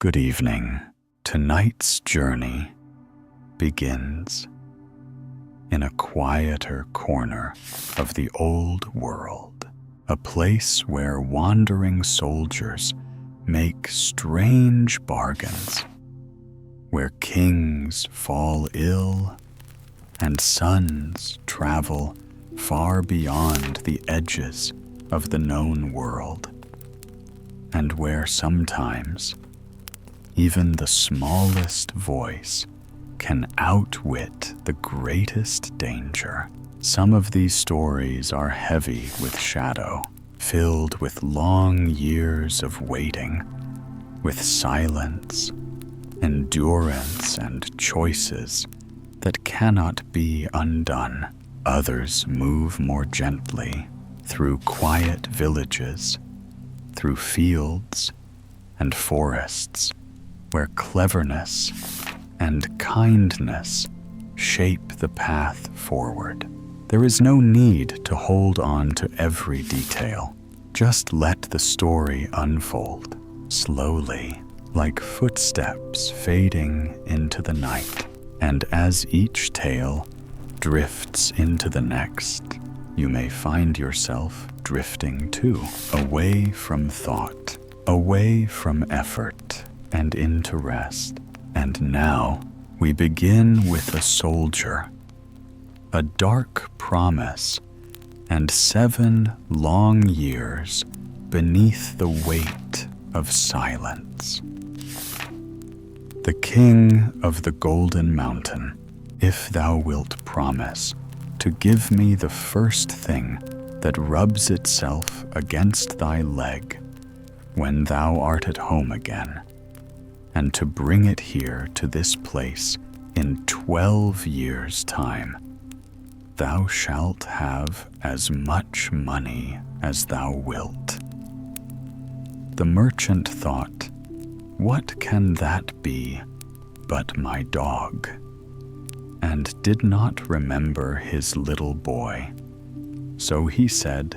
Good evening. Tonight's journey begins in a quieter corner of the old world, a place where wandering soldiers make strange bargains, where kings fall ill and sons travel far beyond the edges of the known world, and where sometimes even the smallest voice can outwit the greatest danger. Some of these stories are heavy with shadow, filled with long years of waiting, with silence, endurance, and choices that cannot be undone. Others move more gently through quiet villages, through fields and forests, where cleverness and kindness shape the path forward. There is no need to hold on to every detail. Just let the story unfold slowly, like footsteps fading into the night. And as each tale drifts into the next, you may find yourself drifting too, away from thought, away from effort, and into rest. And now we begin with a soldier, a dark promise, and 7 long years beneath the weight of silence. The King of the Golden Mountain, if thou wilt promise to give me the first thing that rubs itself against thy leg when thou art at home again, and to bring it here to this place in 12 years' time, thou shalt have as much money as thou wilt. The merchant thought, what can that be but my dog? And did not remember his little boy. So he said,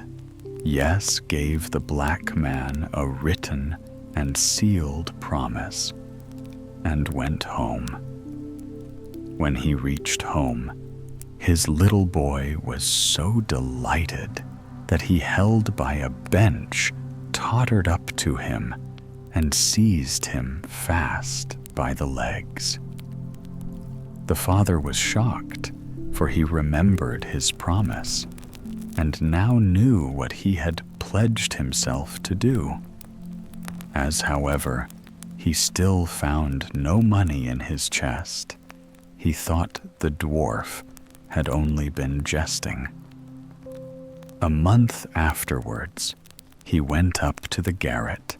yes, gave the black man a written and sealed promise, and went home. When he reached home, his little boy was so delighted that he held by a bench, tottered up to him, and seized him fast by the legs. The father was shocked, for he remembered his promise, and now knew what he had pledged himself to do. As, however, he still found no money in his chest, he thought the dwarf had only been jesting. A month afterwards, he went up to the garret,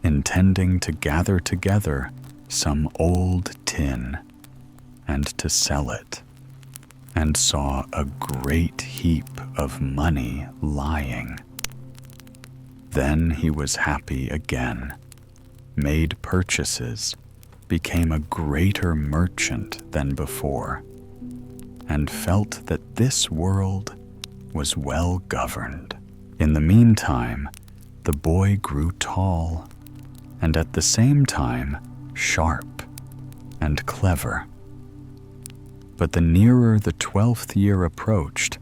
intending to gather together some old tin and to sell it, and saw a great heap of money lying. Then he was happy again, made purchases, became a greater merchant than before, and felt that this world was well governed. In the meantime, the boy grew tall, and at the same time sharp and clever. But the nearer the 12th year approached,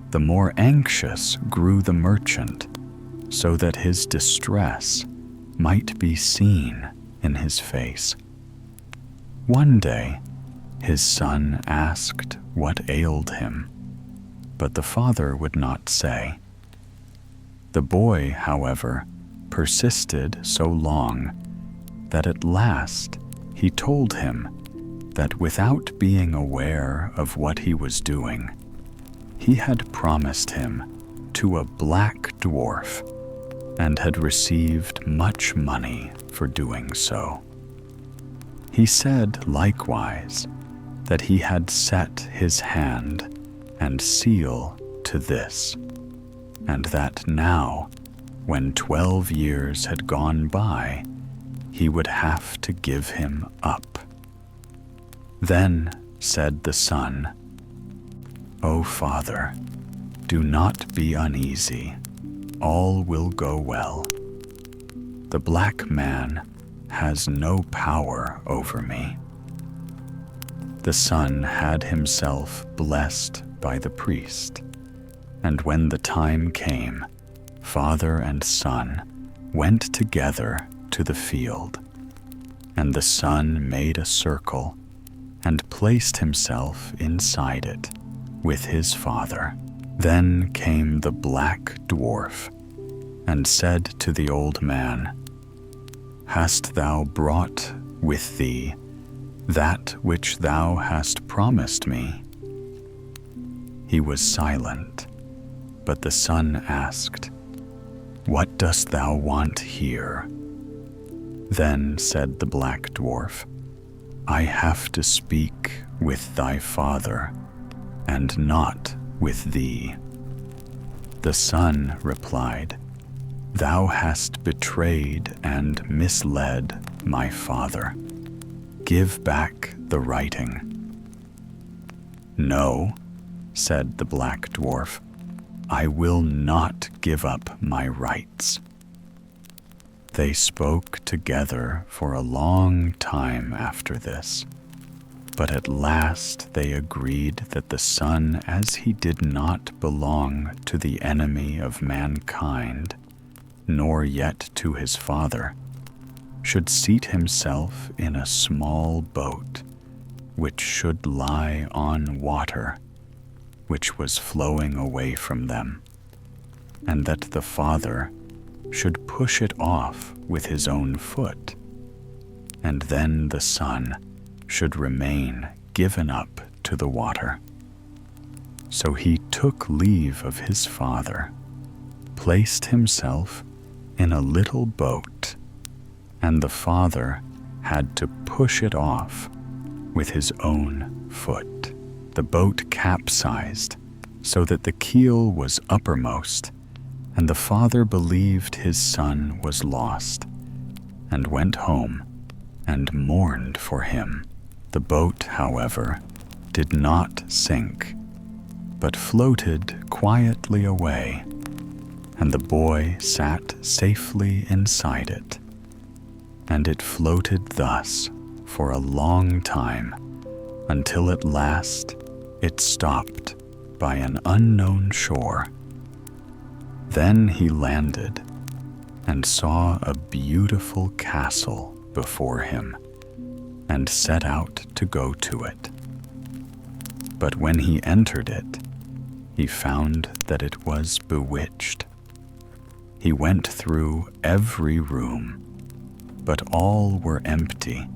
the more anxious grew the merchant, so that his distress might be seen in his face. One day, his son asked what ailed him, but the father would not say. The boy, however, persisted so long that at last he told him that without being aware of what he was doing, he had promised him to a black dwarf and had received much money for doing so. He said likewise that he had set his hand and seal to this, and that now, when 12 years had gone by, he would have to give him up. Then said the son, O father, do not be uneasy, all will go well. The black man has no power over me." The son had himself blessed by the priest, and when the time came, father and son went together to the field, and the son made a circle and placed himself inside it with his father. Then came the black dwarf and said to the old man, "Hast thou brought with thee that which thou hast promised me?" He was silent, but the son asked, "What dost thou want here?" Then said the black dwarf, "I have to speak with thy father, and not with thee." The son replied, "Thou hast betrayed and misled my father. Give back the writing." "No," said the black dwarf, "I will not give up my rights." They spoke together for a long time after this, but at last they agreed that the son, as he did not belong to the enemy of mankind, nor yet to his father, should seat himself in a small boat which should lie on water, which was flowing away from them, and that the father should push it off with his own foot, and then the son should remain given up to the water. So he took leave of his father, placed himself in a little boat, and the father had to push it off with his own foot. The boat capsized so that the keel was uppermost, and the father believed his son was lost, and went home and mourned for him. The boat, however, did not sink, but floated quietly away, and the boy sat safely inside it. And it floated thus for a long time, until at last it stopped by an unknown shore. Then he landed and saw a beautiful castle before him, and set out to go to it. But when he entered it, he found that it was bewitched. He went through every room, but all were empty,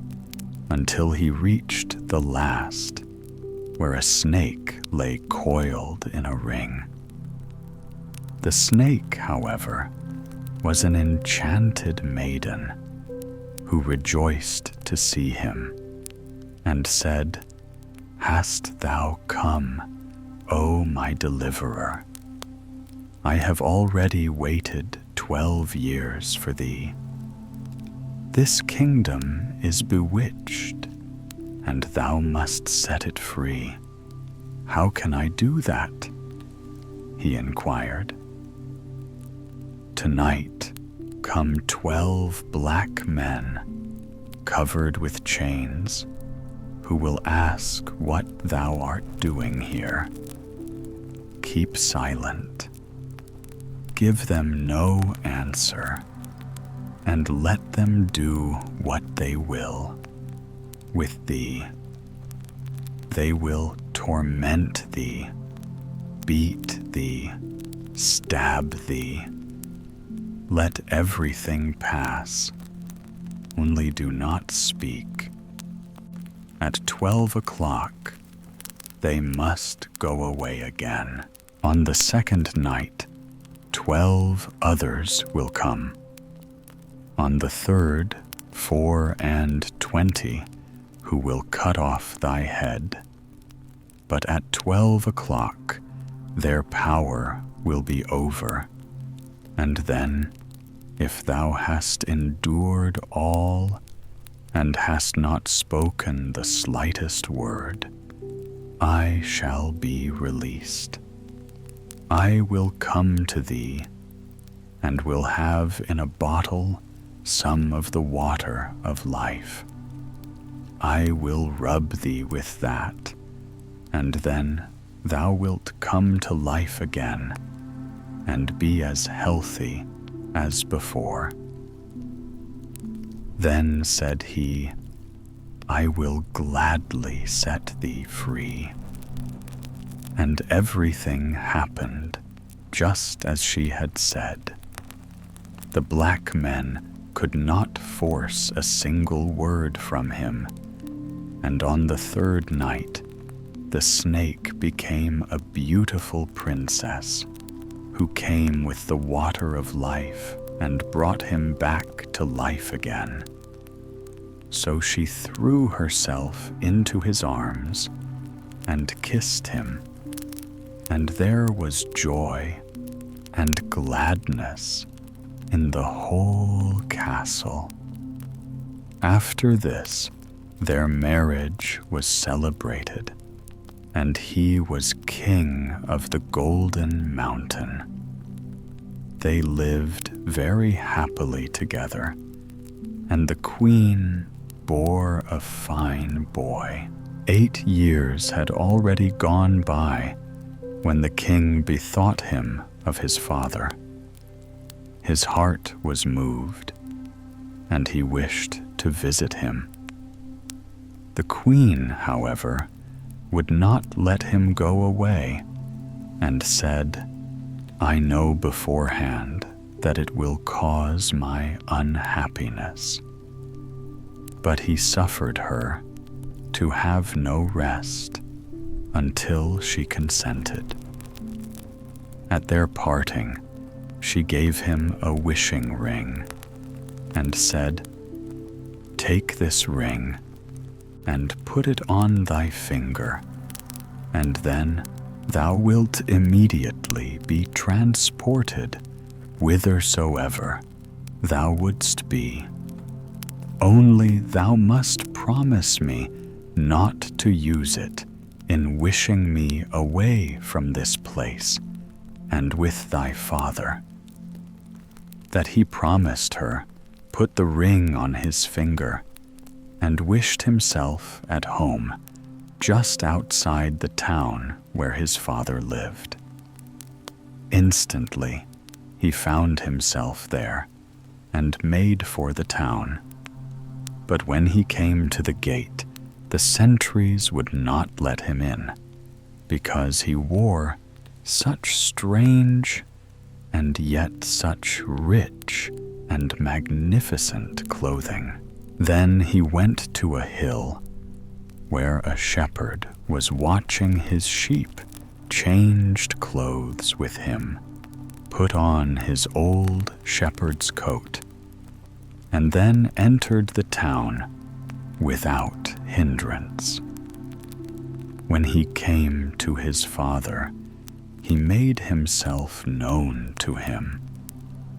until he reached the last, where a snake lay coiled in a ring. The snake, however, was an enchanted maiden, who rejoiced to see him, and said, "Hast thou come, O my deliverer? I have already waited 12 years for thee. This kingdom is bewitched, and thou must set it free. How can I do that?" he inquired. "Tonight come 12 black men, covered with chains, who will ask what thou art doing here. Keep silent. Give them no answer, and let them do what they will with thee. They will torment thee, beat thee, stab thee. Let everything pass, only do not speak. At 12 o'clock, they must go away again. On the second night, 12 others will come. On the third, 24, who will cut off thy head. But at 12 o'clock, their power will be over, and then, if thou hast endured all, and hast not spoken the slightest word, I shall be released. I will come to thee, and will have in a bottle some of the water of life. I will rub thee with that, and then thou wilt come to life again and be as healthy as before." Then said he, "I will gladly set thee free." And everything happened just as she had said. The black men could not force a single word from him, and on the third night the snake became a beautiful princess who came with the water of life and brought him back to life again. So she threw herself into his arms and kissed him, and there was joy and gladness in the whole castle. After this, their marriage was celebrated, and he was king of the Golden Mountain. They lived very happily together, and the queen bore a fine boy. 8 years had already gone by when the king bethought him of his father. His heart was moved, and he wished to visit him. The queen, however, would not let him go away, and said, "I know beforehand that it will cause my unhappiness." But he suffered her to have no rest until she consented. At their parting, she gave him a wishing ring and said, "Take this ring and put it on thy finger, and then thou wilt immediately be transported whithersoever thou wouldst be. Only thou must promise me not to use it in wishing me away from this place and with thy father." That he promised her, put the ring on his finger, and wished himself at home just outside the town where his father lived. Instantly, he found himself there and made for the town. But when he came to the gate, the sentries would not let him in, because he wore such strange and yet such rich and magnificent clothing. Then he went to a hill where a shepherd was watching his sheep, changed clothes with him, put on his old shepherd's coat, and then entered the town without hindrance. When he came to his father, he made himself known to him,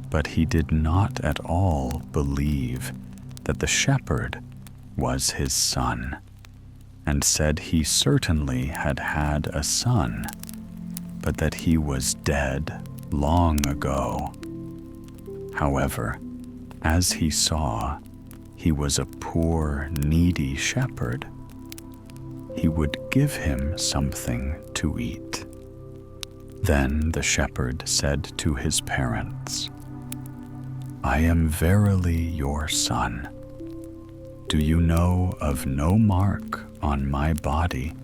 but he did not at all believe that the shepherd was his son, and said he certainly had had a son, but that he was dead long ago. However, as he saw he was a poor, needy shepherd, he would give him something to eat. Then the shepherd said to his parents, "I am verily your son. Do you know of no mark on my body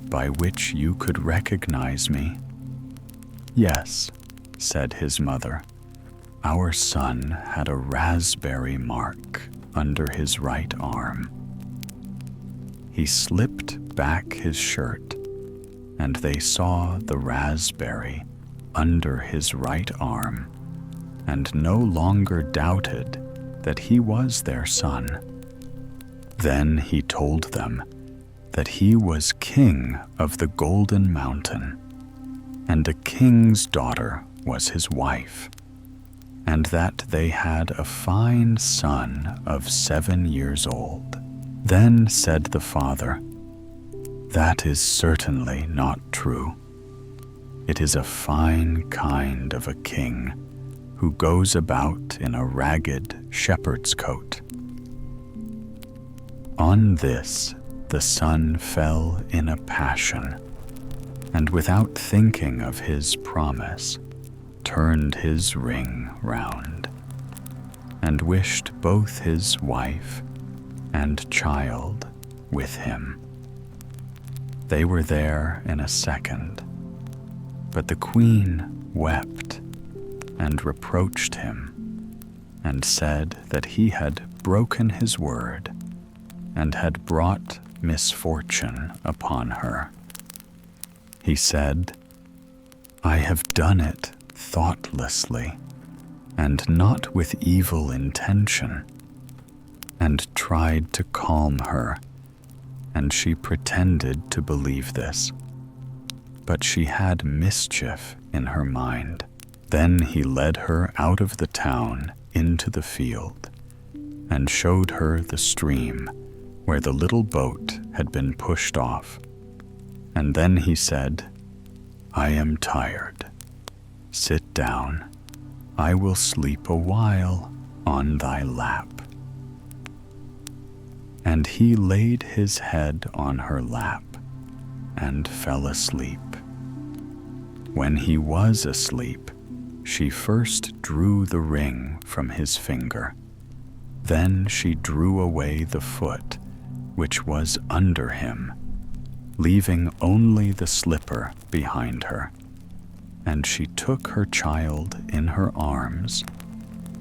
by which you could recognize me?" "Yes," said his mother. "Our son had a raspberry mark under his right arm." He slipped back his shirt, and they saw the raspberry under his right arm, and no longer doubted that he was their son. Then he told them that he was king of the Golden Mountain, and a king's daughter was his wife, and that they had a fine son of 7 years old. Then said the father, "That is certainly not true. It is a fine kind of a king who goes about in a ragged shepherd's coat. On this, the son fell in a passion, and without thinking of his promise, turned his ring round, and wished both his wife and child with him. They were there in a second, but the queen wept and reproached him, and said that he had broken his word and had brought misfortune upon her. He said, "I have done it thoughtlessly, and not with evil intention," and tried to calm her, and she pretended to believe this. But she had mischief in her mind. Then he led her out of the town into the field, and showed her the stream where the little boat had been pushed off. And then he said, "I am tired. Sit down. I will sleep a while on thy lap." And he laid his head on her lap and fell asleep. When he was asleep, she first drew the ring from his finger. Then she drew away the foot which was under him, leaving only the slipper behind her. And she took her child in her arms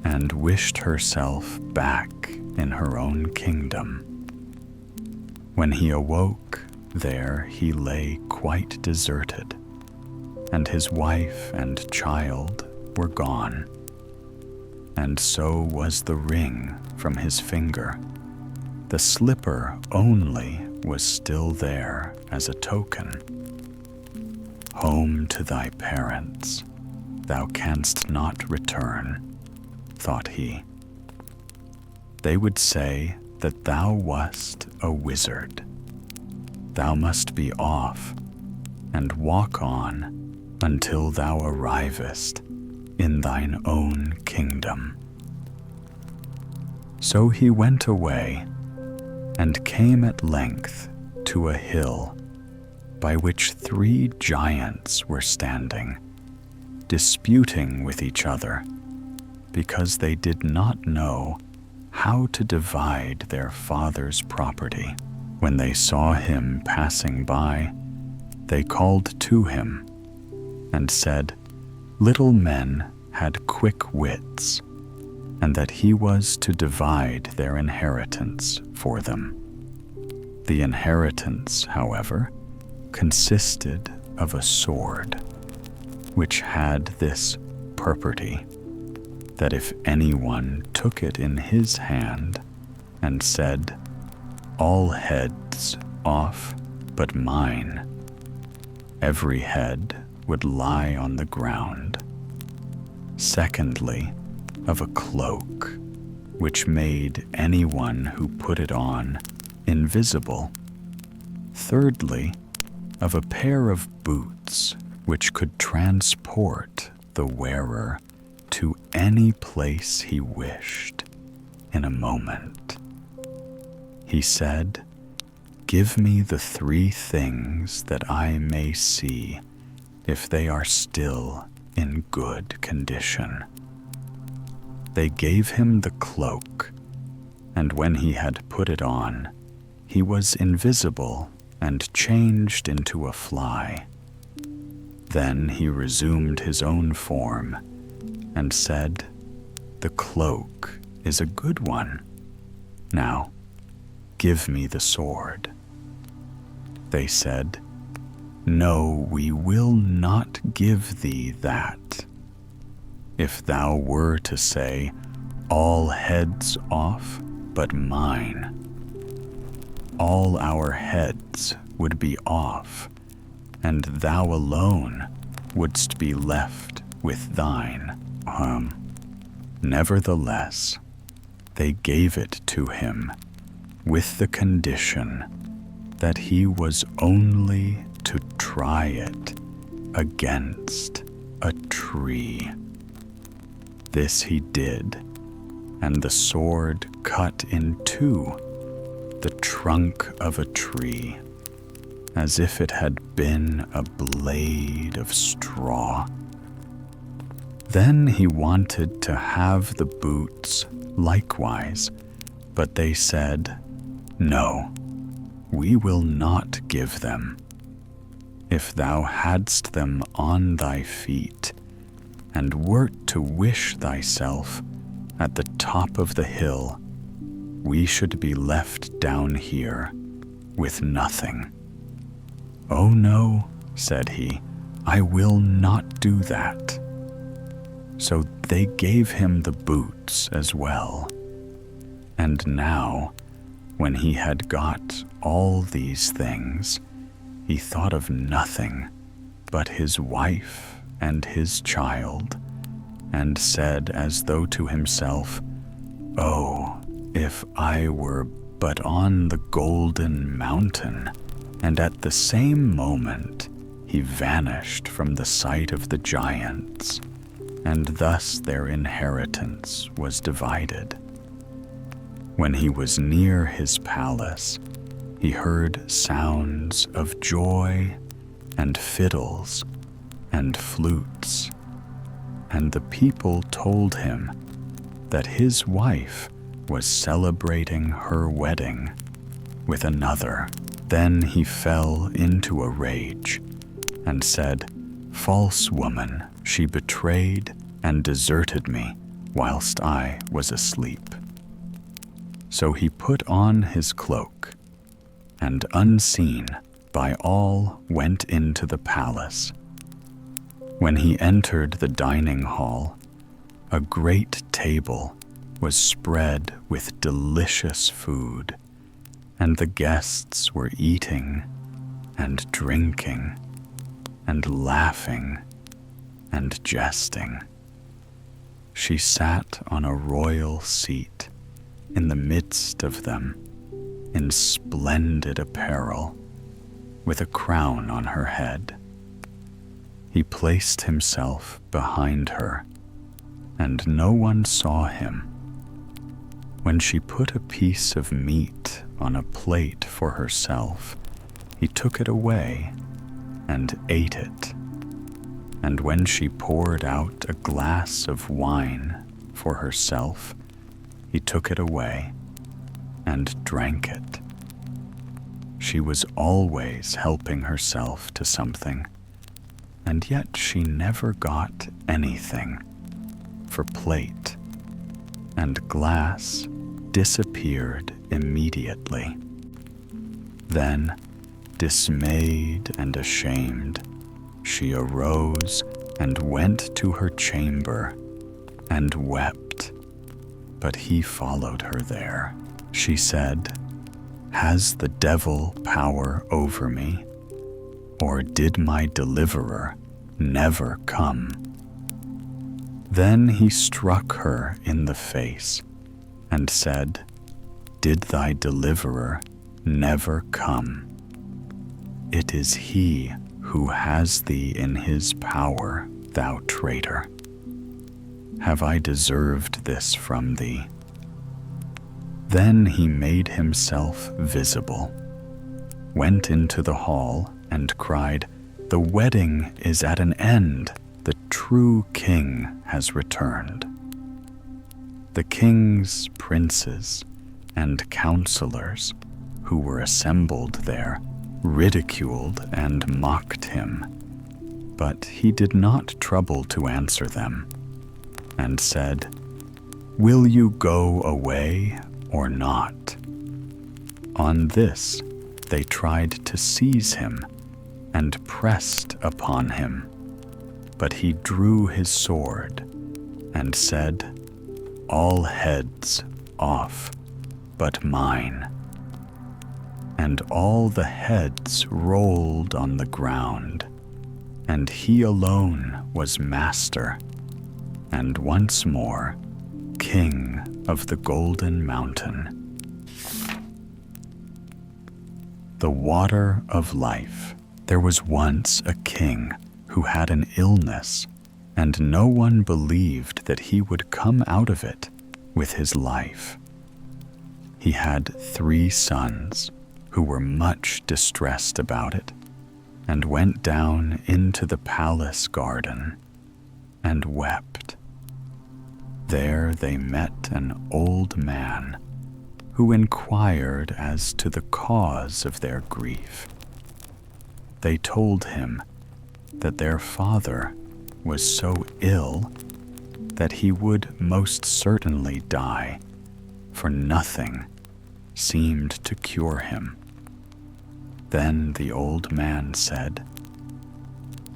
and wished herself back in her own kingdom. When he awoke, there he lay quite deserted, and his wife and child were gone, and so was the ring from his finger. The slipper only was still there as a token. "Home to thy parents thou canst not return," thought he. "They would say that thou wast a wizard. Thou must be off and walk on until thou arrivest in thine own kingdom." So he went away and came at length to a hill by which 3 giants were standing, disputing with each other, because they did not know how to divide their father's property. When they saw him passing by, they called to him and said, little men had quick wits, and that he was to divide their inheritance for them. The inheritance, however, consisted of a sword, which had this property, that if anyone took it in his hand and said, all heads off but mine, every head would lie on the ground. Secondly, of a cloak, which made anyone who put it on invisible. Thirdly, of a pair of boots, which could transport the wearer to any place he wished in a moment. He said, give me the 3 things that I may see if they are still in good condition. They gave him the cloak, and when he had put it on, he was invisible and changed into a fly. Then he resumed his own form and said, the cloak is a good one. Now, give me the sword. They said, no, we will not give thee that. If thou were to say, all heads off but mine, all our heads would be off, and thou alone wouldst be left with thine. Nevertheless, they gave it to him with the condition that he was only to try it against a tree. This he did, and the sword cut in two the trunk of a tree, as if it had been a blade of straw. Then he wanted to have the boots likewise, but they said, "No, we will not give them. If thou hadst them on thy feet, and wert to wish thyself at the top of the hill, we should be left down here with nothing." "Oh no," said he, "I will not do that." So they gave him the boots as well. And now, when he had got all these things, he thought of nothing but his wife and his child, and said as though to himself, "Oh, if I were but on the golden mountain." And at the same moment he vanished from the sight of the giants, and thus their inheritance was divided. When he was near his palace, he heard sounds of joy and fiddles and flutes, and the people told him that his wife was celebrating her wedding with another. Then he fell into a rage and said, "False woman, she betrayed and deserted me whilst I was asleep." So he put on his cloak, and unseen by all went into the palace. When he entered the dining hall, a great table was spread with delicious food, and the guests were eating and drinking and laughing and jesting. She sat on a royal seat in the midst of them, in splendid apparel, with a crown on her head. He placed himself behind her, and no one saw him. When she put a piece of meat on a plate for herself, he took it away and ate it. And when she poured out a glass of wine for herself, he took it away and drank it. She was always helping herself to something, and yet she never got anything, for plate and glass disappeared immediately. Then, dismayed and ashamed, she arose and went to her chamber and wept, but he followed her there. She said, "Has the devil power over me? Or did my deliverer never come?" Then he struck her in the face and said, "Did thy deliverer never come? It is he who has thee in his power, thou traitor. Have I deserved this from thee?" Then he made himself visible, went into the hall, and cried, "The wedding is at an end. The true king has returned." The king's princes and counselors who were assembled there ridiculed and mocked him, but he did not trouble to answer them, and said, "Will you go away or not?" On this they tried to seize him and pressed upon him, but he drew his sword and said, "All heads off but mine." And all the heads rolled on the ground, and he alone was master, and once more king of the Golden Mountain. The water of life. There was once a king who had an illness and no one believed that he would come out of it with his life. He had 3 sons who were much distressed about it, and went down into the palace garden and wept. There they met an old man who inquired as to the cause of their grief. They told him that their father was so ill that he would most certainly die, for nothing seemed to cure him. Then the old man said,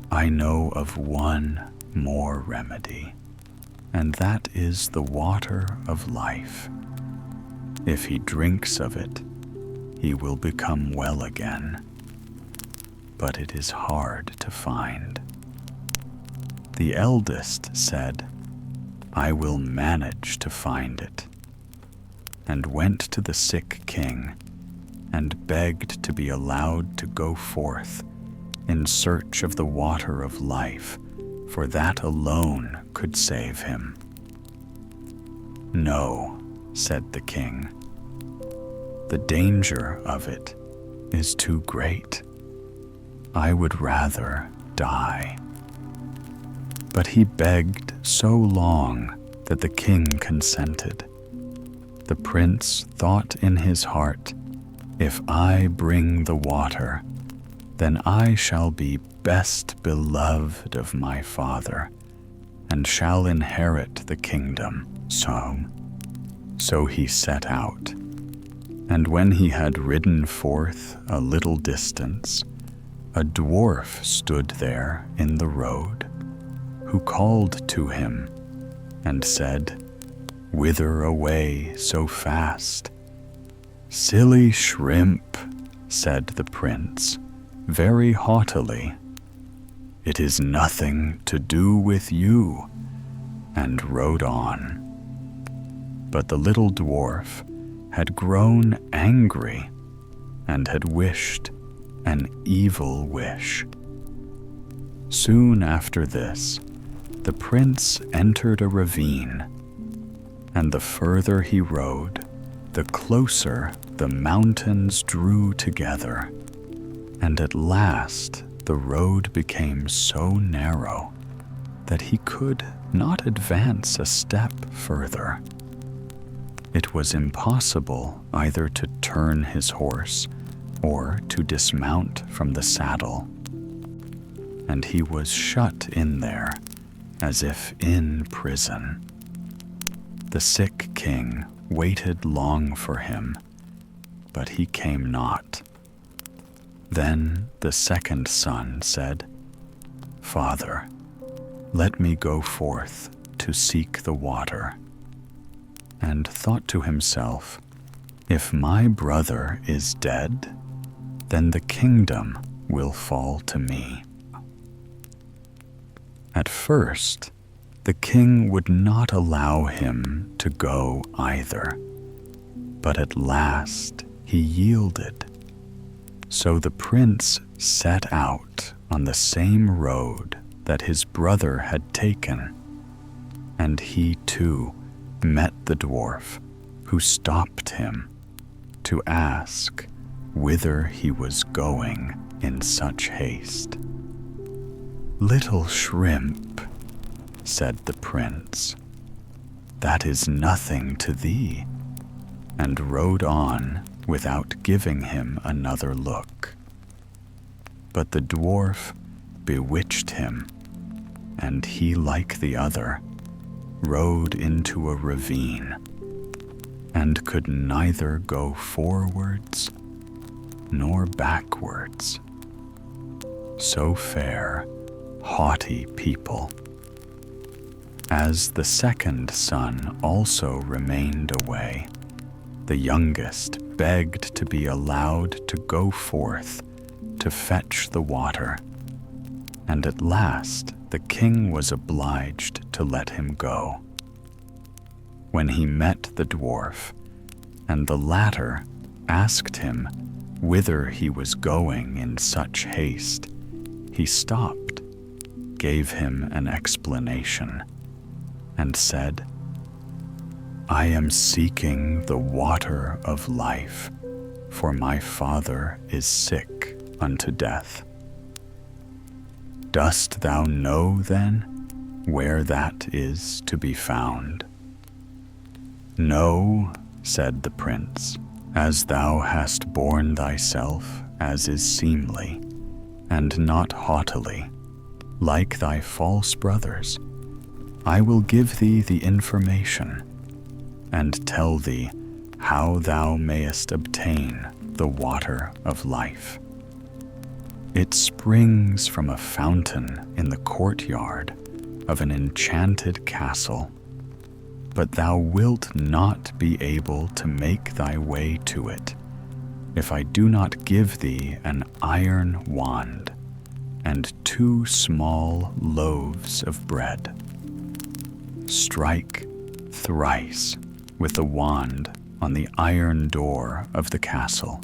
"I know of one more remedy, and that is the water of life. If he drinks of it, he will become well again. But it is hard to find." The eldest said, "I will manage to find it," and went to the sick king and begged to be allowed to go forth in search of the water of life, for that alone could save him. "No," said the king, "the danger of it is too great. I would rather die." But he begged so long that the king consented. The prince thought in his heart, "If I bring the water, then I shall be best beloved of my father, and shall inherit the kingdom." So he set out, and when he had ridden forth a little distance, a dwarf stood there in the road, who called to him and said, "Whither away so fast?" "Silly shrimp," said the prince, very haughtily, "it is nothing to do with you," and rode on. But the little dwarf had grown angry and had wished an evil wish. Soon after this, the prince entered a ravine, and the further he rode, the closer the mountains drew together, and at last the road became so narrow that he could not advance a step further. It was impossible either to turn his horse or to dismount from the saddle, and he was shut in there as if in prison. The sick king waited long for him, but he came not. Then the second son said, "Father, let me go forth to seek the water," and thought to himself, "If my brother is dead, then the kingdom will fall to me." At first, the king would not allow him to go either, but at last he yielded. So the prince set out on the same road that his brother had taken, and he too met the dwarf, who stopped him to ask whither he was going in such haste. "Little shrimp," said the prince, "that is nothing to thee," and rode on without giving him another look. But the dwarf bewitched him, and he, like the other, rode into a ravine, and could neither go forwards nor backwards. So fare haughty people. As the second son also remained away, the youngest begged to be allowed to go forth to fetch the water, and at last the king was obliged to let him go. When he met the dwarf, and the latter asked him whither he was going in such haste, he stopped, gave him an explanation and said, "I am seeking the water of life, for my father is sick unto death. Dost thou know, then, where that is to be found?" "No," said the prince, "as thou hast borne thyself as is seemly, and not haughtily, like thy false brothers, I will give thee the information, and tell thee how thou mayest obtain the water of life. It springs from a fountain in the courtyard of an enchanted castle, but thou wilt not be able to make thy way to it if I do not give thee an iron wand and 2 small loaves of bread. Strike thrice with the wand on the iron door of the castle,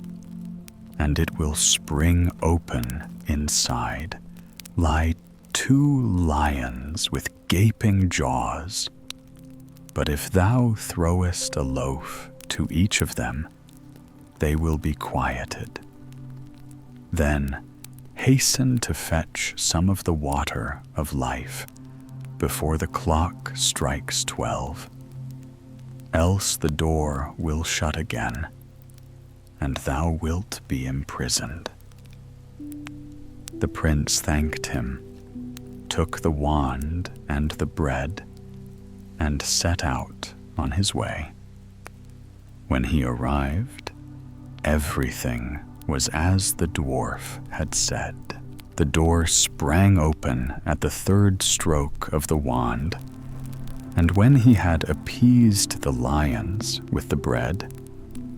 and it will spring open inside, lie 2 lions with gaping jaws. But if thou throwest a loaf to each of them, they will be quieted. Then hasten to fetch some of the water of life before the clock strikes 12, else the door will shut again, and thou wilt be imprisoned." The prince thanked him, took the wand and the bread, and set out on his way. When he arrived, everything was as the dwarf had said. The door sprang open at the 3rd stroke of the wand, and when he had appeased the lions with the bread,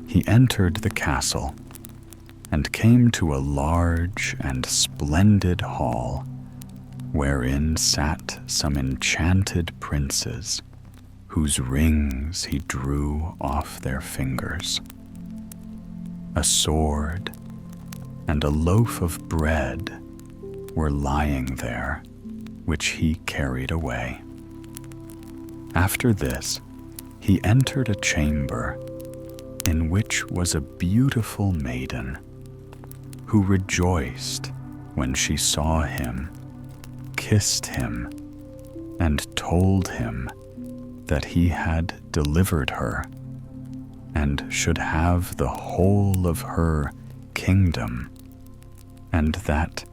he entered the castle and came to a large and splendid hall, wherein sat some enchanted princes, whose rings he drew off their fingers. A sword and a loaf of bread were lying there, which he carried away. After this, he entered a chamber in which was a beautiful maiden, who rejoiced when she saw him, kissed him, and told him that he had delivered her, and should have the whole of her kingdom, and that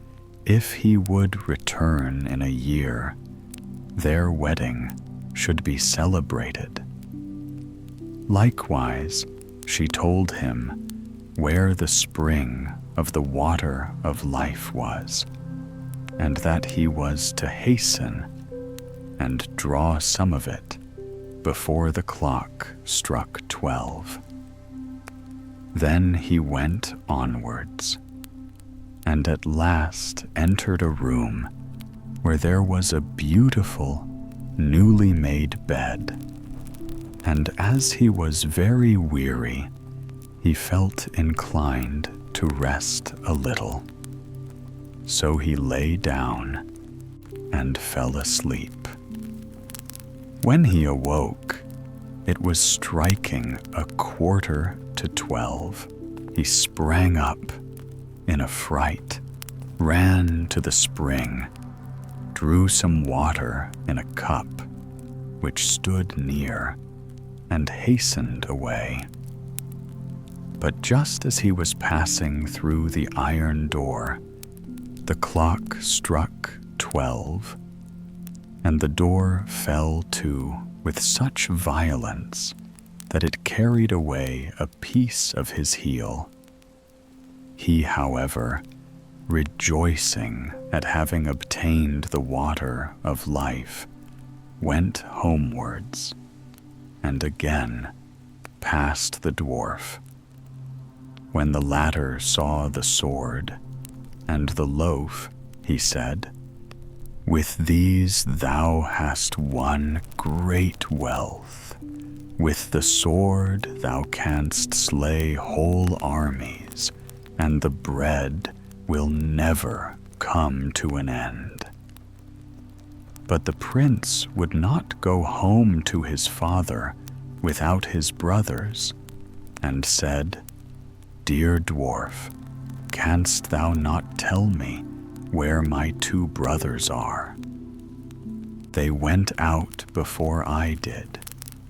if he would return in a year, their wedding should be celebrated. Likewise, she told him where the spring of the water of life was, and that he was to hasten and draw some of it before the clock struck 12. Then he went onwards, and at last entered a room where there was a beautiful, newly made bed, and as he was very weary, he felt inclined to rest a little. So he lay down and fell asleep. When he awoke, it was striking 11:45. He sprang up in a fright, ran to the spring, drew some water in a cup which stood near, and hastened away. But just as he was passing through the iron door, the clock struck 12, and the door fell to with such violence that it carried away a piece of his heel. He, however, rejoicing at having obtained the water of life, went homewards, and again passed the dwarf. When the latter saw the sword and the loaf, he said, "With these thou hast won great wealth. With the sword thou canst slay whole armies, and the bread will never come to an end." But the prince would not go home to his father without his brothers, and said, "Dear dwarf, canst thou not tell me where my 2 brothers are? They went out before I did,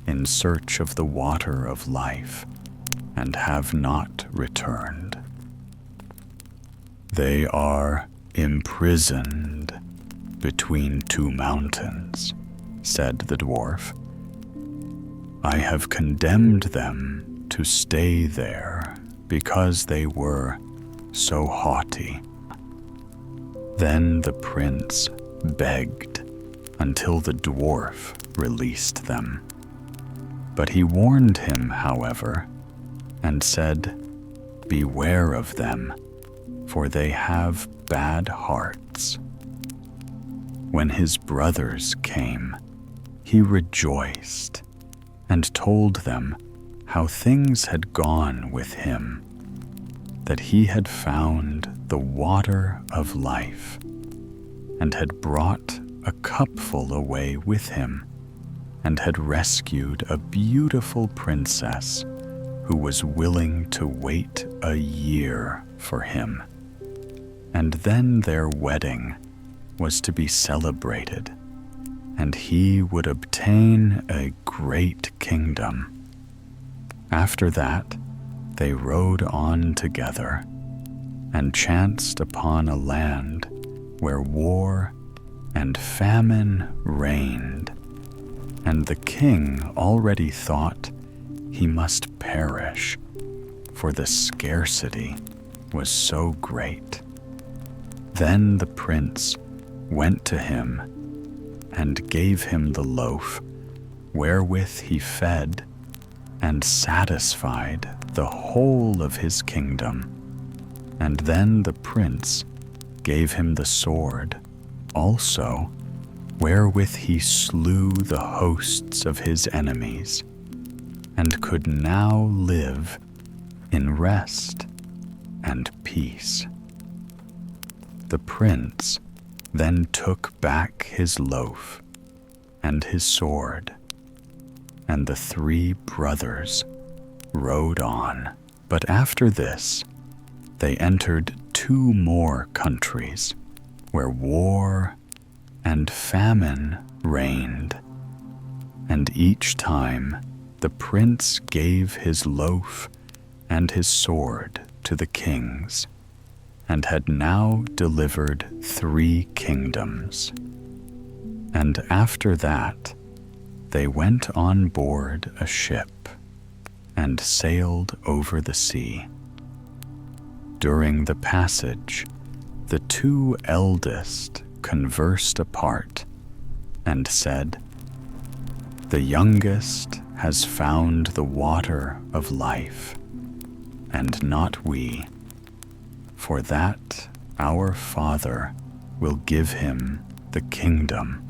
in search of the water of life, and have not returned. They are imprisoned between 2 mountains," said the dwarf. "I have condemned them to stay there because they were so haughty." Then the prince begged until the dwarf released them. But he warned him, however, and said, "Beware of them, for they have bad hearts." When his brothers came, he rejoiced and told them how things had gone with him, that he had found the water of life and had brought a cupful away with him, and had rescued a beautiful princess who was willing to wait a year for him. And then their wedding was to be celebrated, and he would obtain a great kingdom. After that, they rode on together, and chanced upon a land where war and famine reigned, and the king already thought he must perish, for the scarcity was so great. Then the prince went to him and gave him the loaf, wherewith he fed and satisfied the whole of his kingdom. And then the prince gave him the sword also, wherewith he slew the hosts of his enemies, and could now live in rest and peace. The prince then took back his loaf and his sword, and the 3 brothers rode on. But after this, they entered 2 more countries, where war and famine reigned, and each time the prince gave his loaf and his sword to the kings, and had now delivered 3 kingdoms. And after that, they went on board a ship and sailed over the sea. During the passage, the 2 eldest conversed apart and said, "The youngest has found the water of life, and not we. For that our Father will give him the kingdom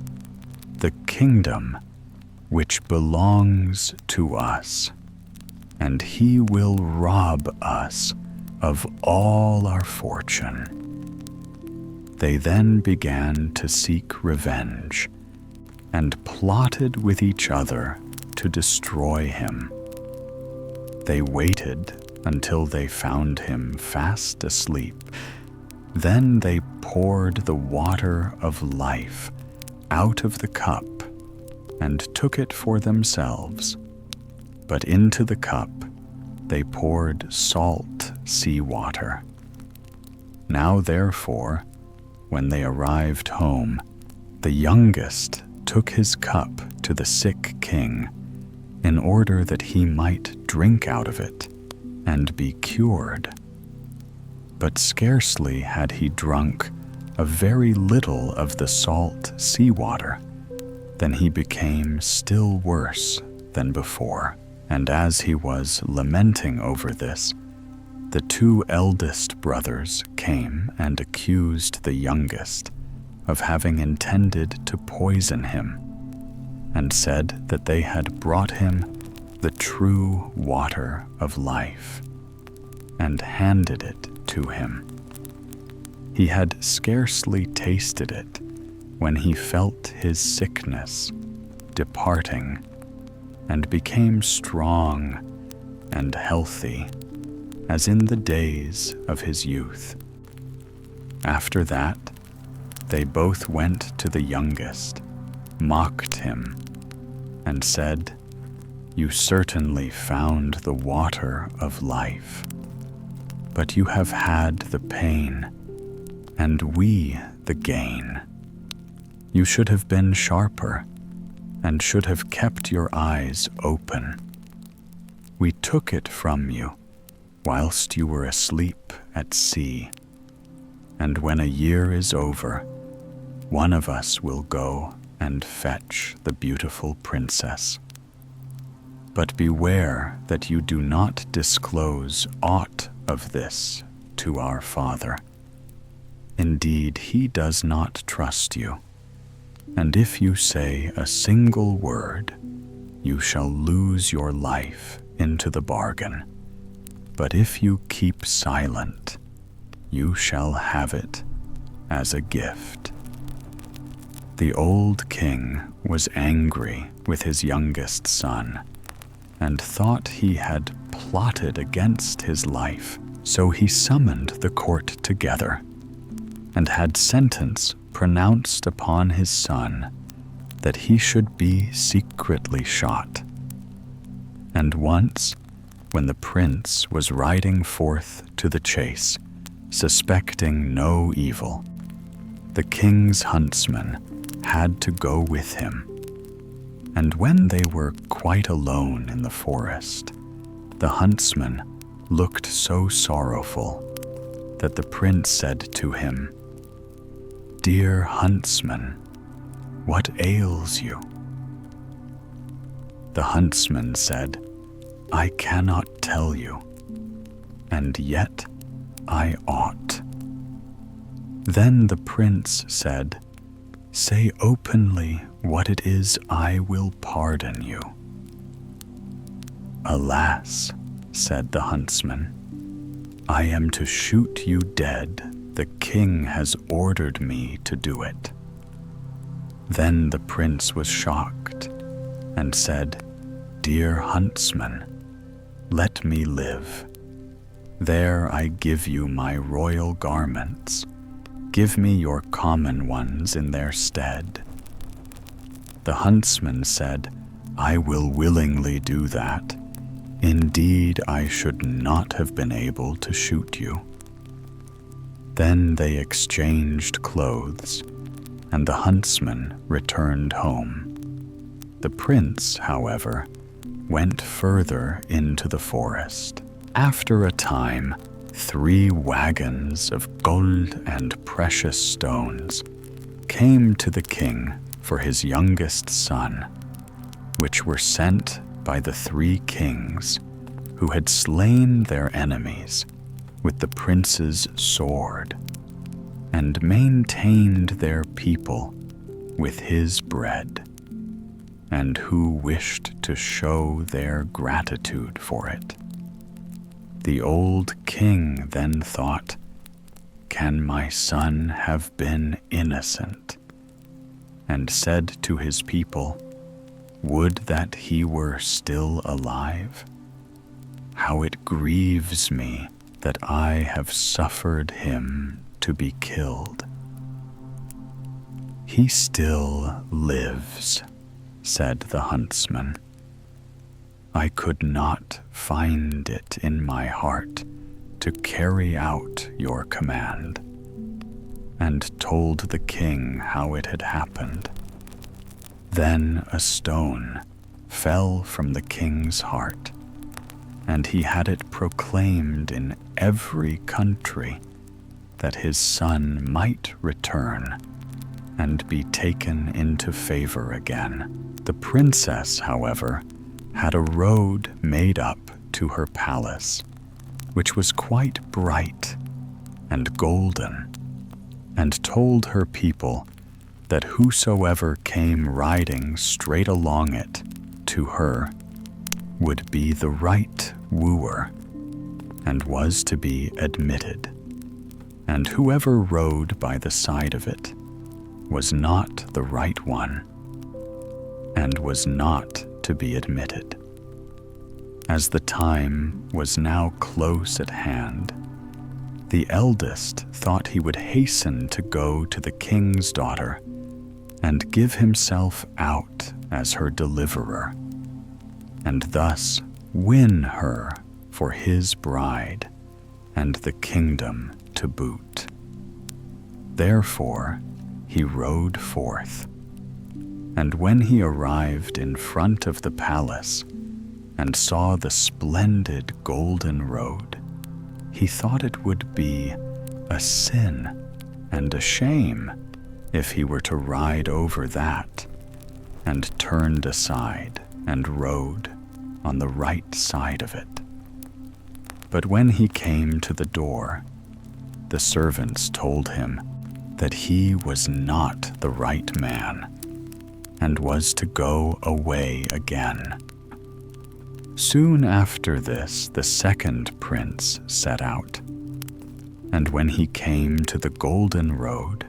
which belongs to us, and he will rob us of all our fortune." They then began to seek revenge, and plotted with each other to destroy him. They waited until they found him fast asleep. Then they poured the water of life out of the cup and took it for themselves. But into the cup they poured salt sea water. Now therefore, when they arrived home, the youngest took his cup to the sick king, in order that he might drink out of it and be cured. But scarcely had he drunk a very little of the salt sea water than he became still worse than before. And as he was lamenting over this, the 2 eldest brothers came and accused the youngest of having intended to poison him, and said that they had brought him the true water of life, and handed it to him. He had scarcely tasted it when he felt his sickness departing and became strong and healthy as in the days of his youth. After that, they both went to the youngest, mocked him, and said, "You certainly found the water of life, but you have had the pain, and we the gain. You should have been sharper, and should have kept your eyes open. We took it from you whilst you were asleep at sea, and when a year is over, one of us will go and fetch the beautiful princess. But beware that you do not disclose aught of this to our father. Indeed, he does not trust you, and if you say a single word, you shall lose your life into the bargain. But if you keep silent, you shall have it as a gift." The old king was angry with his youngest son and thought he had plotted against his life, so he summoned the court together and had sentence pronounced upon his son that he should be secretly shot. And once, when the prince was riding forth to the chase, suspecting no evil, the king's huntsman had to go with him. And when they were quite alone in the forest, the huntsman looked so sorrowful that the prince said to him, "Dear huntsman, what ails you?" The huntsman said, "I cannot tell you, and yet I ought." Then the prince said, "Say openly what it is, I will pardon you." "Alas," said the huntsman, "I am to shoot you dead. The king has ordered me to do it." Then the prince was shocked and said, "Dear huntsman, let me live. There I give you my royal garments. Give me your common ones in their stead." The huntsman said, "I will willingly do that. Indeed, I should not have been able to shoot you." Then they exchanged clothes, and the huntsman returned home. The prince, however, went further into the forest. After a time, 3 wagons of gold and precious stones came to the king for his youngest son, which were sent by the 3 kings who had slain their enemies with the prince's sword and maintained their people with his bread, and who wished to show their gratitude for it. The old king then thought, "Can my son have been innocent?" and said to his people, "Would that he were still alive. How it grieves me that I have suffered him to be killed." "He still lives," said the huntsman. "I could not find it in my heart to carry out your command," and told the king how it had happened. Then a stone fell from the king's heart, and he had it proclaimed in every country that his son might return and be taken into favor again. The princess, however, had a road made up to her palace, which was quite bright and golden, and told her people that whosoever came riding straight along it to her would be the right wooer and was to be admitted, and whoever rode by the side of it was not the right one and was not to be admitted. As the time was now close at hand, the eldest thought he would hasten to go to the king's daughter and give himself out as her deliverer, and thus win her for his bride and the kingdom to boot. Therefore he rode forth, and when he arrived in front of the palace and saw the splendid golden road, he thought it would be a sin and a shame if he were to ride over that, and turned aside and rode on the right side of it. But when he came to the door, the servants told him that he was not the right man and was to go away again. Soon after this, the second prince set out, and when he came to the golden road,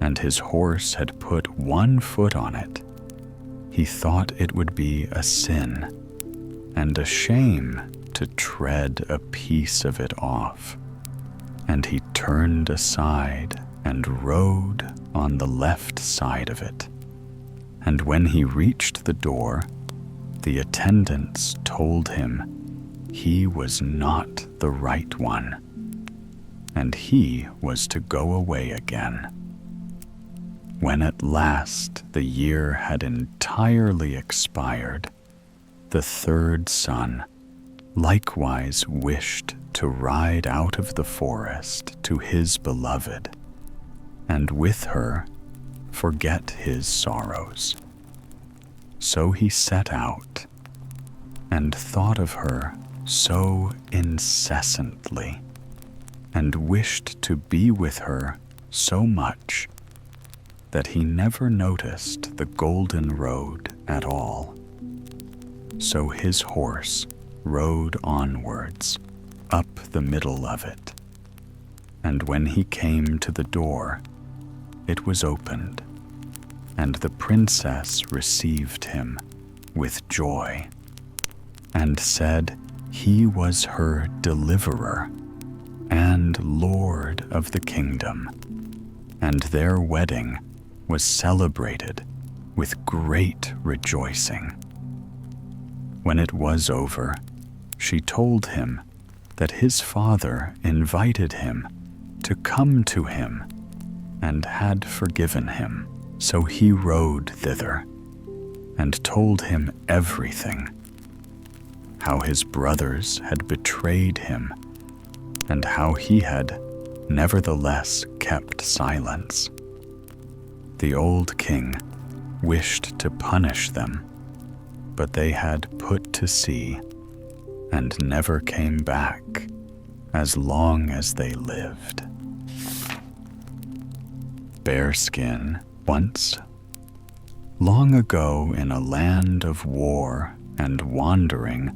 and his horse had put one foot on it, he thought it would be a sin and a shame to tread a piece of it off, and he turned aside and rode on the left side of it. And when he reached the door, the attendants told him he was not the right one, and he was to go away again. When at last the year had entirely expired, the third son likewise wished to ride out of the forest to his beloved, and with her forget his sorrows. So he set out, and thought of her so incessantly, and wished to be with her so much, that he never noticed the golden road at all. So his horse rode onwards, up the middle of it, and when he came to the door, it was opened, and the princess received him with joy, and said he was her deliverer and lord of the kingdom, and their wedding was celebrated with great rejoicing. When it was over, she told him that his father invited him to come to him and had forgiven him. So he rode thither and told him everything, how his brothers had betrayed him, and how he had nevertheless kept silence. The old king wished to punish them, but they had put to sea and never came back as long as they lived. Bearskin. Once, long ago in a land of war and wandering,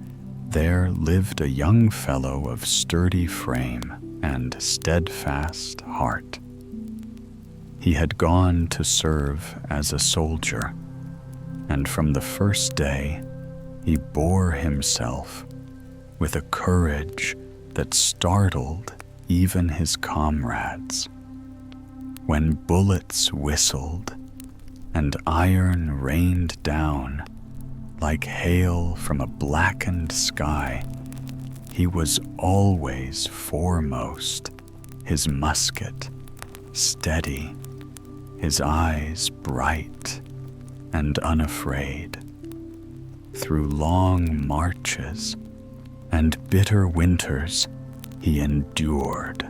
there lived a young fellow of sturdy frame and steadfast heart. He had gone to serve as a soldier, and from the first day he bore himself with a courage that startled even his comrades. When bullets whistled and iron rained down like hail from a blackened sky, he was always foremost, his musket steady, his eyes bright and unafraid. Through long marches and bitter winters he endured,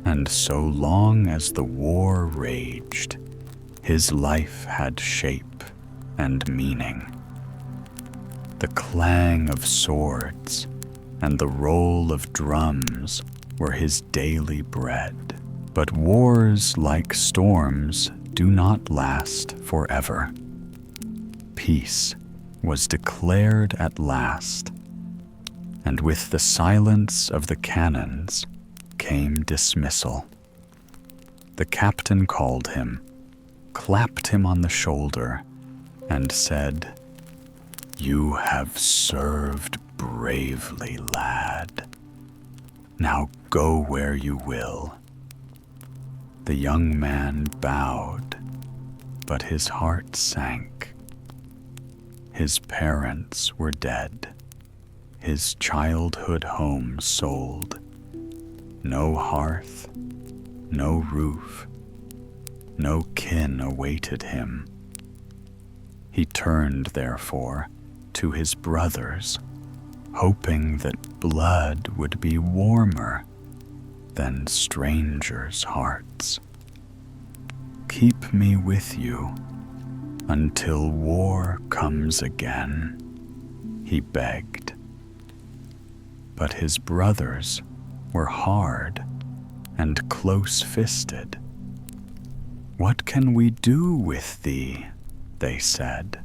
and so long as the war raged, his life had shape and meaning. The clang of swords and the roll of drums were his daily bread. But wars, like storms, do not last forever. Peace was declared at last, and with the silence of the cannons came dismissal. The captain called him clapped him on the shoulder, and said, "You have served bravely, lad. Now go where you will." The young man bowed, but his heart sank. His parents were dead, his childhood home sold. No hearth, no roof, no kin awaited him. He turned, therefore, to his brothers, hoping that blood would be warmer than strangers' hearts. "Keep me with you until war comes again," he begged. But his brothers were hard and close-fisted. "What can we do with thee?" they said.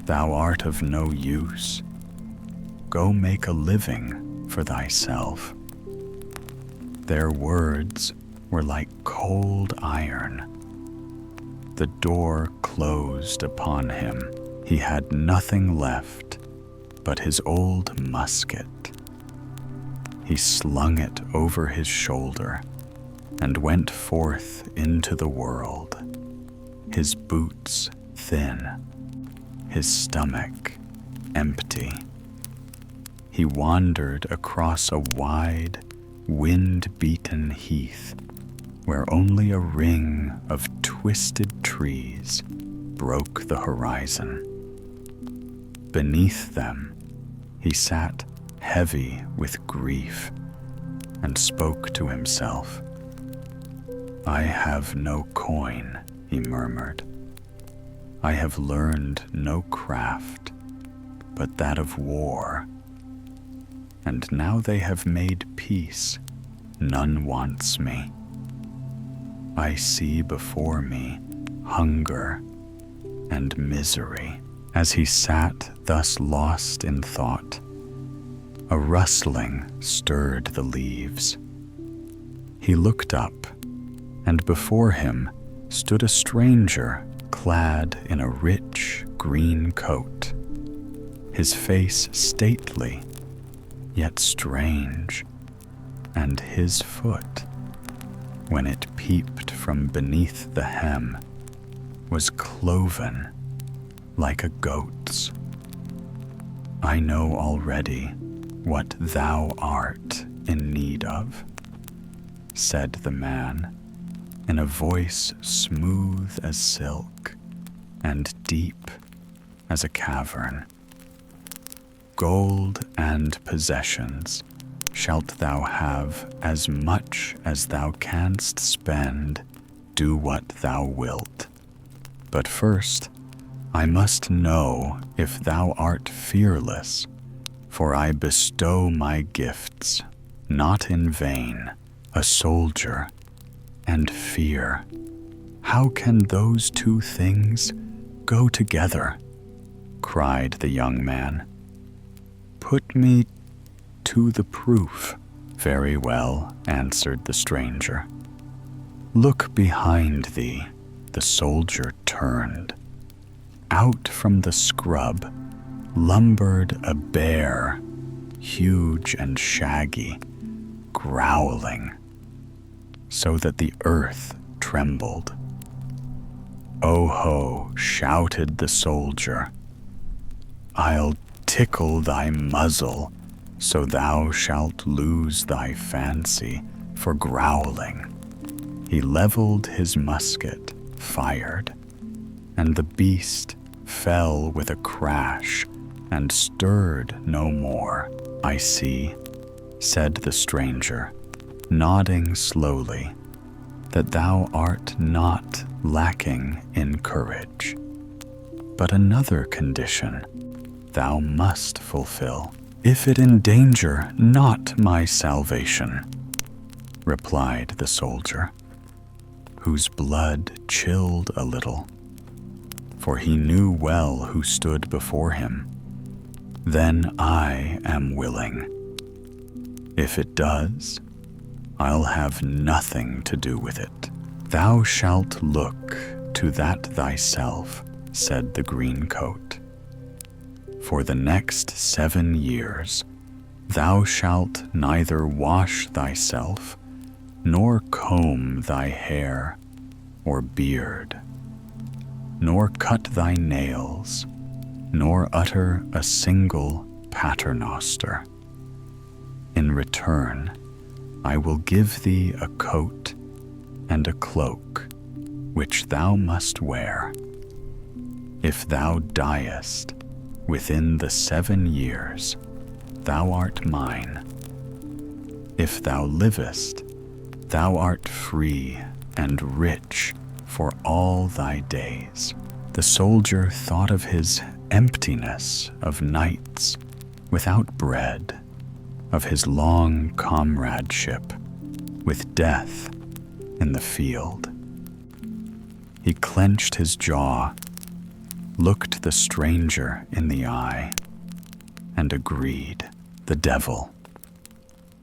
"Thou art of no use. Go make a living for thyself." Their words were like cold iron. The door closed upon him. He had nothing left but his old musket. He slung it over his shoulder and went forth into the world, his boots thin, his stomach empty. He wandered across a wide, wind-beaten heath where only a ring of twisted trees broke the horizon. Beneath them, he sat heavy with grief and spoke to himself. "I have no coin," he murmured. "I have learned no craft but that of war. And now they have made peace, none wants me. I see before me hunger and misery." As he sat thus lost in thought, a rustling stirred the leaves. He looked up, and before him stood a stranger clad in a rich green coat, his face stately, yet strange, and his foot, when it peeped from beneath the hem, was cloven like a goat's. "I know already what thou art in need of," said the man, in a voice smooth as silk and deep as a cavern. "Gold and possessions shalt thou have as much as thou canst spend, do what thou wilt. But first, I must know if thou art fearless, for I bestow my gifts, not in vain, a soldier and fear. How can those two things go together?" cried the young man. "Put me to the proof." "Very well," answered the stranger. "Look behind thee." The soldier turned. Out from the scrub lumbered a bear, huge and shaggy, growling, so that the earth trembled. "Oh ho," shouted the soldier, "I'll tickle thy muzzle, so thou shalt lose thy fancy for growling." He leveled his musket, fired, and the beast fell with a crash and stirred no more. "I see," said the stranger, nodding slowly, "that thou art not lacking in courage. But another condition thou must fulfill, if it endanger not my salvation," replied the soldier, whose blood chilled a little, for he knew well who stood before him. "Then I am willing. If it does, I'll have nothing to do with it." "Thou shalt look to that thyself," said the green coat. "For the next 7 years thou shalt neither wash thyself, nor comb thy hair or beard, nor cut thy nails, nor utter a single paternoster. In return, I will give thee a coat and a cloak, which thou must wear. If thou diest within the 7 years, thou art mine. If thou livest, thou art free and rich for all thy days." The soldier thought of his emptiness of nights without bread, of his long comradeship with death in the field. He clenched his jaw, looked the stranger in the eye, and agreed. The devil,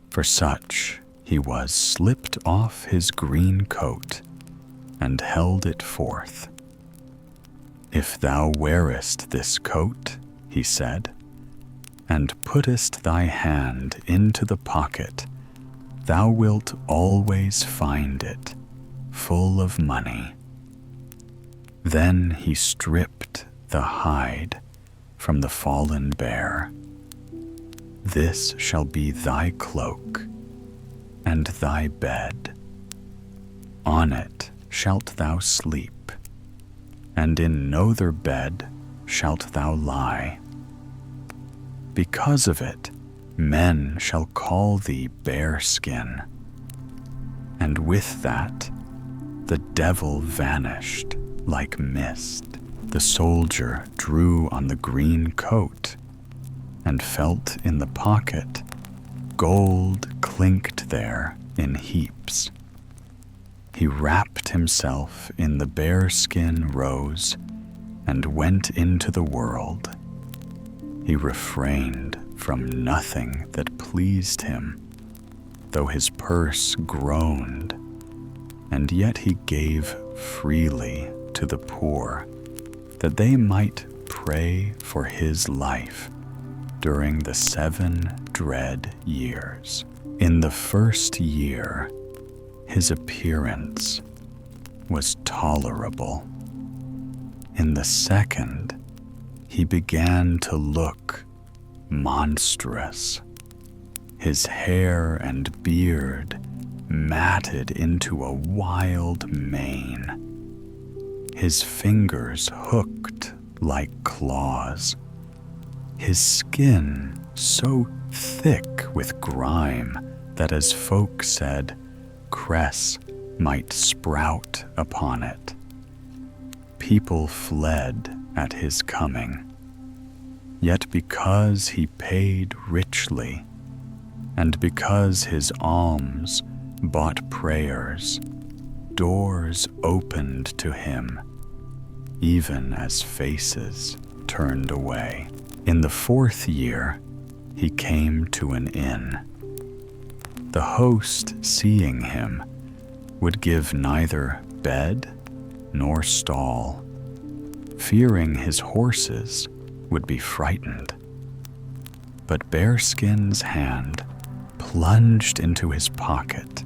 for such he was, slipped off his green coat and held it forth. "If thou wearest this coat," he said, "and puttest thy hand into the pocket, thou wilt always find it full of money." Then he stripped the hide from the fallen bear. "This shall be thy cloak and thy bed. On it shalt thou sleep, and in nother bed shalt thou lie. Because of it, men shall call thee Bearskin." And with that, the devil vanished like mist. The soldier drew on the green coat and felt in the pocket. Gold clinked there in heaps. He wrapped himself in the bearskin rose and went into the world. He refrained from nothing that pleased him, though his purse groaned, and yet he gave freely to the poor, that they might pray for his life during the 7 dread years. In the first year, his appearance was tolerable. In the second, he began to look monstrous, his hair and beard matted into a wild mane, his fingers hooked like claws, his skin so thick with grime that, as folk said, cress might sprout upon it. People fled at his coming. Yet because he paid richly, and because his alms bought prayers, doors opened to him, even as faces turned away. In the 4th year, he came to an inn. The host, seeing him, would give neither bed nor stall, fearing his horses would be frightened. But Bearskin's hand plunged into his pocket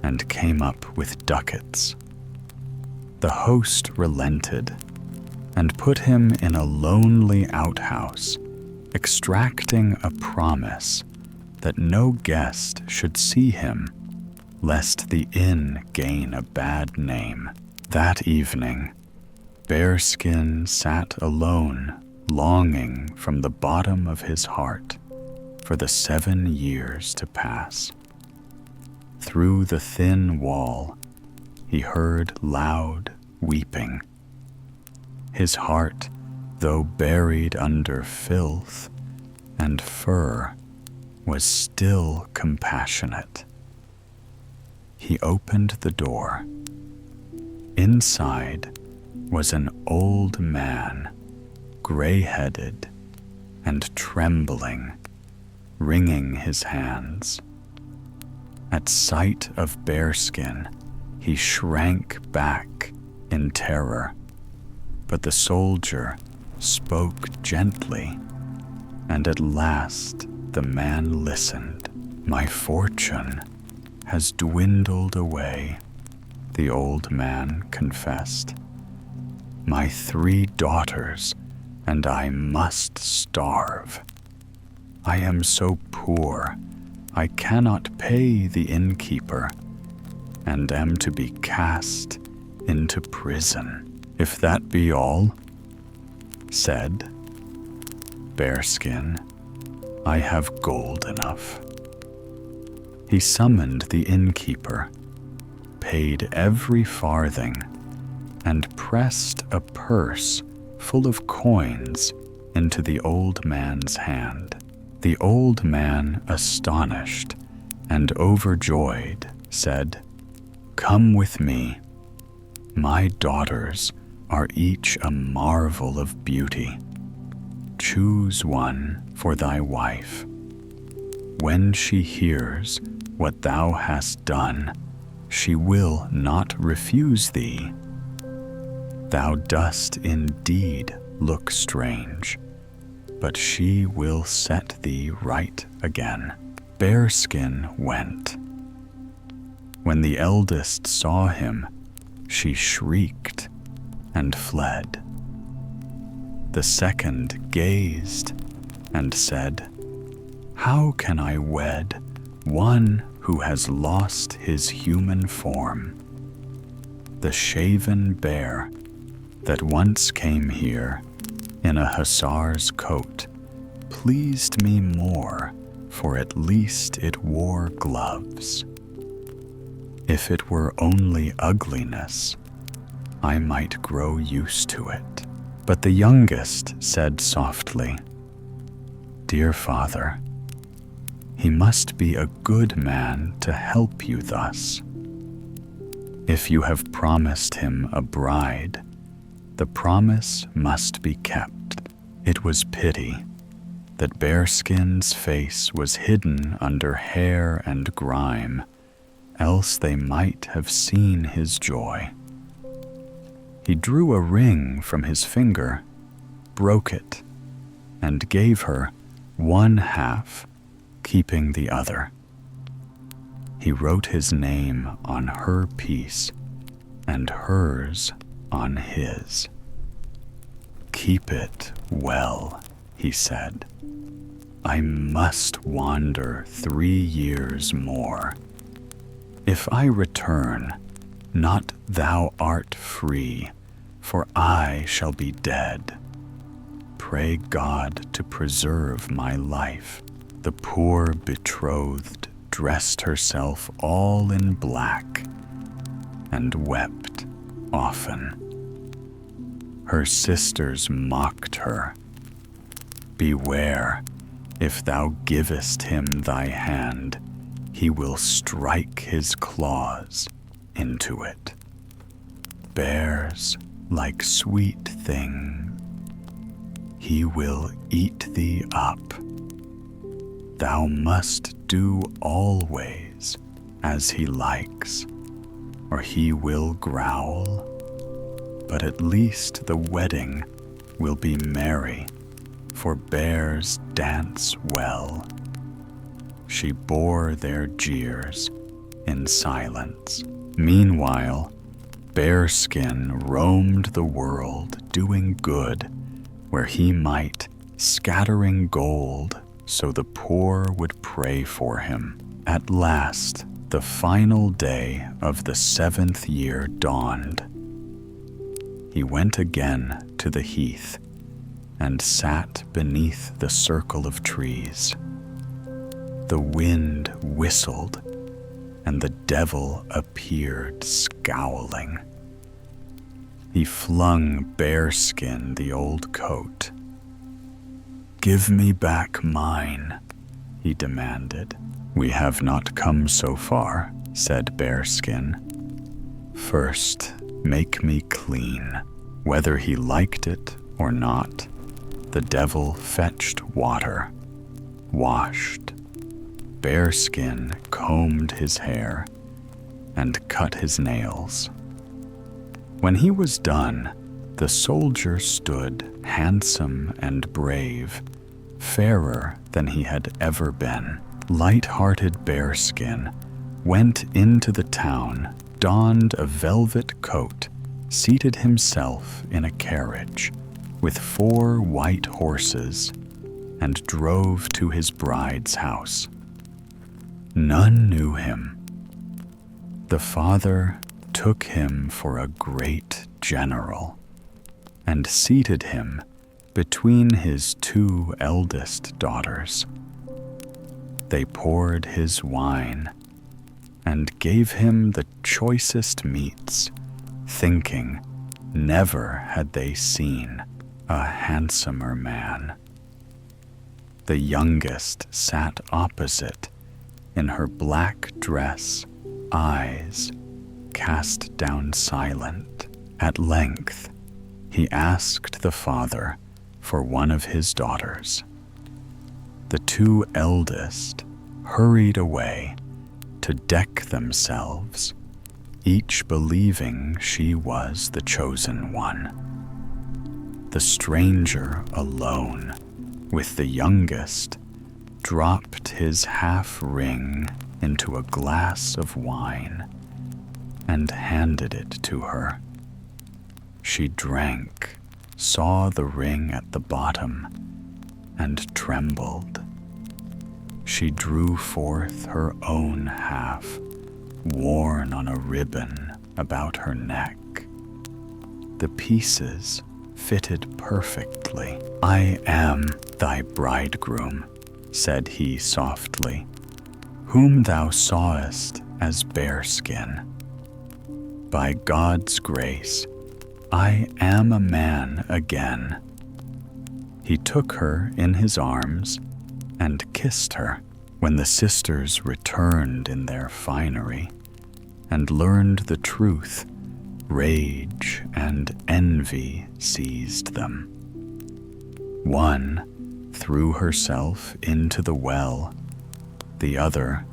and came up with ducats. The host relented and put him in a lonely outhouse, extracting a promise that no guest should see him, lest the inn gain a bad name. That evening, Bearskin sat alone, longing from the bottom of his heart for the 7 years to pass. Through the thin wall, he heard loud weeping. His heart, though buried under filth and fur, was still compassionate. He opened the door. Inside was an old man, gray-headed and trembling, wringing his hands. At sight of Bearskin, He shrank back in terror, but the soldier spoke gently, and at last the man listened. "My fortune has dwindled away," the old man confessed. "My 3 daughters and I must starve. I am so poor, I cannot pay the innkeeper, and am to be cast into prison." "If that be all," said Bearskin, "I have gold enough." He summoned the innkeeper, paid every farthing, and pressed a purse full of coins into the old man's hand. The old man, astonished and overjoyed, said, "Come with me. My daughters are each a marvel of beauty. Choose one for thy wife. When she hears what thou hast done, she will not refuse thee. Thou dost indeed look strange, but she will set thee right again." Bearskin went. When the eldest saw him, she shrieked and fled. The second gazed and said, "How can I wed one who has lost his human form? The shaven bear that once came here in a hussar's coat pleased me more, for at least it wore gloves. If it were only ugliness, I might grow used to it." But the youngest said softly, "Dear father, he must be a good man to help you thus. If you have promised him a bride, the promise must be kept." It was pity that Bearskin's face was hidden under hair and grime, else they might have seen his joy. He drew a ring from his finger, broke it, and gave her 1/2, keeping the other. He wrote his name on her piece and hers on his. "Keep it well," he said. "I must wander 3 years more. If I return, not thou art free, for I shall be dead. Pray God to preserve my life." The poor betrothed dressed herself all in black and wept often. Her sisters mocked her. "Beware, if thou givest him thy hand, he will strike his claws into it. Bears like sweet things, he will eat thee up. Thou must do always as he likes, or he will growl. But at least the wedding will be merry, for bears dance well." She bore their jeers in silence. Meanwhile, Bearskin roamed the world doing good where he might, scattering gold so the poor would pray for him. At last, the final day of the 7th year dawned. He went again to the heath and sat beneath the circle of trees. The wind whistled, and the devil appeared scowling. He flung Bearskin the old coat. "Give me back mine," he demanded. "We have not come so far," said Bearskin. "First, make me clean." Whether he liked it or not, the devil fetched water, washed. Bearskin combed his hair and cut his nails. When he was done, the soldier stood handsome and brave, fairer than he had ever been. Light-hearted Bearskin went into the town, donned a velvet coat, seated himself in a carriage with 4 white horses, and drove to his bride's house. None knew him. The father took him for a great general and seated him between his 2 eldest daughters. They poured his wine and gave him the choicest meats, thinking never had they seen a handsomer man. The youngest sat opposite in her black dress, eyes cast down silent. At length, he asked the father for one of his daughters. The 2 eldest hurried away to deck themselves, each believing she was the chosen one. The stranger alone, with the youngest, dropped his half-ring into a glass of wine and handed it to her. She drank, saw the ring at the bottom, and trembled. She drew forth her own half, worn on a ribbon about her neck. The pieces fitted perfectly. "I am thy bridegroom," said he softly, "whom thou sawest as Bearskin. By God's grace, I am a man again." He took her in his arms and kissed her. When the sisters returned in their finery and learned the truth, rage and envy seized them. One threw herself into the well, the other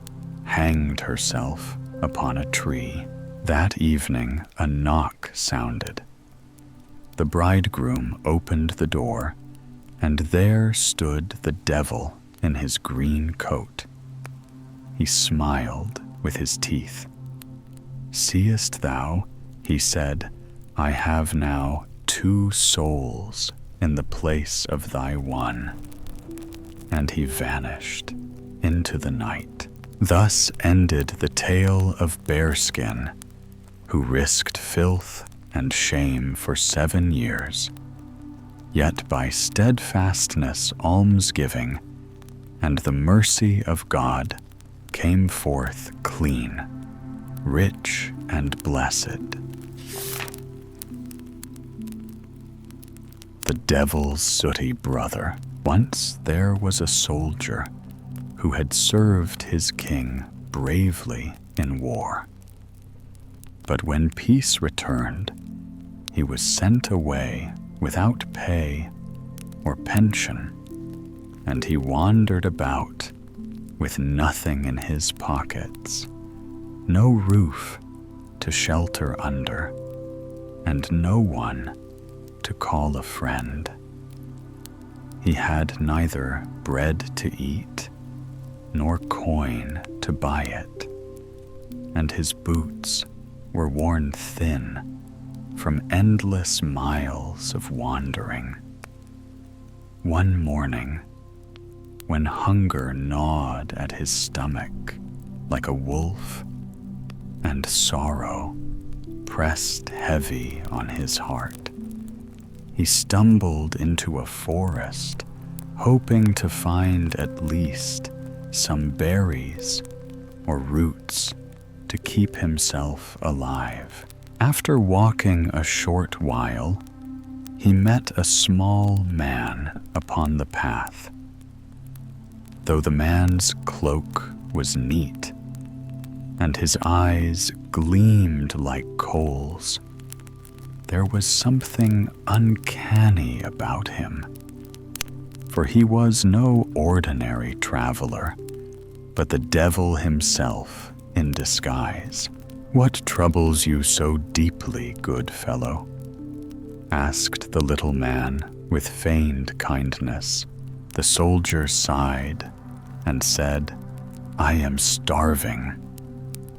hanged herself upon a tree. That evening a knock sounded. The bridegroom opened the door, and there stood the devil in his green coat. He smiled with his teeth. "Seest thou," he said, "I have now 2 souls in the place of thy one." And he vanished into the night. Thus ended the tale of Bearskin, who risked filth and shame for 7 years, yet by steadfastness almsgiving and the mercy of God came forth clean, rich and blessed. The devil's sooty brother. Once there was a soldier who had served his king bravely in war. But when peace returned, he was sent away without pay or pension, and he wandered about with nothing in his pockets, no roof to shelter under, and no one to call a friend. He had neither bread to eat nor coin to buy it, and his boots were worn thin from endless miles of wandering. One morning, when hunger gnawed at his stomach like a wolf, and sorrow pressed heavy on his heart, he stumbled into a forest, hoping to find at least some berries or roots to keep himself alive. After walking a short while, he met a small man upon the path. Though the man's cloak was neat, and his eyes gleamed like coals, there was something uncanny about him, for he was no ordinary traveler, but the devil himself in disguise. "What troubles you so deeply, good fellow?" asked the little man with feigned kindness. The soldier sighed and said, "I am starving,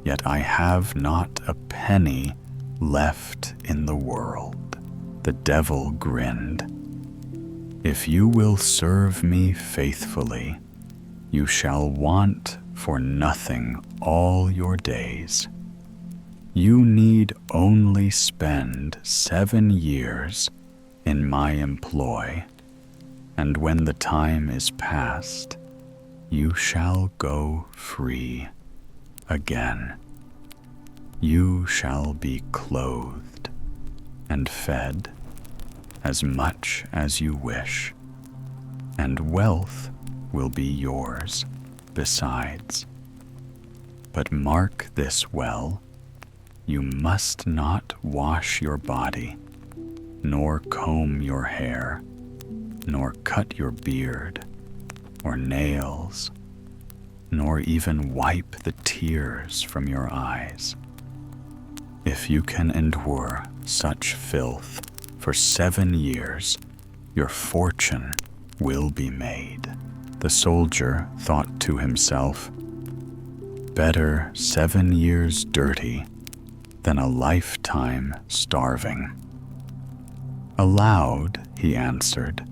yet I have not a penny left in the world." The devil grinned. "If you will serve me faithfully, you shall want for nothing all your days. You need only spend 7 years in my employ, and when the time is past, you shall go free again. You shall be clothed and fed as much as you wish, and wealth will be yours besides. But mark this well, you must not wash your body, nor comb your hair, nor cut your beard or nails, nor even wipe the tears from your eyes. If you can endure such filth for 7 years, your fortune will be made." The soldier thought to himself, "Better 7 years dirty than a lifetime starving." Aloud he answered,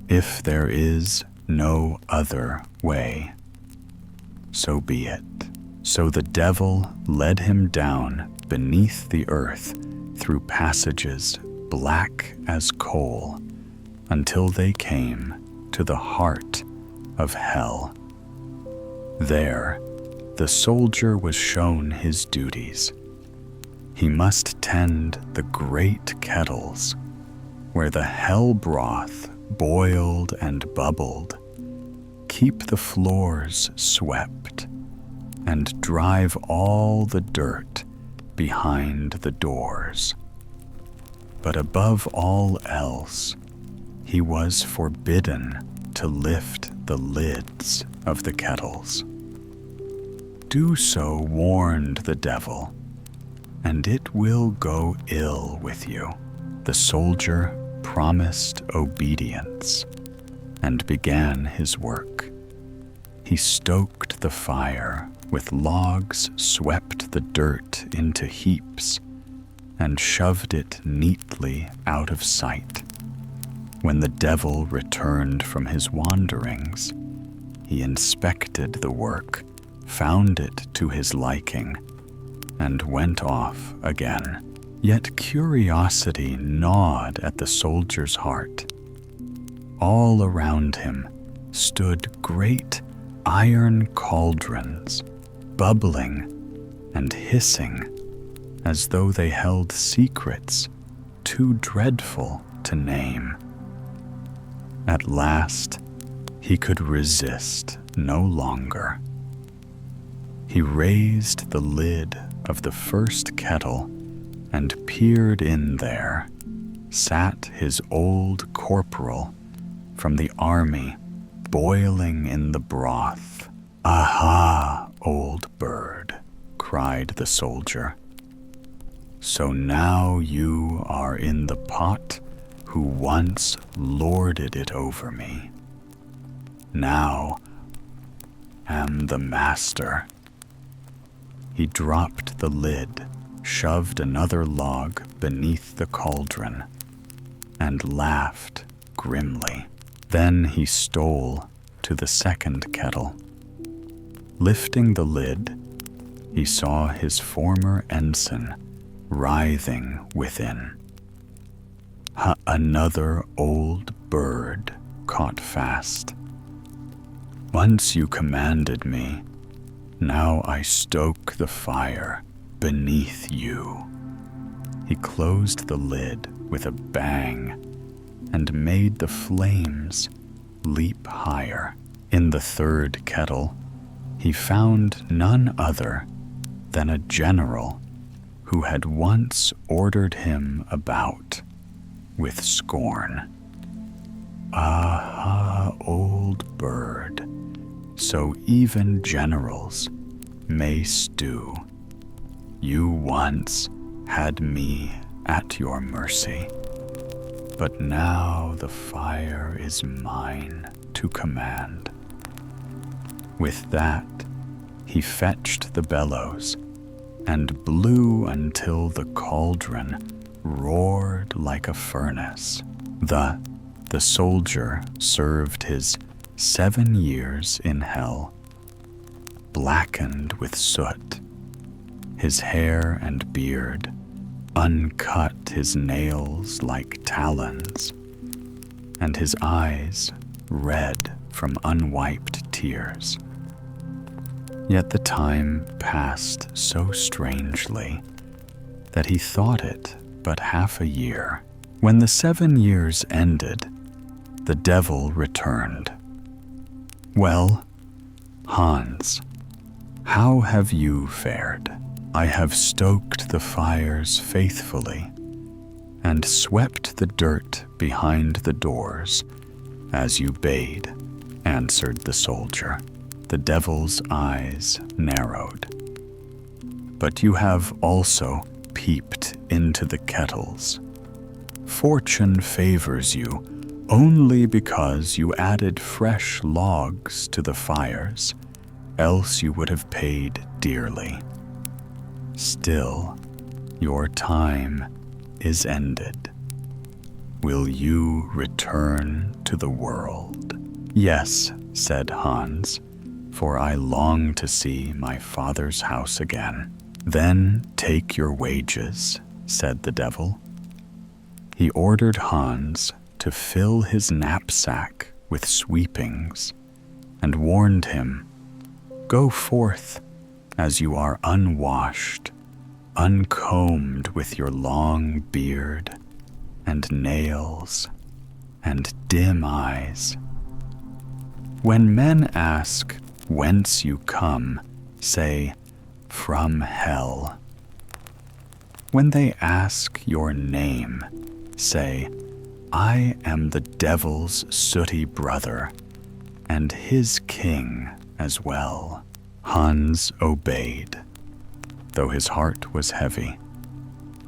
"If there is no other way, so be it." So the devil led him down beneath the earth through passages black as coal until they came to the heart of hell. There, the soldier was shown his duties. He must tend the great kettles where the hell broth boiled and bubbled, keep the floors swept, and drive all the dirt behind the doors. But above all else, he was forbidden to lift the lids of the kettles. "Do so," warned the devil, "and it will go ill with you." The soldier promised obedience and began his work. He stoked the fire with logs, swept the dirt into heaps, and shoved it neatly out of sight. When the devil returned from his wanderings, he inspected the work, found it to his liking, and went off again. Yet curiosity gnawed at the soldier's heart. All around him stood great iron cauldrons, bubbling and hissing as though they held secrets too dreadful to name. At last, he could resist no longer. He raised the lid of the first kettle and peered in there. Sat his old corporal from the army, boiling in the broth. "Aha, old bird," cried the soldier. "So now you are in the pot who once lorded it over me. Now am the master." He dropped the lid, shoved another log beneath the cauldron, and laughed grimly. Then he stole to the second kettle. Lifting the lid, he saw his former ensign writhing within. Another old bird caught fast. "Once you commanded me, now I stoke the fire beneath you." He closed the lid with a bang and made the flames leap higher. In the third kettle, he found none other than a general who had once ordered him about with scorn. "Aha, old bird, so even generals may stew." You once had me at your mercy, but now the fire is mine to command." With that, he fetched the bellows and blew until the cauldron roared like a furnace. The soldier served his 7 years in hell, blackened with soot, his hair and beard uncut, his nails like talons, and his eyes red from unwiped tears. Yet the time passed so strangely that he thought it but half a year. When the 7 years ended, the devil returned. "Well, Hans, how have you fared? I have stoked the fires faithfully and swept the dirt behind the doors as you bade," answered the soldier. The devil's eyes narrowed. "But you have also peeped into the kettles. Fortune favors you only because you added fresh logs to the fires, else you would have paid dearly. Still, your time is ended. Will you return to the world?" "Yes," said Hans, "for I long to see my father's house again." "Then take your wages," said the devil. He ordered Hans to fill his knapsack with sweepings and warned him, "Go forth as you are unwashed, uncombed with your long beard and nails and dim eyes. When men ask whence you come, say, 'From hell.' When they ask your name, say, 'I am the devil's sooty brother, and his king as well.'" Hans obeyed, though his heart was heavy,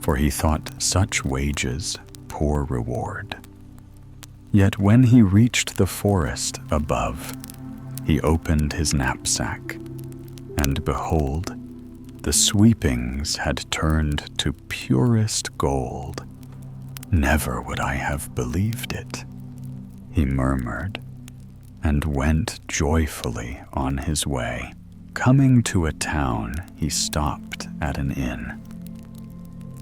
for he thought such wages poor reward. Yet when he reached the forest above, he opened his knapsack, and behold, the sweepings had turned to purest gold. "Never would I have believed it," he murmured, and went joyfully on his way. Coming to a town, he stopped at an inn.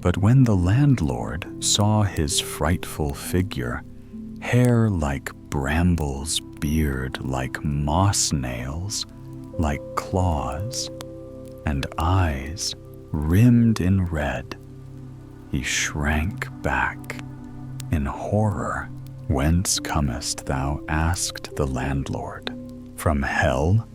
But when the landlord saw his frightful figure, hair like brambles, beard like moss nails, like claws, and eyes rimmed in red, he shrank back in horror. "Whence comest thou?" asked the landlord. "From hell,"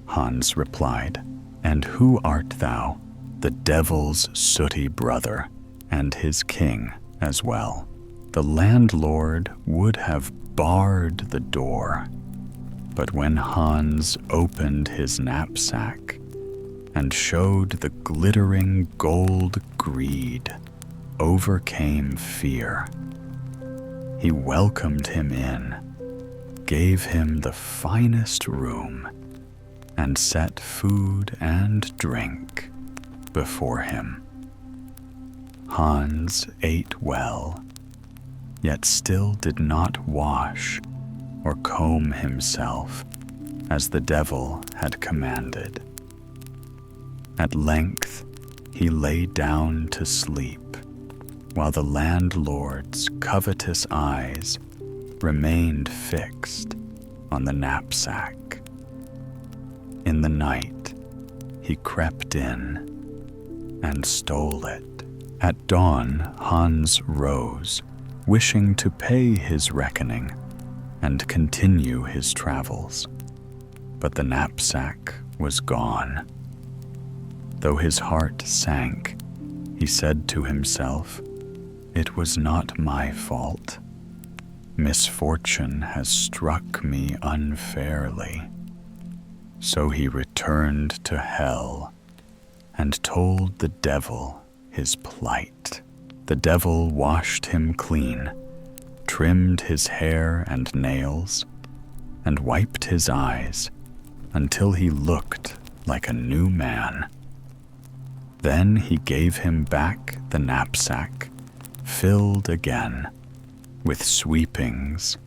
Hans replied. "And who art thou?" "The devil's sooty brother, and his king as well." The landlord would have barred the door, but when Hans opened his knapsack and showed the glittering gold greed, overcame fear. He welcomed him in, gave him the finest room, and set food and drink before him. Hans ate well, yet still did not wash or comb himself as the devil had commanded. At length he lay down to sleep, while the landlord's covetous eyes remained fixed on the knapsack. In the night, he crept in and stole it. At dawn, Hans rose, wishing to pay his reckoning and continue his travels. But the knapsack was gone. Though his heart sank, he said to himself, "It was not my fault. Misfortune has struck me unfairly." So he returned to hell and told the devil his plight. The devil washed him clean, trimmed his hair and nails, and wiped his eyes until he looked like a new man. Then he gave him back the knapsack, filled again with sweepings,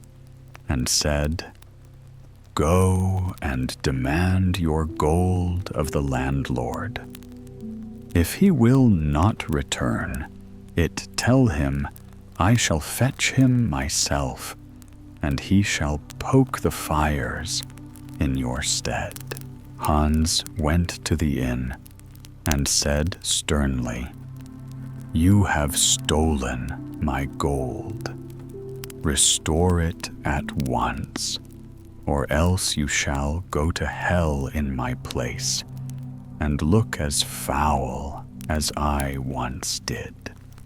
and said, "Go and demand your gold of the landlord. If he will not return it, tell him I shall fetch him myself, and he shall poke the fires in your stead." Hans went to the inn and said sternly, "You have stolen my gold. Restore it at once, or else you shall go to hell in my place and look as foul as I once did."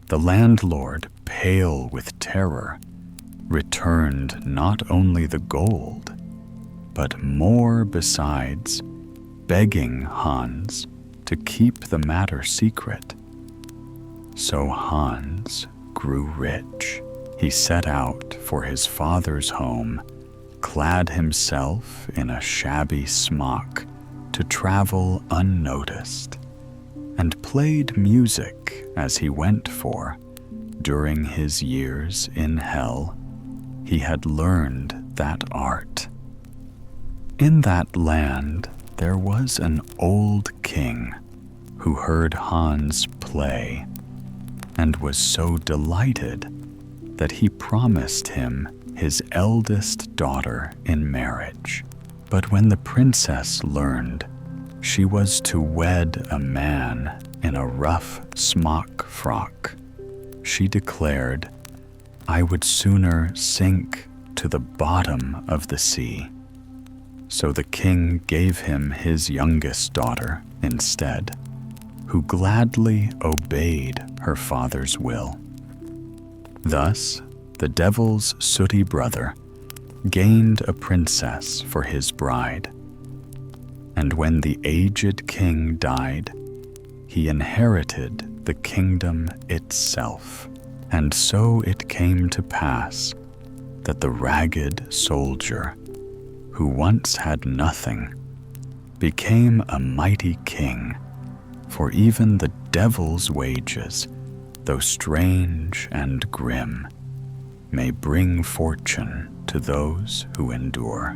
The landlord, pale with terror, returned not only the gold, but more besides, begging Hans to keep the matter secret. So Hans grew rich. He set out for his father's home, clad himself in a shabby smock to travel unnoticed, and played music as he went, for during his years in hell he had learned that art. In that land there was an old king who heard Hans play and was so delighted that he promised him his eldest daughter in marriage. But when the princess learned she was to wed a man in a rough smock frock, she declared, "I would sooner sink to the bottom of the sea." So the king gave him his youngest daughter instead, who gladly obeyed her father's will. Thus, the devil's sooty brother gained a princess for his bride, and when the aged king died, he inherited the kingdom itself. And so it came to pass that the ragged soldier, who once had nothing, became a mighty king, for even the devil's wages, though strange and grim, may bring fortune to those who endure.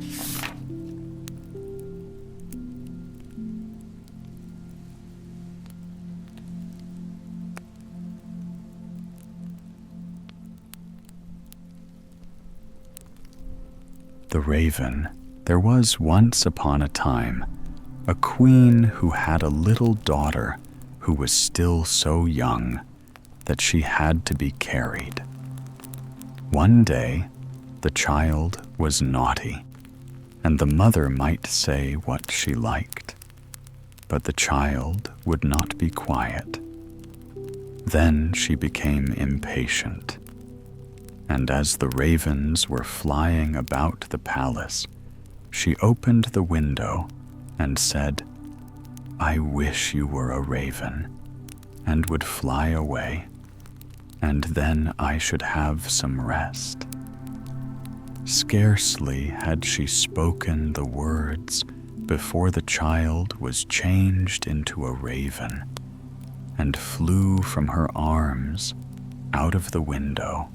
The Raven. There was once upon a time a queen who had a little daughter who was still so young that she had to be carried. One day, the child was naughty, and the mother might say what she liked, but the child would not be quiet. Then she became impatient, and as the ravens were flying about the palace, she opened the window and said, "I wish you were a raven, and would fly away, and then I should have some rest." Scarcely had she spoken the words before the child was changed into a raven and flew from her arms out of the window.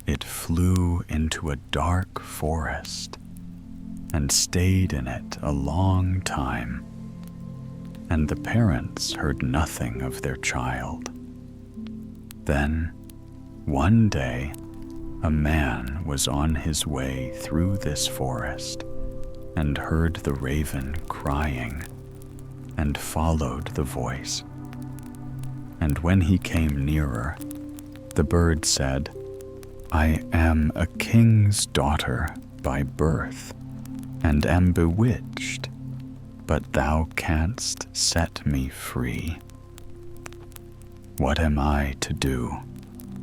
It flew into a dark forest and stayed in it a long time, and the parents heard nothing of their child. Then, one day, a man was on his way through this forest and heard the raven crying and followed the voice. And when he came nearer, the bird said, "I am a king's daughter by birth, and am bewitched, but thou canst set me free." "What am I to do?"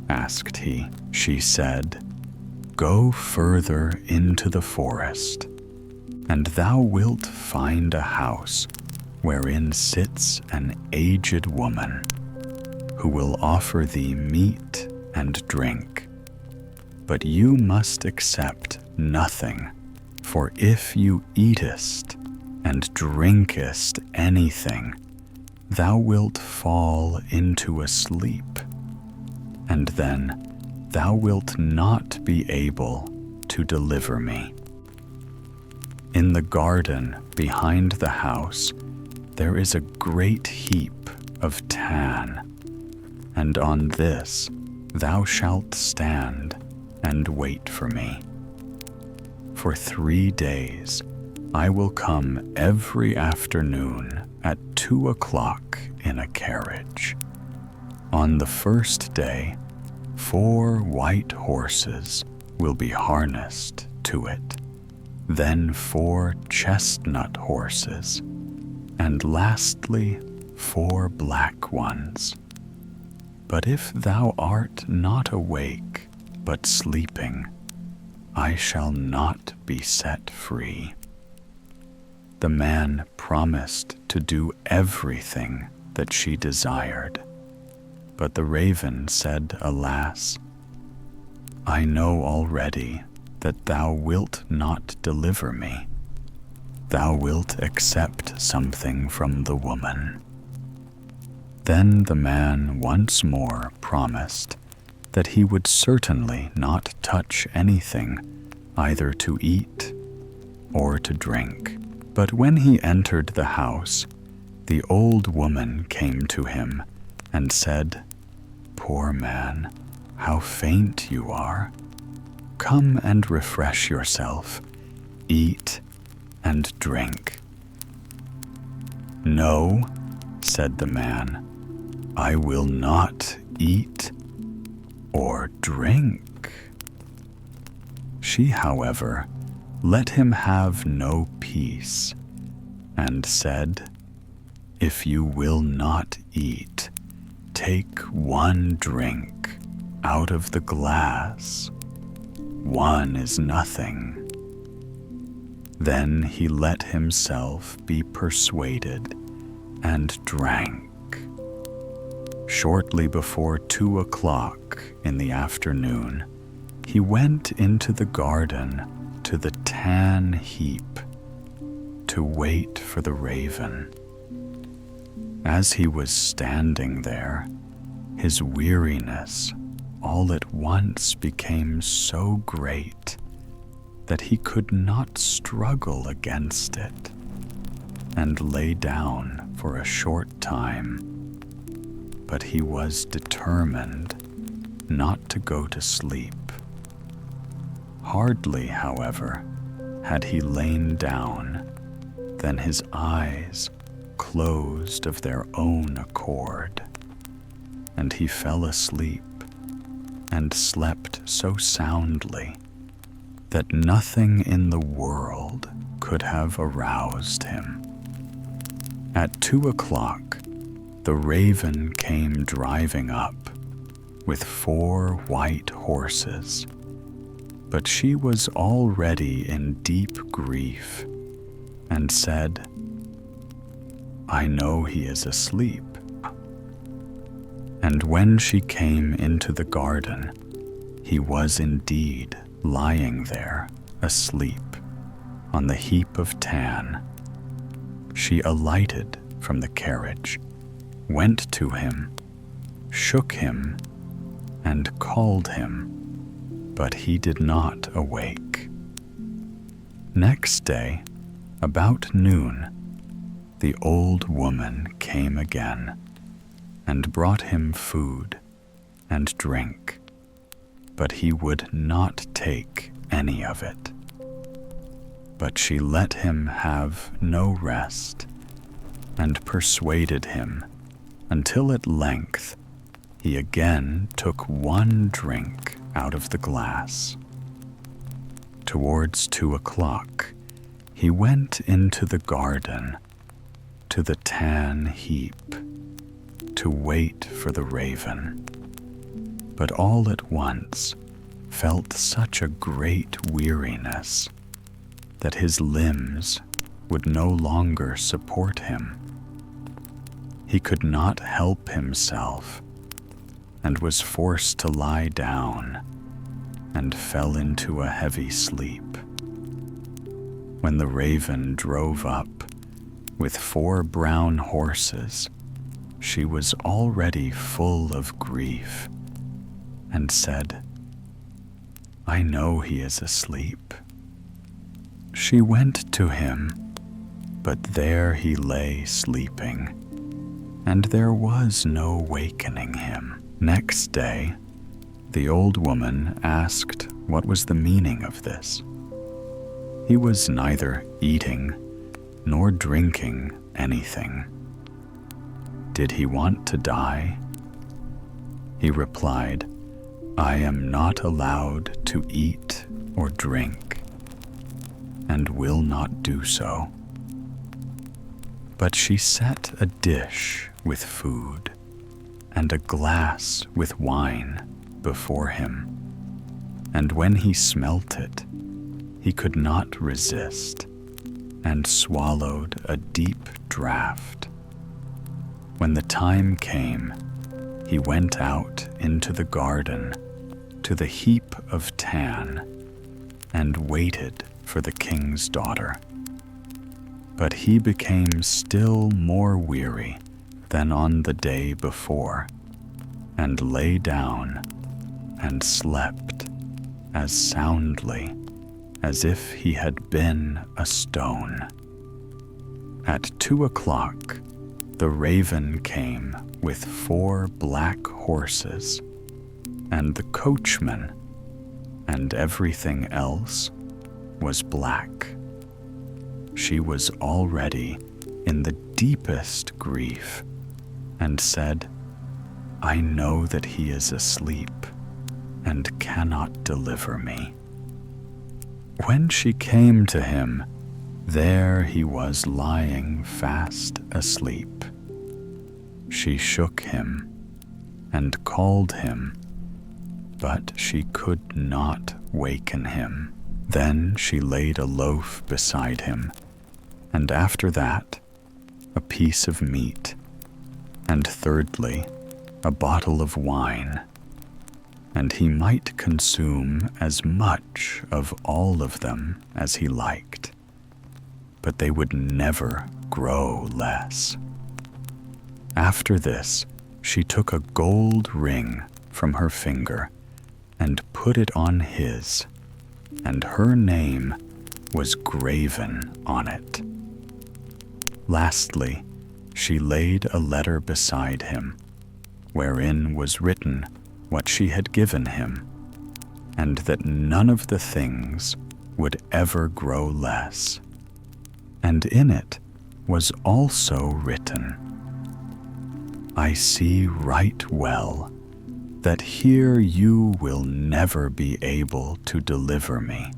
asked he. She said, "Go further into the forest, and thou wilt find a house wherein sits an aged woman, who will offer thee meat and drink. But you must accept nothing, for if you eatest and drinkest anything, thou wilt fall into a sleep, and then thou wilt not be able to deliver me. In the garden behind the house there is a great heap of tan, and on this thou shalt stand and wait for me. For 3 days I will come every afternoon at 2 o'clock in a carriage. On the first day, 4 white horses will be harnessed to it, then 4 chestnut horses, and lastly 4 black ones. But if thou art not awake, but sleeping, I shall not be set free. The man promised to do everything that she desired, but the raven said, Alas, I know already that thou wilt not deliver me. Thou wilt accept something from the woman. Then the man once more promised that he would certainly not touch anything, either to eat or to drink. But when he entered the house, the old woman came to him and said, Poor man, how faint you are. Come and refresh yourself, eat and drink. No, said the man, I will not eat or drink. She, however, let him have no peace, and said, If you will not eat, take 1 drink out of the glass. 1 is nothing. Then he let himself be persuaded and drank. Shortly before 2 o'clock in the afternoon, he went into the garden to the tan heap to wait for the raven. As he was standing there, his weariness all at once became so great that he could not struggle against it, and lay down for a short time. But he was determined not to go to sleep. Hardly, however, had he lain down than his eyes closed of their own accord, and he fell asleep and slept so soundly that nothing in the world could have aroused him. At 2 o'clock, the raven came driving up with 4 white horses, but she was already in deep grief and said, I know he is asleep. And when she came into the garden, he was indeed lying there, asleep, on the heap of tan. She alighted from the carriage, went to him, shook him, and called him, but he did not awake. Next day, about noon, the old woman came again and brought him food and drink, but he would not take any of it. But she let him have no rest and persuaded him until at length he again took 1 drink out of the glass. Towards 2 o'clock, he went into the garden to the tan heap to wait for the raven, but all at once felt such a great weariness that his limbs would no longer support him, He could not help himself and was forced to lie down and fell into a heavy sleep. When the raven drove up with 4 brown horses, she was already full of grief and said, "I know he is asleep." She went to him, but there he lay sleeping, and there was no wakening him. Next day, the old woman asked what was the meaning of this. He was neither eating nor drinking anything. Did he want to die? He replied, "I am not allowed to eat or drink, and will not do so." But she set a dish with food and a glass with wine before him, and when he smelt it, he could not resist and swallowed a deep draught. When the time came, he went out into the garden to the heap of tan and waited for the king's daughter. But he became still more weary than on the day before, and lay down and slept as soundly as if he had been a stone. At 2 o'clock, the raven came with 4 black horses, and the coachman and everything else was black. She was already in the deepest grief and said, "I know that he is asleep and cannot deliver me." When she came to him, there he was lying fast asleep. She shook him and called him, but she could not waken him. Then she laid a loaf beside him, and after that, a piece of meat, and thirdly, a bottle of wine, and he might consume as much of all of them as he liked, but they would never grow less. After this, she took a gold ring from her finger and put it on his, and her name was graven on it. Lastly, she laid a letter beside him, wherein was written what she had given him, and that none of the things would ever grow less. And in it was also written, "I see right well that here you will never be able to deliver me.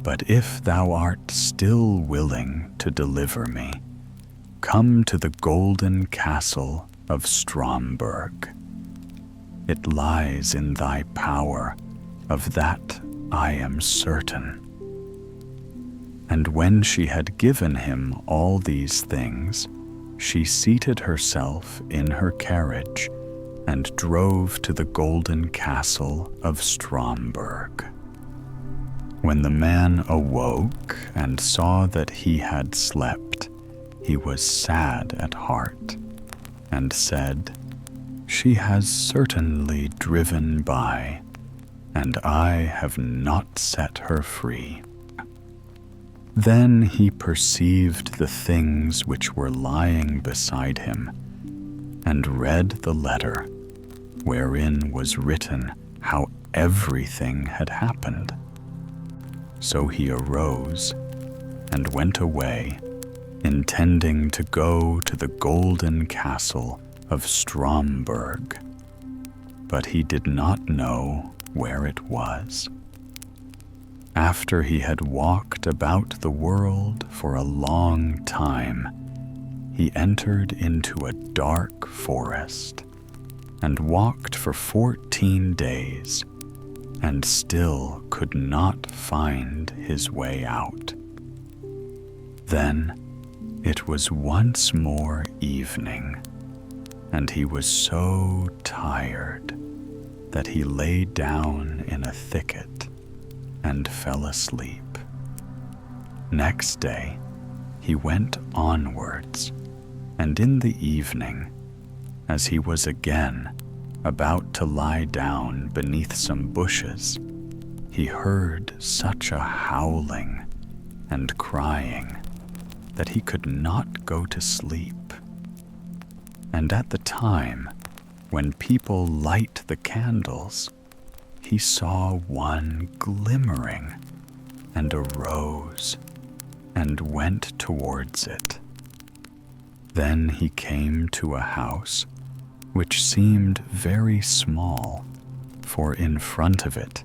But if thou art still willing to deliver me, come to the golden castle of Stromberg. It lies in thy power, of that I am certain." And when she had given him all these things, she seated herself in her carriage and drove to the golden castle of Stromberg. When the man awoke and saw that he had slept, he was sad at heart, and said, "She has certainly driven by, and I have not set her free." Then he perceived the things which were lying beside him, and read the letter, wherein was written how everything had happened. So he arose and went away, intending to go to the golden castle of Stromberg, but he did not know where it was. After he had walked about the world for a long time, he entered into a dark forest and walked for 14 days, and still could not find his way out. Then, It was once more evening, and he was so tired that he lay down in a thicket and fell asleep. Next day, he went onwards, and in the evening, as he was again about to lie down beneath some bushes, he heard such a howling and crying that he could not go to sleep. And at the time when people light the candles, he saw one glimmering and arose and went towards it. Then he came to a house which seemed very small, for in front of it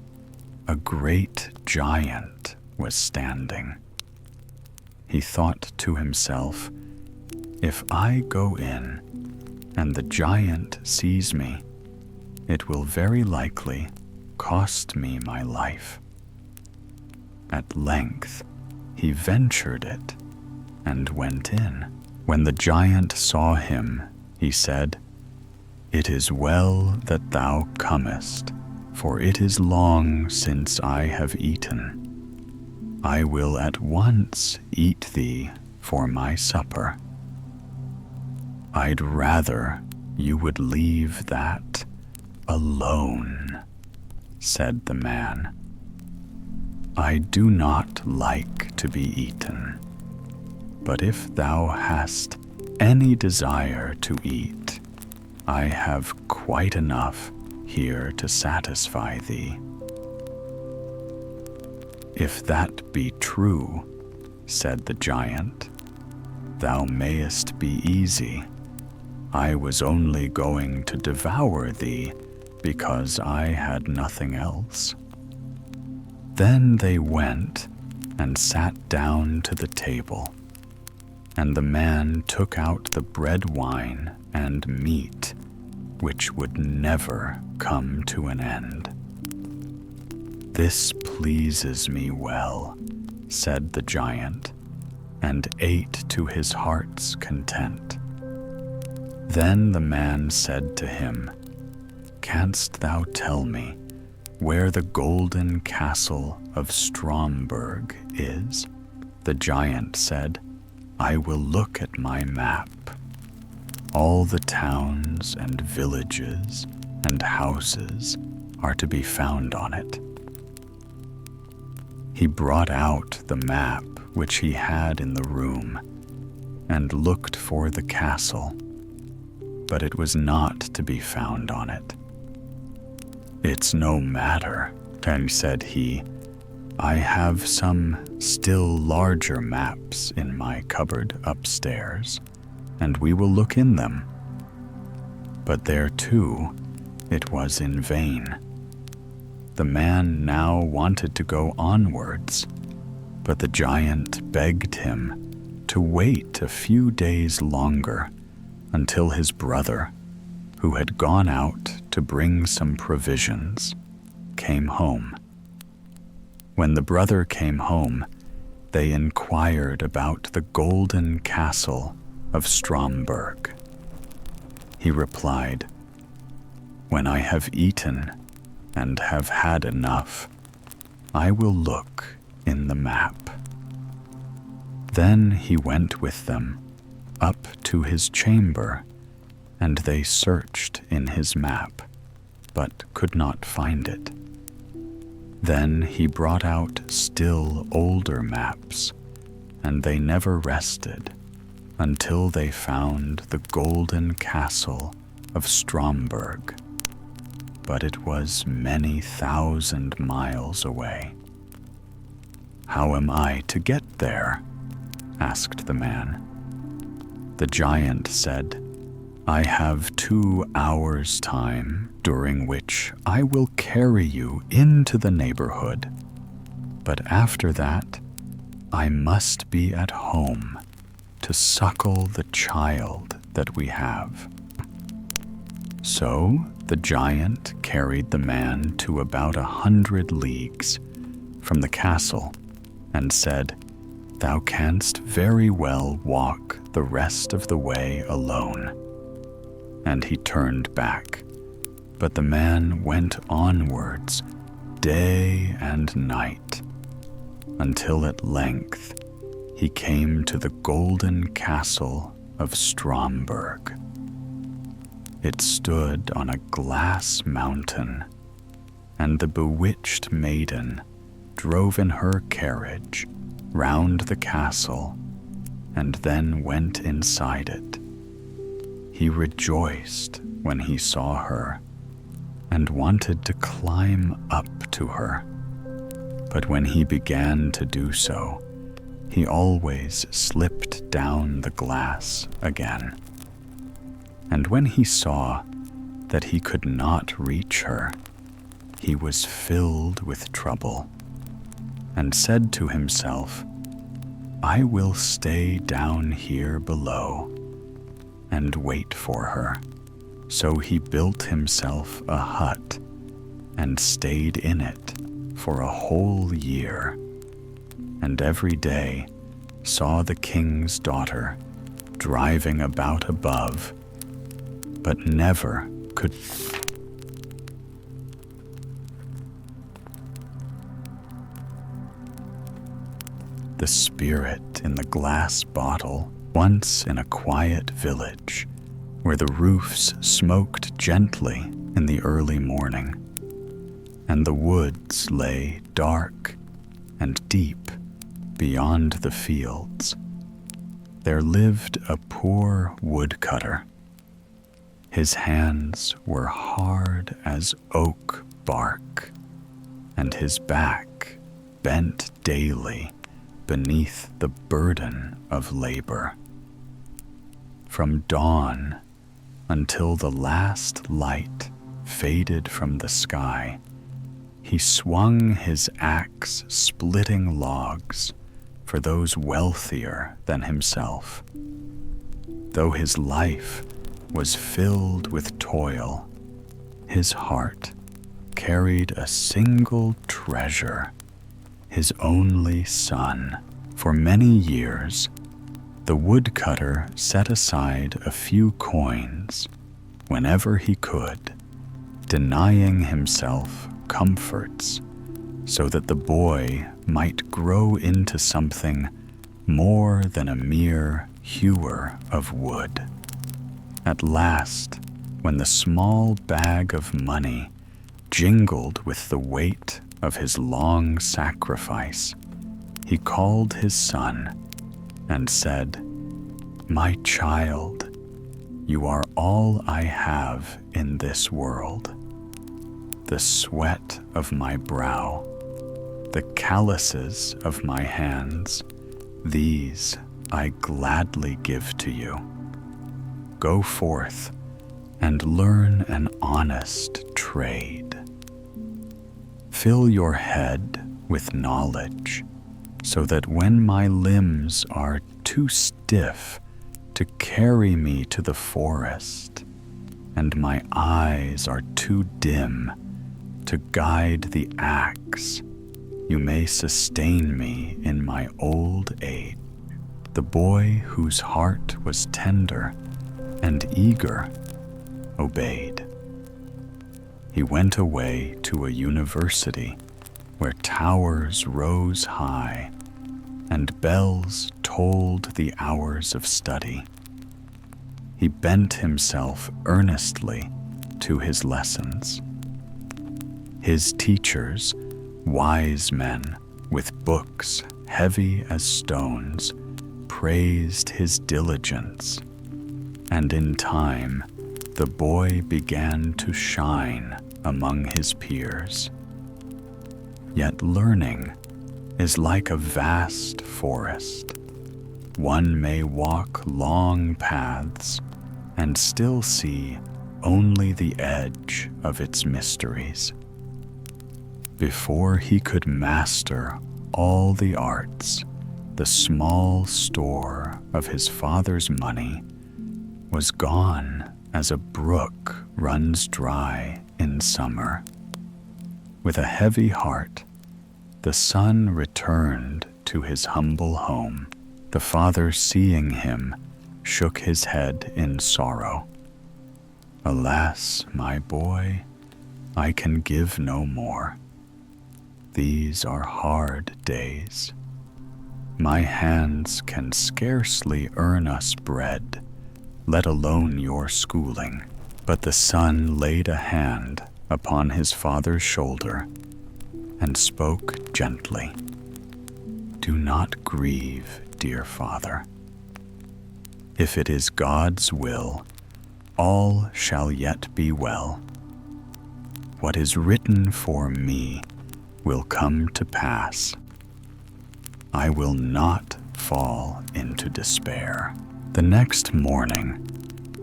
a great giant was standing. He thought to himself, "If I go in and the giant sees me, it will very likely cost me my life." At length he ventured it and went in. When the giant saw him, he said, "It is well that thou comest, for it is long since I have eaten. I will at once eat thee for my supper." "I'd rather you would leave that alone," said the man. "I do not like to be eaten, but if thou hast any desire to eat, I have quite enough here to satisfy thee." "If that be true," said the giant, "thou mayest be easy. I was only going to devour thee because I had nothing else." Then they went and sat down to the table, and the man took out the bread wine and meat, which would never come to an end. "This pleases me well," said the giant, and ate to his heart's content. Then the man said to him, "Canst thou tell me where the golden castle of Stromberg is?" The giant said, "I will look at my map. All the towns and villages and houses are to be found on it." He brought out the map which he had in the room and looked for the castle, but it was not to be found on it. "It's no matter," said he. "I have some still larger maps in my cupboard upstairs, and we will look in them." But there too it was in vain. The man now wanted to go onwards, but the giant begged him to wait a few days longer until his brother, who had gone out to bring some provisions, came home. When the brother came home, they inquired about the golden castle of Stromberg. He replied, "When I have eaten and have had enough, I will look in the map." Then he went with them up to his chamber, and they searched in his map, but could not find it. Then he brought out still older maps, and they never rested until they found the golden castle of Stromberg, but it was many thousand miles away. "How am I to get there?" asked the man. The giant said, "I have 2 hours' time, during which I will carry you into the neighborhood, but after that I must be at home to suckle the child that we have." So the giant carried the man to about 100 leagues from the castle and said, Thou canst very well walk the rest of the way alone." And he turned back, but the man went onwards day and night, until at length he came to the golden castle of Stromberg. It stood on a glass mountain, and the bewitched maiden drove in her carriage round the castle and then went inside it. He rejoiced when he saw her and wanted to climb up to her, but when he began to do so, he always slipped down the glass again. And when he saw that he could not reach her, he was filled with trouble and said to himself, "I will stay down here below and wait for her." So he built himself a hut and stayed in it for a whole year, and every day saw the king's daughter driving about above, but never could. The spirit in the glass bottle, once in a quiet village where the roofs smoked gently in the early morning, and the woods lay dark and deep beyond the fields, there lived a poor woodcutter. His hands were hard as oak bark, and his back bent daily beneath the burden of labor. From dawn until the last light faded from the sky, he swung his axe splitting logs for those wealthier than himself. Though his life was filled with toil, his heart carried a single treasure, his only son. For many years, the woodcutter set aside a few coins whenever he could, denying himself comforts so that the boy might grow into something more than a mere hewer of wood. At last, when the small bag of money jingled with the weight of his long sacrifice, he called his son and said, "My child, you are all I have in this world. The sweat of my brow, the calluses of my hands, these I gladly give to you. Go forth and learn an honest trade. Fill your head with knowledge, so that when my limbs are too stiff to carry me to the forest, and my eyes are too dim to guide the axe, you may sustain me in my old age." The boy, whose heart was tender and eager, obeyed. He went away to a university where towers rose high and bells tolled the hours of study. He bent himself earnestly to his lessons. His teachers, wise men with books heavy as stones, praised his diligence, and in time the boy began to shine among his peers. Yet learning is like a vast forest. One may walk long paths and still see only the edge of its mysteries. Before he could master all the arts, the small store of his father's money was gone as a brook runs dry in summer. With a heavy heart, the son returned to his humble home. The father, seeing him, shook his head in sorrow. "Alas, my boy, I can give no more. These are hard days. My hands can scarcely earn us bread, let alone your schooling." But the son laid a hand upon his father's shoulder and spoke gently. "Do not grieve, dear father. If it is God's will, all shall yet be well. What is written for me will come to pass. I will not fall into despair." The next morning,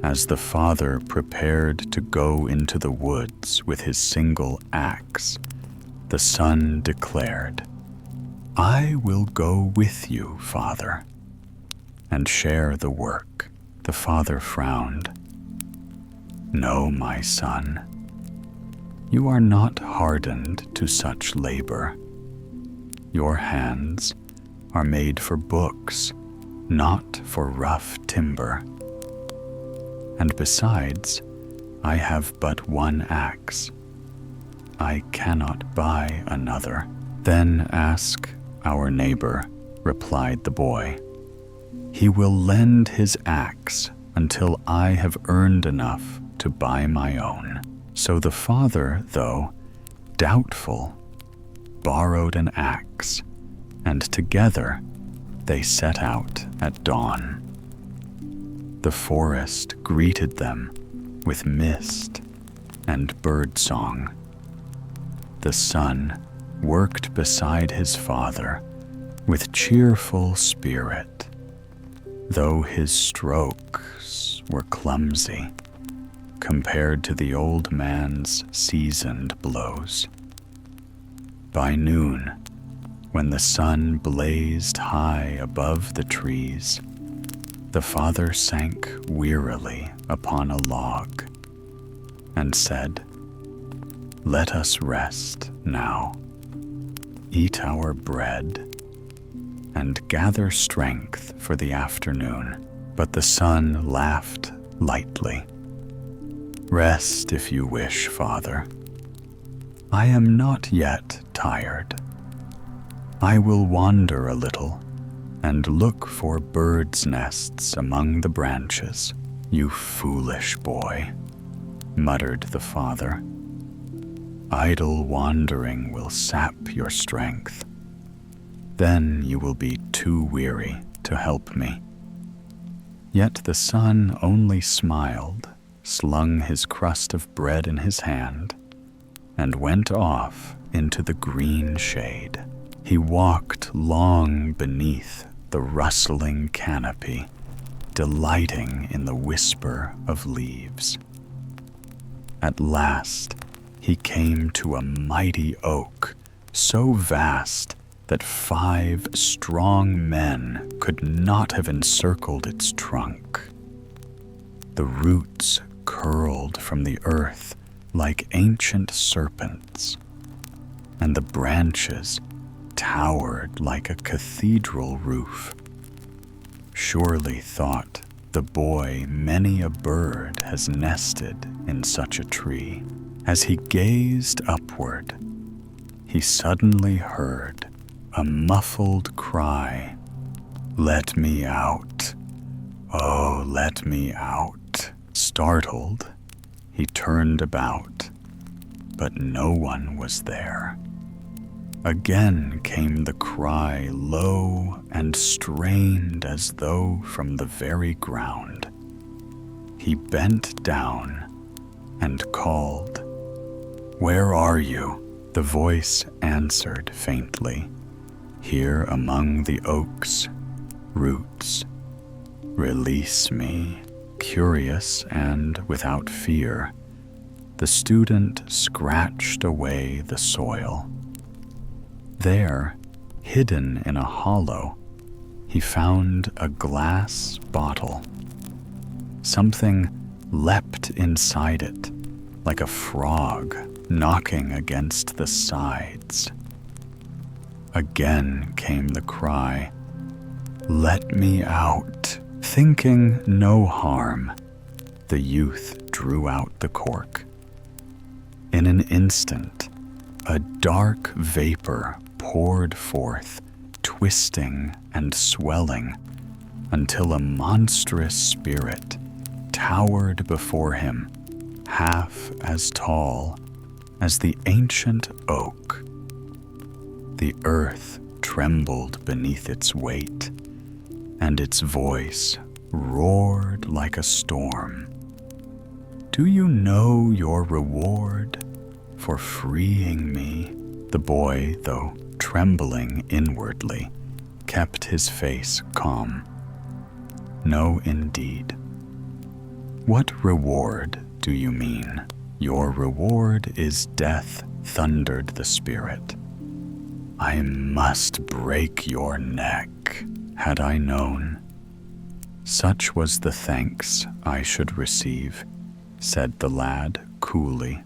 as the father prepared to go into the woods with his single axe, the son declared, "I will go with you, father, and share the work." The father frowned. "No, my son, you are not hardened to such labor. Your hands are made for books, not for rough timber. And besides, I have but one axe. I cannot buy another." "Then ask our neighbor," replied the boy. "He will lend his axe until I have earned enough to buy my own." So the father, though doubtful, borrowed an axe, and together they set out at dawn. The forest greeted them with mist and birdsong. The son worked beside his father with cheerful spirit, though his strokes were clumsy compared to the old man's seasoned blows. By noon, when the sun blazed high above the trees, the father sank wearily upon a log and said, "Let us rest now, eat our bread, and gather strength for the afternoon." But the son laughed lightly. "Rest if you wish, father. I am not yet tired. I will wander a little and look for birds' nests among the branches." "You foolish boy," muttered the father. "Idle wandering will sap your strength. Then you will be too weary to help me." Yet the son only smiled, slung his crust of bread in his hand, and went off into the green shade. He walked long beneath the rustling canopy, delighting in the whisper of leaves. At last, he came to a mighty oak, so vast that 5 strong men could not have encircled its trunk. The roots curled from the earth like ancient serpents, and the branches towered like a cathedral roof. Surely, thought the boy, many a bird has nested in such a tree. As he gazed upward, he suddenly heard a muffled cry, "Let me out! Oh, let me out!" Startled, he turned about, but no one was there. Again came the cry, low and strained as though from the very ground. He bent down and called, "Where are you?" The voice answered faintly, "Here among the oak's roots. Release me." Curious and without fear, the student scratched away the soil. There, hidden in a hollow, he found a glass bottle. Something leapt inside it, like a frog knocking against the sides. Again came the cry, "Let me out!" Thinking no harm, the youth drew out the cork. In an instant, a dark vapor poured forth, twisting and swelling, until a monstrous spirit towered before him, half as tall as the ancient oak. The earth trembled beneath its weight, and its voice roared like a storm. "Do you know your reward for freeing me?" The boy, though trembling inwardly, kept his face calm. "No, indeed." "What reward do you mean?" "Your reward is death," thundered the spirit. "I must break your neck, had I known. Such was the thanks I should receive," said the lad coolly.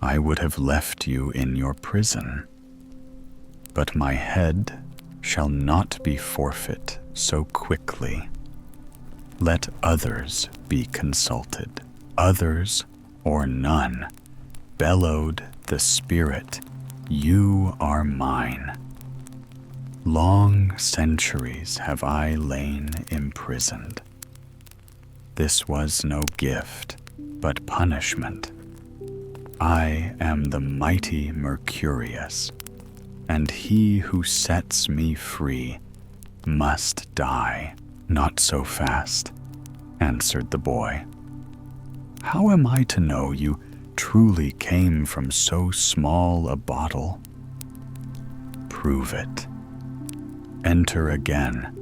"I would have left you in your prison. But my head shall not be forfeit so quickly. Let others be consulted." "Others or none," bellowed the spirit, "you are mine. Long centuries have I lain imprisoned. This was no gift, but punishment. I am the mighty Mercurius, and he who sets me free must die." "Not so fast," answered the boy. "How am I to know you truly came from so small a bottle?" "Prove it. Enter again,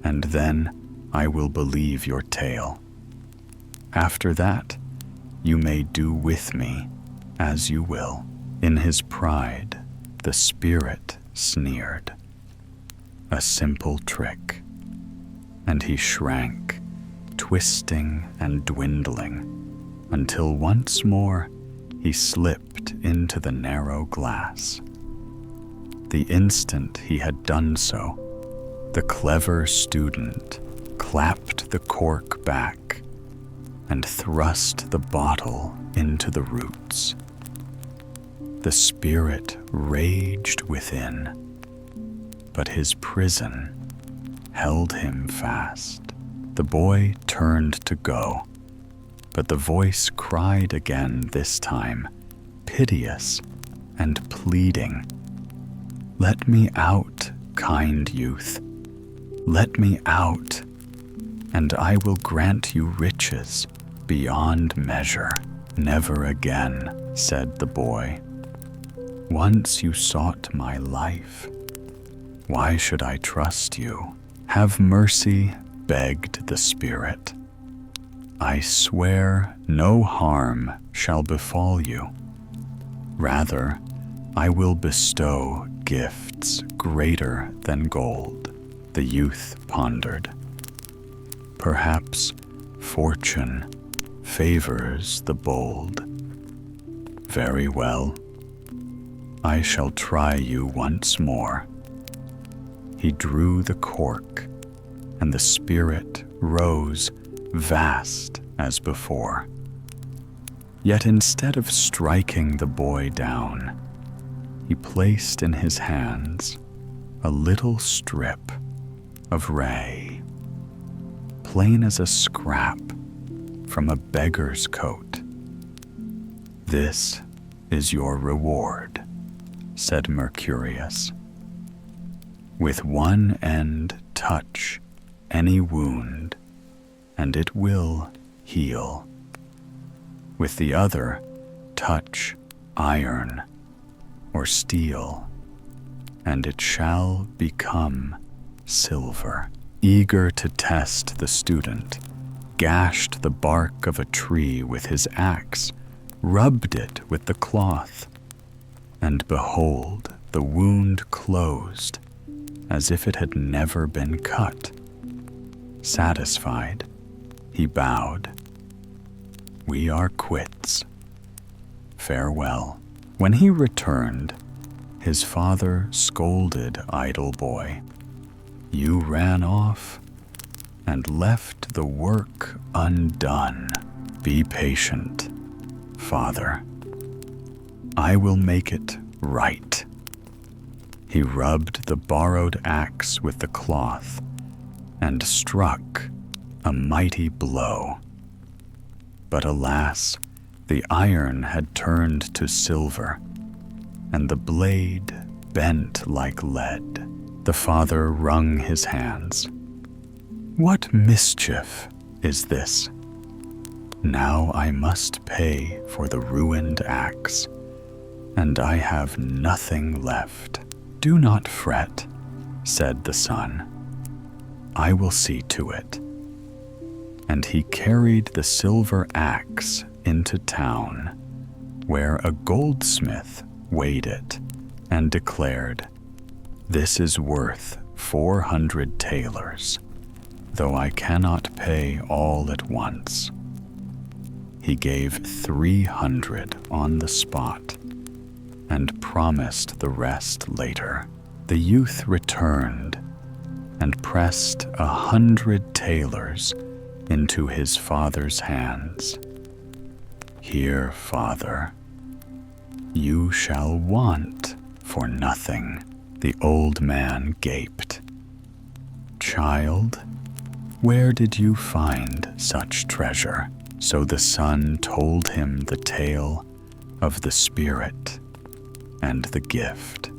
and then I will believe your tale. After that, you may do with me as you will." In his pride, the spirit sneered. A simple trick, and he shrank, twisting and dwindling, until once more he slipped into the narrow glass. The instant he had done so, the clever student clapped the cork back and thrust the bottle into the roots. The spirit raged within, but his prison held him fast. The boy turned to go, but the voice cried again, this time piteous and pleading, "Let me out, kind youth. Let me out, and I will grant you riches beyond measure." "Never again," said the boy. "Once you sought my life. Why should I trust you?" "Have mercy," begged the spirit. "I swear no harm shall befall you. Rather, I will bestow gifts greater than gold." The youth pondered. "Perhaps fortune favors the bold. Very well. I shall try you once more." He drew the cork, and the spirit rose vast as before. Yet instead of striking the boy down, he placed in his hands a little strip of ray, plain as a scrap from a beggar's coat. "This is your reward," said Mercurius. "With one end touch any wound, and it will heal. With the other, touch iron or steel, and it shall become silver." Eager to test, the student gashed the bark of a tree with his axe, rubbed it with the cloth, and behold, the wound closed as if it had never been cut. Satisfied, he bowed. "We are quits. Farewell." When he returned, His father scolded idle boy. You ran off and left the work undone. Be patient, father. I will make it right. He rubbed the borrowed axe with the cloth and struck a mighty blow. But alas, the iron had turned to silver, and the blade bent like lead. The father wrung his hands. What mischief is this? Now I must pay for the ruined axe, and I have nothing left. Do not fret, said the son. I will see to it. And he carried the silver axe into town, where a goldsmith weighed it and declared, This is worth 400 talers, though I cannot pay all at once. He gave 300 on the spot and promised the rest later. The youth returned and pressed 100 talers into his father's hands. Here, father, you shall want for nothing. The old man gaped. Child, where did you find such treasure? So the son told him the tale of the spirit and the gift.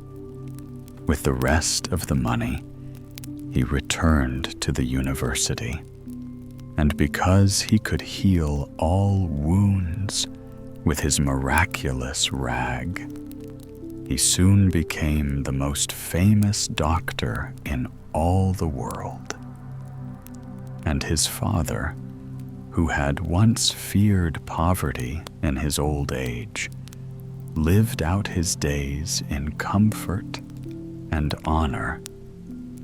With the rest of the money, he returned to the university, and because he could heal all wounds with his miraculous rag, he soon became the most famous doctor in all the world. And his father, who had once feared poverty in his old age, lived out his days in comfort and honor,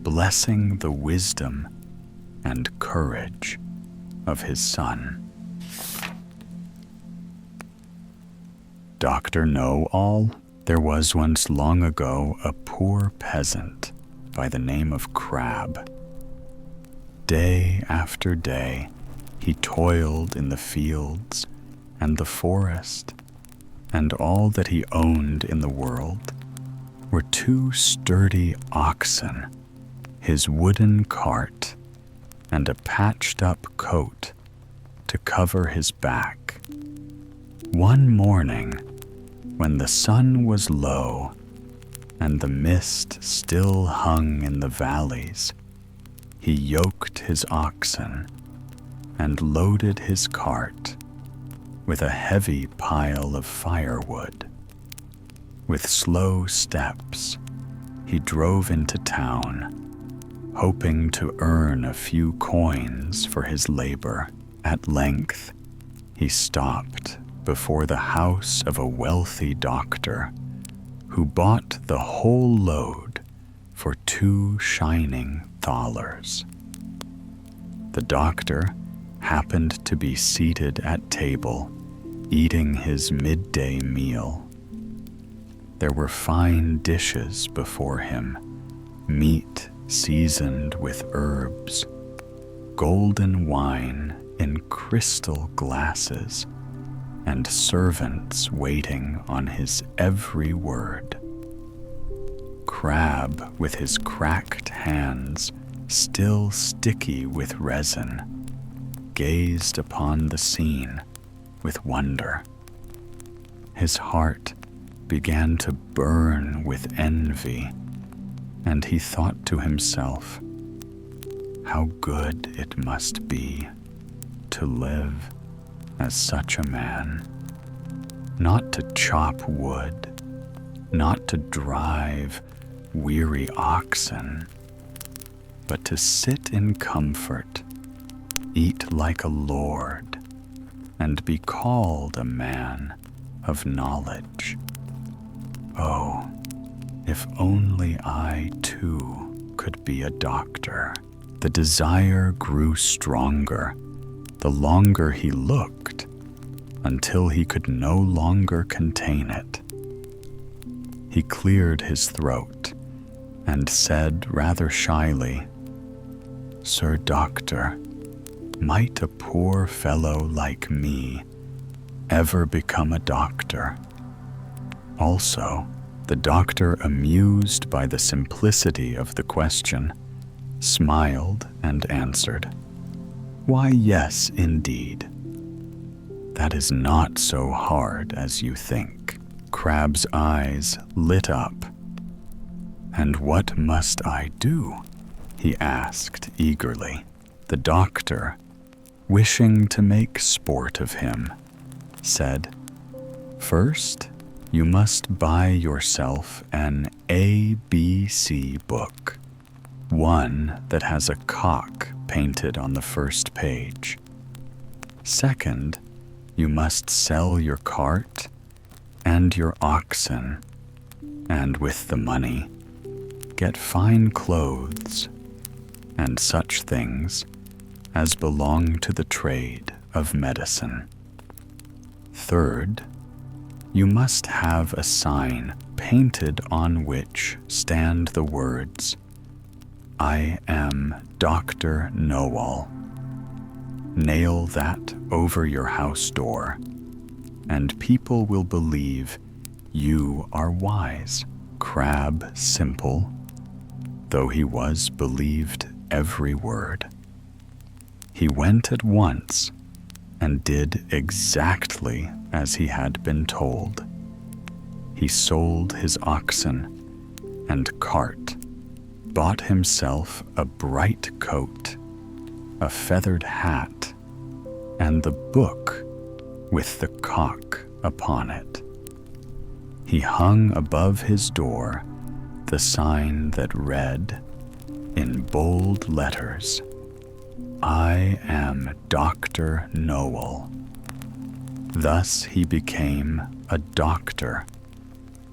blessing the wisdom and courage of his son. Dr. Know-All, there was once long ago a poor peasant by the name of Crab. Day after day, he toiled in the fields and the forest, and all that he owned in the world were 2 sturdy oxen, his wooden cart, and a patched-up coat to cover his back. One morning, when the sun was low and the mist still hung in the valleys, he yoked his oxen and loaded his cart with a heavy pile of firewood. With slow steps, he drove into town, hoping to earn a few coins for his labor. At length, he stopped before the house of a wealthy doctor who bought the whole load for 2 shining thalers. The doctor happened to be seated at table, eating his midday meal. There were fine dishes before him, meat seasoned with herbs, golden wine in crystal glasses, and servants waiting on his every word. Crab, with his cracked hands still sticky with resin, gazed upon the scene with wonder. His heart began to burn with envy, and he thought to himself, how good it must be to live as such a man, not to chop wood, not to drive weary oxen, but to sit in comfort, eat like a lord, and be called a man of knowledge. Oh, if only I too could be a doctor. The desire grew stronger the longer he looked, until he could no longer contain it. He cleared his throat and said rather shyly, "Sir Doctor, might a poor fellow like me ever become a doctor?" Also, the doctor, amused by the simplicity of the question, smiled and answered, "Why, yes, indeed. That is not so hard as you think." Crab's eyes lit up. "And what must I do?" he asked eagerly. The doctor, wishing to make sport of him, said, "First, you must buy yourself an ABC book, one that has a cock painted on the first page. Second, you must sell your cart and your oxen, and with the money, get fine clothes and such things as belong to the trade of medicine. Third, you must have a sign painted on which stand the words, 'I am Dr. Know-all.' Nail that over your house door, and people will believe you are wise." Crab Simple, though he was, believed every word. He went at once and did exactly as he had been told. He sold his oxen and cart, bought himself a bright coat, a feathered hat, and the book with the cock upon it. He hung above his door the sign that read, in bold letters, "I am Dr. Know-all." Thus he became a doctor,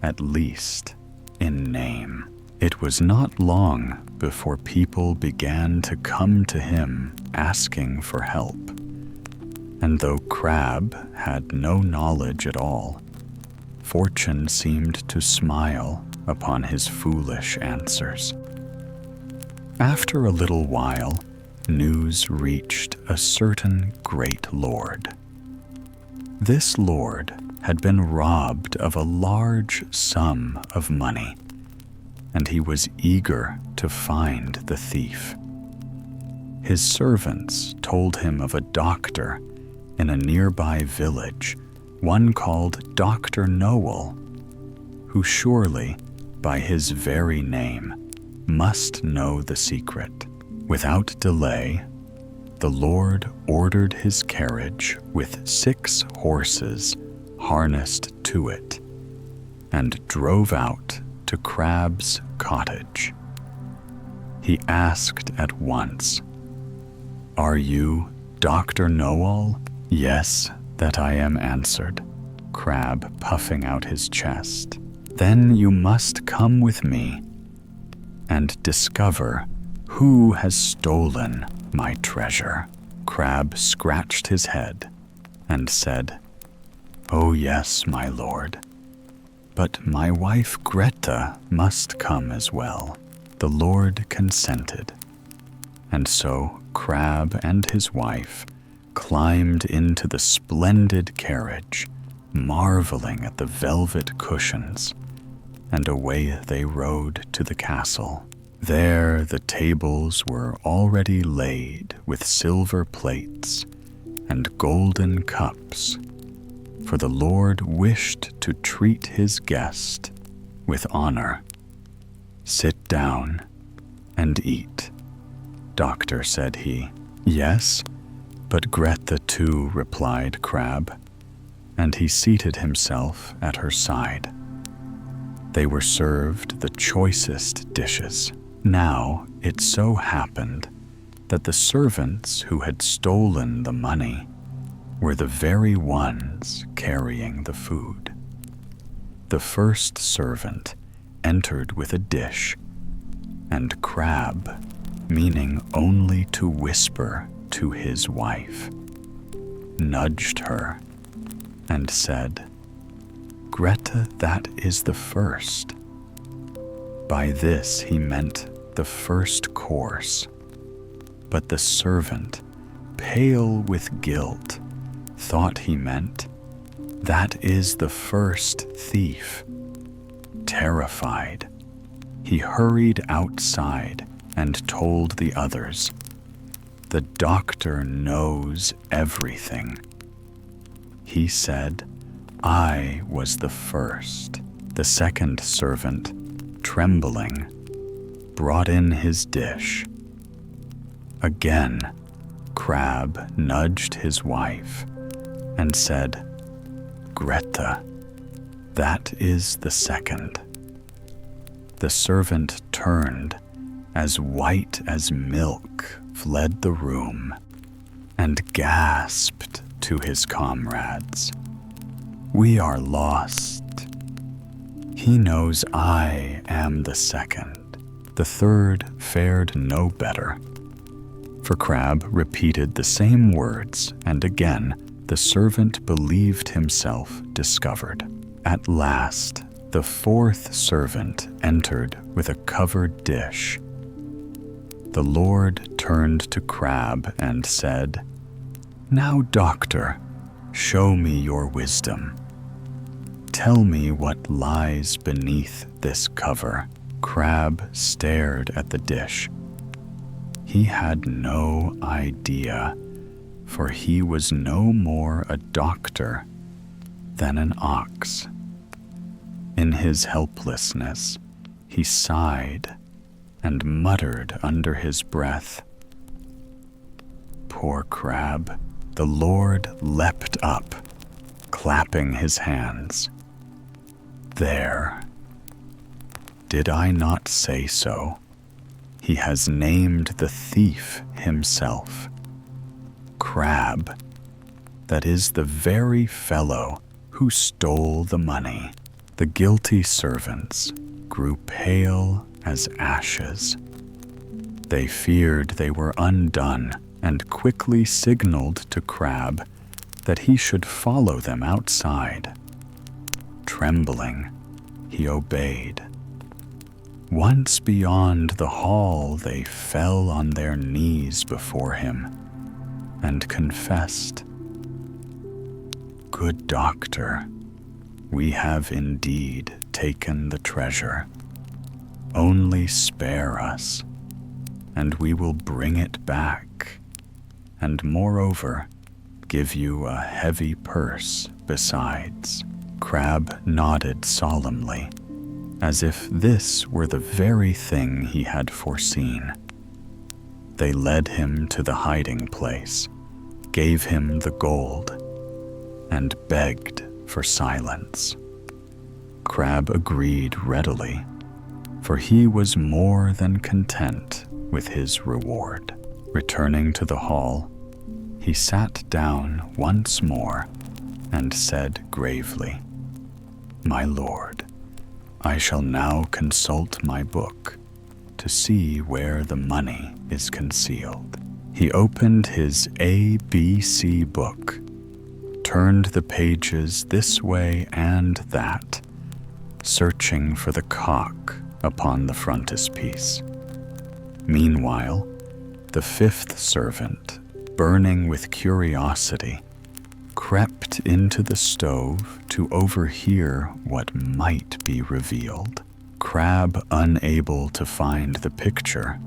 at least in name. It was not long before people began to come to him asking for help. And though Crab had no knowledge at all, fortune seemed to smile upon his foolish answers. After a little while, news reached a certain great lord. This lord had been robbed of a large sum of money, and he was eager to find the thief. His servants told him of a doctor in a nearby village, one called Dr. Know-all, who surely, by his very name, must know the secret. Without delay, the Lord ordered his carriage with 6 horses harnessed to it, and drove out to Crab's cottage. He asked at once, "Are you Dr. Know-all?" "Yes, that I am," answered Crab, puffing out his chest. "Then you must come with me and discover who has stolen my treasure." Crab scratched his head and said, "Oh yes, my lord, but my wife Greta must come as well." The lord consented, and so Crab and his wife climbed into the splendid carriage, marveling at the velvet cushions, and away they rode to the castle. There the tables were already laid with silver plates and golden cups, for the Lord wished to treat his guest with honor. "Sit down and eat, doctor," said he. "Yes, but Greta too," replied Crab, and he seated himself at her side. They were served the choicest dishes. Now it so happened that the servants who had stolen the money were the very ones carrying the food. The first servant entered with a dish, and Crab, meaning only to whisper to his wife, nudged her and said, Greta, that is the first." By this he meant the first course. But the servant, pale with guilt, thought he meant, "That is the first thief." Terrified, he hurried outside and told the others, "The doctor knows everything." He said, "I was the first." The second servant, trembling, brought in his dish. Again, Crab nudged his wife and said, "Greta, that is the second." The servant turned, as white as milk fled the room, and gasped to his comrades, "We are lost. He knows I am the second." The third fared no better, for Crab repeated the same words, and again the servant believed himself discovered. At last, the fourth servant entered with a covered dish. The Lord turned to Crab and said, "Now, doctor, show me your wisdom. Tell me what lies beneath this cover." Crab stared at the dish. He had no idea, for he was no more a doctor than an ox. In his helplessness, he sighed and muttered under his breath. Poor Crab. The Lord leapt up, clapping his hands. "There. Did I not say so? He has named the thief himself. Crab, that is the very fellow who stole the money." The guilty servants grew pale as ashes. They feared they were undone and quickly signaled to Crab that he should follow them outside. Trembling, he obeyed. Once beyond the hall, they fell on their knees before him and confessed, "Good doctor, we have indeed taken the treasure. Only spare us, and we will bring it back, and moreover, give you a heavy purse besides." Crab nodded solemnly, as if this were the very thing he had foreseen. They led him to the hiding place, gave him the gold, and begged for silence. Crab agreed readily, for he was more than content with his reward. Returning to the hall, he sat down once more and said gravely, "My lord, I shall now consult my book to see where the money is concealed." He opened his ABC book, turned the pages this way and that, searching for the cock upon the frontispiece. Meanwhile, the fifth servant, burning with curiosity, crept into the stove to overhear what might be revealed. Crab, unable to find the picture,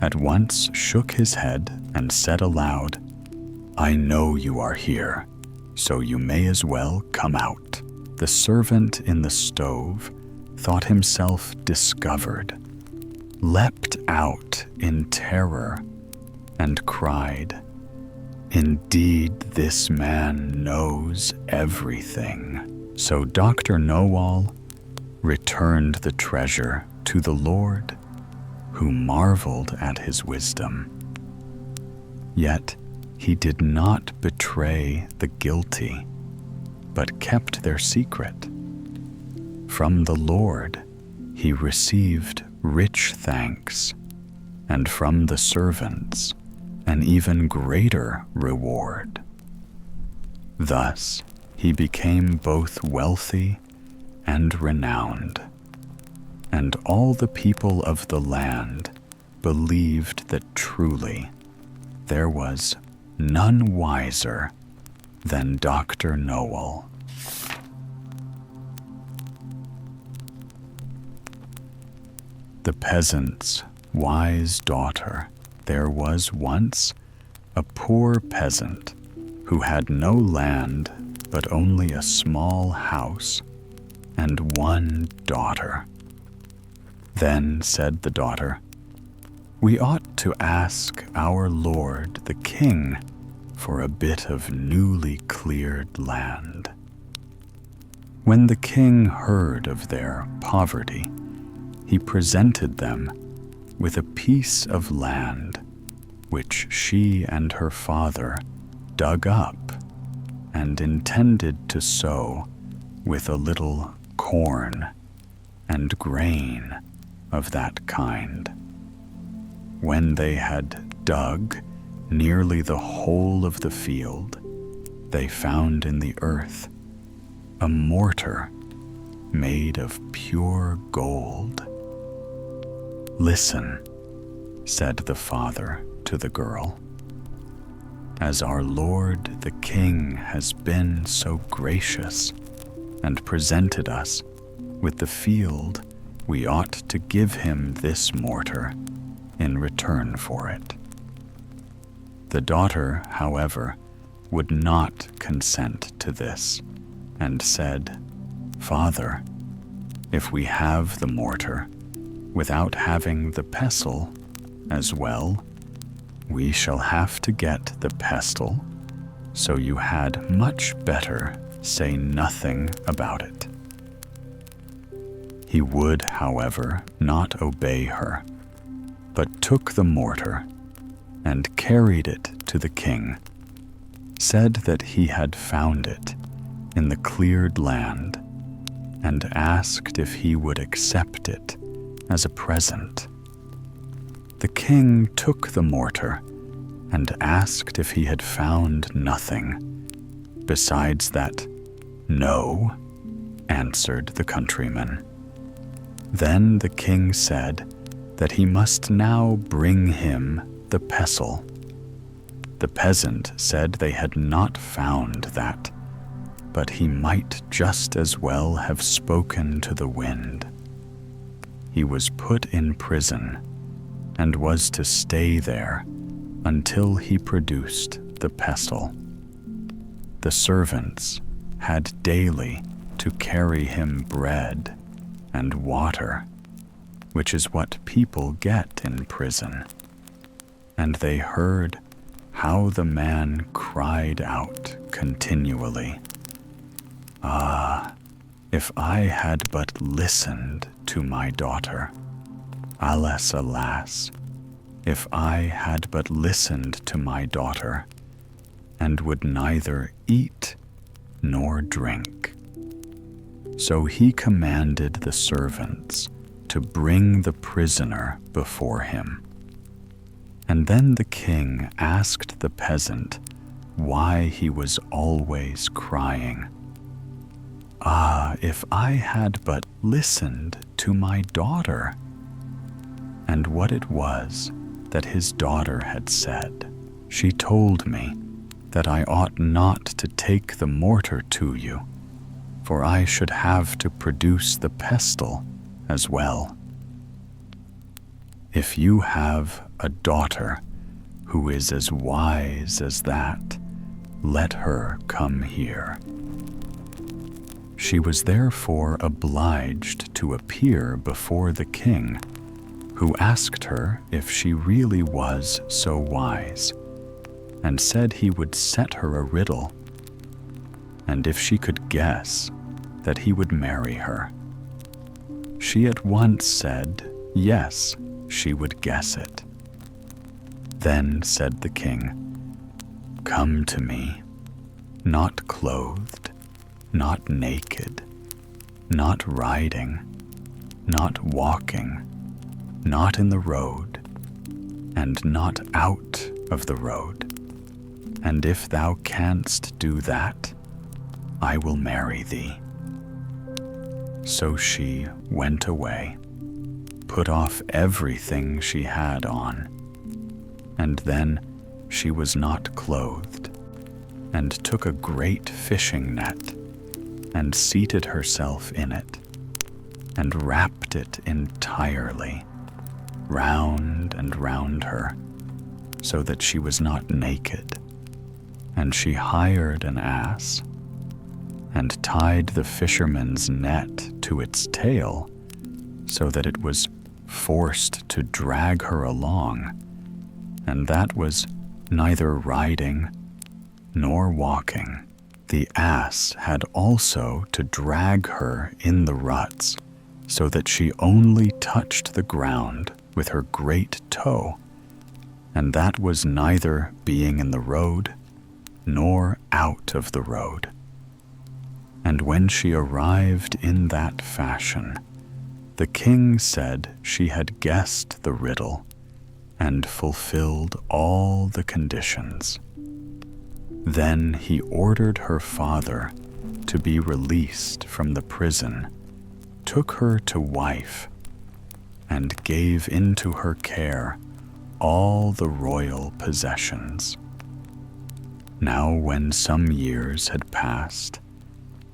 at once shook his head and said aloud, "I know you are here, so you may as well come out." The servant in the stove thought himself discovered, leapt out in terror, and cried, "Indeed, this man knows everything." So Dr. Know-all returned the treasure to the Lord, who marveled at his wisdom. Yet he did not betray the guilty, but kept their secret. From the Lord he received rich thanks, and from the servants an even greater reward. Thus, he became both wealthy and renowned, and all the people of the land believed that truly there was none wiser than Dr. Noel. The peasant's wise daughter. There was once a poor peasant who had no land but only a small house and one daughter. Then said the daughter, "We ought to ask our lord the king for a bit of newly cleared land." When the king heard of their poverty, he presented them with a piece of land which she and her father dug up and intended to sow with a little corn and grain of that kind. When they had dug nearly the whole of the field, they found in the earth a mortar made of pure gold. "Listen," said the father to the girl. "As our lord the king has been so gracious and presented us with the field, we ought to give him this mortar in return for it." The daughter, however, would not consent to this, and said, "Father, if we have the mortar without having the pestle as well, we shall have to get the pestle, so you had much better say nothing about it." He would, however, not obey her, but took the mortar and carried it to the king, said that he had found it in the cleared land, and asked if he would accept it as a present. The king took the mortar and asked if he had found nothing besides that. "No," answered the countryman. Then the king said that he must now bring him the pestle. The peasant said they had not found that, but he might just as well have spoken to the wind. He was put in prison and was to stay there until he produced the pestle. The servants had daily to carry him bread and water, which is what people get in prison. And they heard how the man cried out continually, "Ah, if I had but listened to my daughter! Alas, alas, if I had but listened to my daughter, and would neither eat nor drink." So he commanded the servants to bring the prisoner before him. And then the king asked the peasant why he was always crying. "Ah, if I had but listened to my daughter!" And what it was that his daughter had said. "She told me that I ought not to take the mortar to you, for I should have to produce the pestle as well." If you have a daughter who is as wise as that, let her come here. She was therefore obliged to appear before the king, who asked her if she really was so wise, and said he would set her a riddle, and if she could guess, that he would marry her. She at once said yes, she would guess it. Then said the king, "Come to me, not clothed, not naked, not riding, not walking, not in the road, and not out of the road. And if thou canst do that, I will marry thee." So she went away, put off everything she had on, and then she was not clothed, and took a great fishing net, and seated herself in it, and wrapped it entirely, round and round her, so that she was not naked. And she hired an ass, and tied the fisherman's net to its tail, so that it was forced to drag her along, and that was neither riding nor walking. The ass had also to drag her in the ruts, so that she only touched the ground with her great toe, and that was neither being in the road nor out of the road. And when she arrived in that fashion, the king said she had guessed the riddle and fulfilled all the conditions. Then he ordered her father to be released from the prison, took her to wife, and gave into her care all the royal possessions. Now when some years had passed,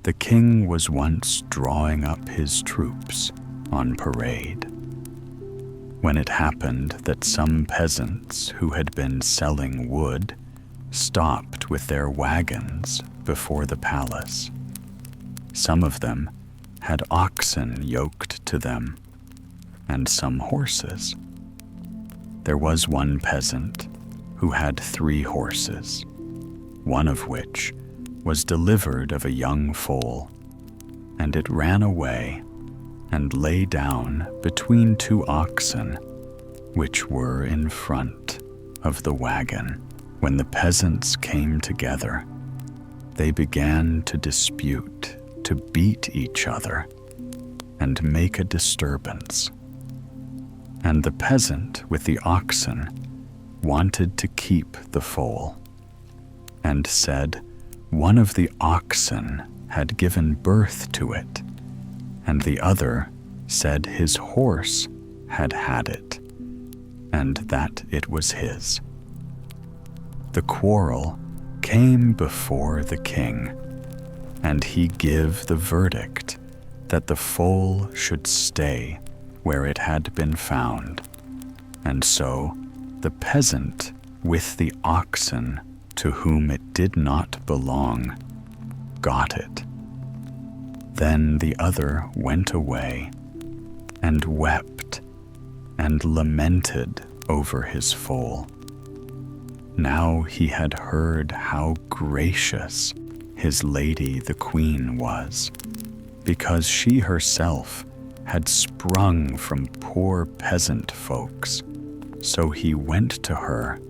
the king was once drawing up his troops on parade, when it happened that some peasants who had been selling wood stopped with their wagons before the palace. Some of them had oxen yoked to them, and some horses. There was one peasant who had 3 horses, one of which was delivered of a young foal, and it ran away and lay down between 2 oxen, which were in front of the wagon. When the peasants came together, they began to dispute, to beat each other, and make a disturbance. And the peasant with the oxen wanted to keep the foal, and said one of the oxen had given birth to it, and the other said his horse had had it, and that it was his. The quarrel came before the king, and he gave the verdict that the foal should stay where it had been found, and so the peasant with the oxen to whom it did not belong got it. Then the other went away and wept and lamented over his foal. Now he had heard how gracious his lady the queen was, because she herself had sprung from poor peasant folks. So he went to her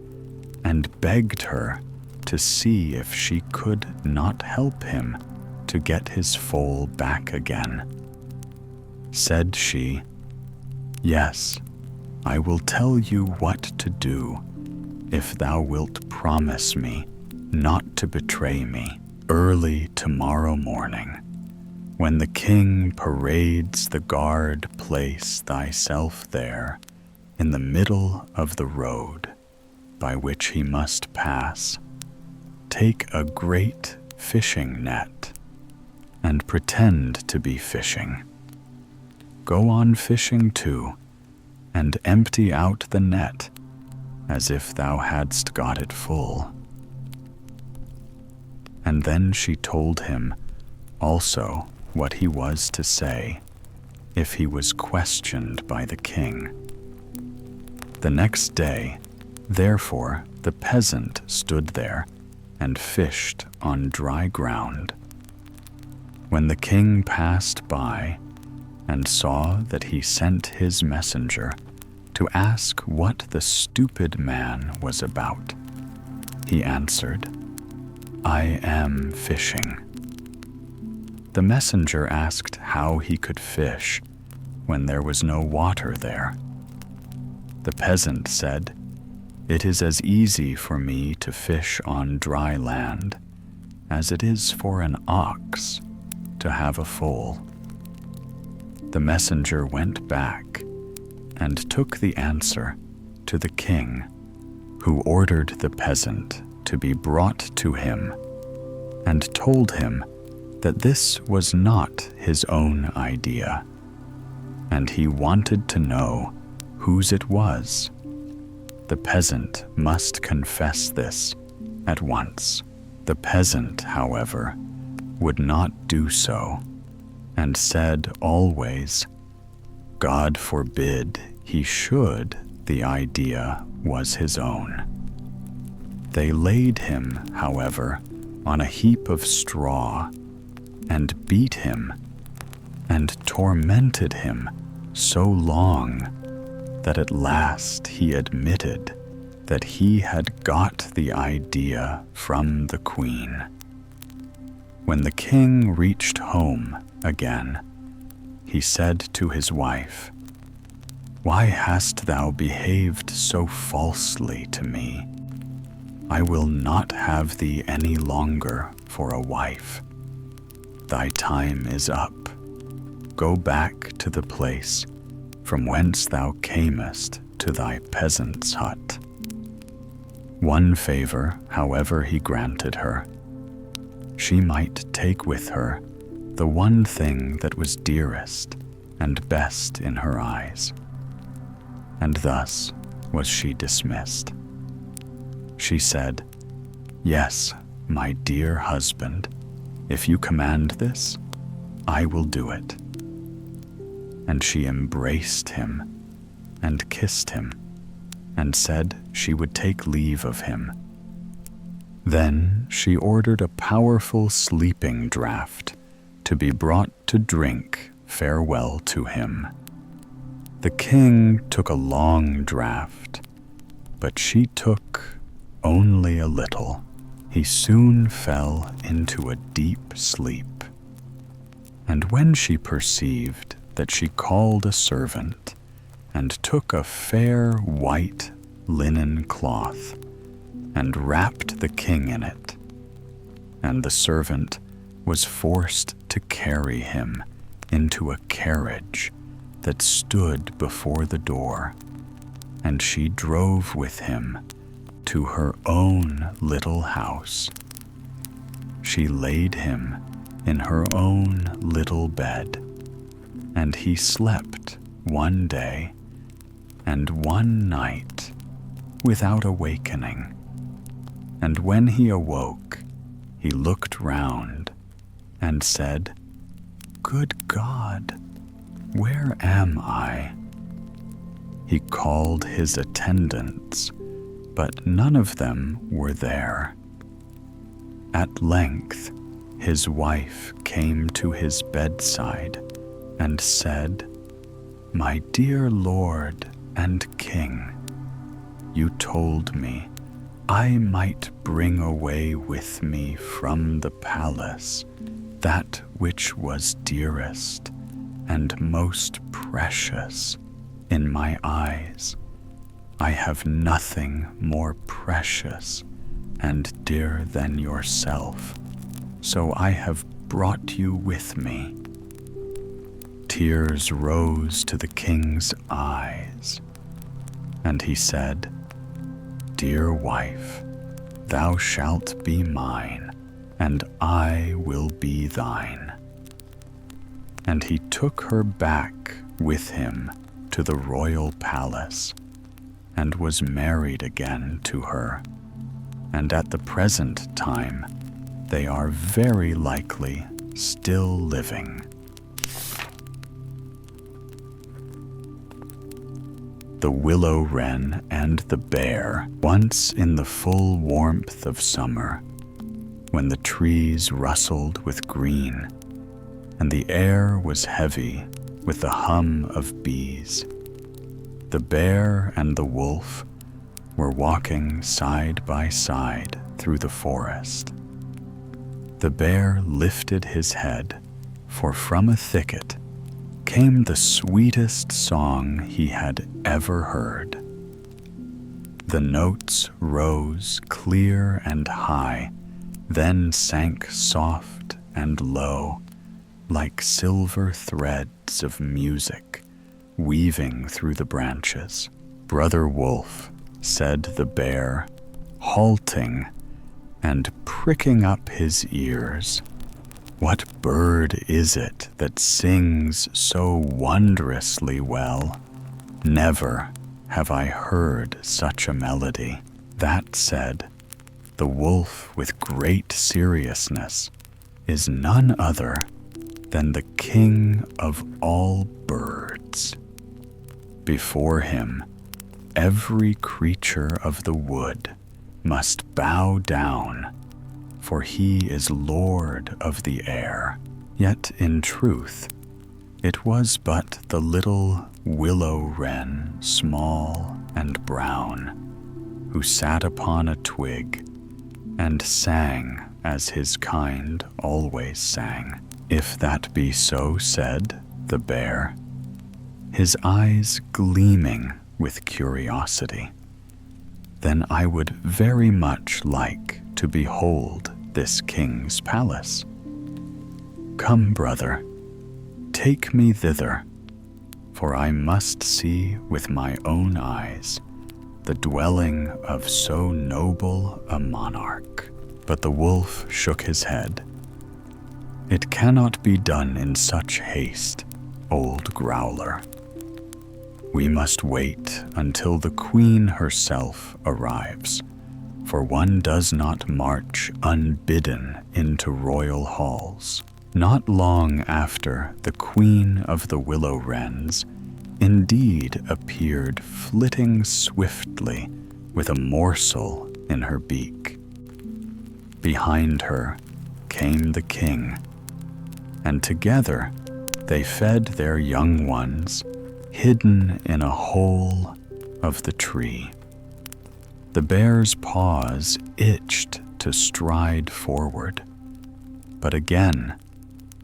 and begged her to see if she could not help him to get his foal back again. Said she, "Yes, I will tell you what to do, if thou wilt promise me not to betray me. Early tomorrow morning, when the king parades the guard, place thyself there, in the middle of the road by which he must pass. Take a great fishing net, and pretend to be fishing. Go on fishing too, and empty out the net, as if thou hadst got it full." And then she told him also what he was to say if he was questioned by the king. The next day, therefore, the peasant stood there and fished on dry ground. When the king passed by and saw that he sent his messenger to ask what the stupid man was about, he answered, "I am fishing." The messenger asked how he could fish when there was no water there. The peasant said, "It is as easy for me to fish on dry land as it is for an ox to have a foal." The messenger went back and took the answer to the king, who ordered the peasant to be brought to him and told him that this was not his own idea, and he wanted to know whose it was. The peasant must confess this at once. The peasant, however, would not do so, and said always, "God forbid he should, the idea was his own." They laid him, however, on a heap of straw, and beat him, and tormented him so long that at last he admitted that he had got the idea from the queen. When the king reached home again, he said to his wife, "Why hast thou behaved so falsely to me? I will not have thee any longer for a wife. Thy time is up. Go back to the place from whence thou camest to thy peasant's hut." One favor, however, he granted her. She might take with her the one thing that was dearest and best in her eyes. And thus was she dismissed. She said, "Yes, my dear husband, if you command this, I will do it." And she embraced him and kissed him and said she would take leave of him. Then she ordered a powerful sleeping draught to be brought to drink farewell to him. The king took a long draught, but she took only a little. He soon fell into a deep sleep. And when she perceived that, she called a servant and took a fair white linen cloth and wrapped the king in it. And the servant was forced to carry him into a carriage that stood before the door, and she drove with him to her own little house. She laid him in her own little bed, and he slept one day and one night without awakening. And when he awoke, he looked round and said, "Good God, where am I?" He called his attendants, but none of them were there. At length, his wife came to his bedside and said, "My dear lord and king, you told me I might bring away with me from the palace that which was dearest and most precious in my eyes. I have nothing more precious and dear than yourself, so I have brought you with me." Tears rose to the king's eyes, and he said, "Dear wife, thou shalt be mine, and I will be thine." And he took her back with him to the royal palace, and was married again to her. And at the present time, they are very likely still living. The Willow-Wren and the Bear. Once in the full warmth of summer, when the trees rustled with green, and the air was heavy with the hum of bees, the bear and the wolf were walking side by side through the forest. The bear lifted his head, for from a thicket came the sweetest song he had ever heard. The notes rose clear and high, then sank soft and low, like silver threads of music weaving through the branches. "Brother Wolf," said the bear, halting and pricking up his ears, "what bird is it that sings so wondrously well? Never have I heard such a melody." That said, the wolf with great seriousness is none other than the king of all birds. Before him, every creature of the wood must bow down, for he is lord of the air. Yet in truth, it was but the little willow-wren, small and brown, who sat upon a twig and sang as his kind always sang. "If that be so," said the bear, his eyes gleaming with curiosity, "then I would very much like to behold this king's palace. Come, brother, take me thither, for I must see with my own eyes the dwelling of so noble a monarch." But the wolf shook his head. "It cannot be done in such haste, old growler. We must wait until the queen herself arrives, for one does not march unbidden into royal halls." Not long after, the queen of the willow-wrens indeed appeared, flitting swiftly with a morsel in her beak. Behind her came the king, and together they fed their young ones hidden in a hole of the tree. The bear's paws itched to stride forward, but again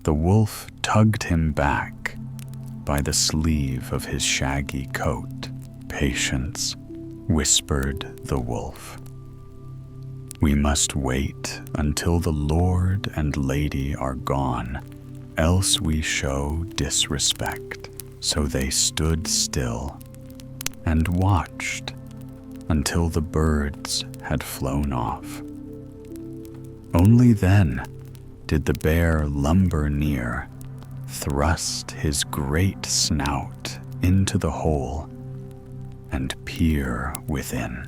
the wolf tugged him back by the sleeve of his shaggy coat. "Patience," whispered the wolf. "We must wait until the lord and lady are gone, else we show disrespect." So they stood still and watched until the birds had flown off. Only then did the bear lumber near, thrust his great snout into the hole, and peer within.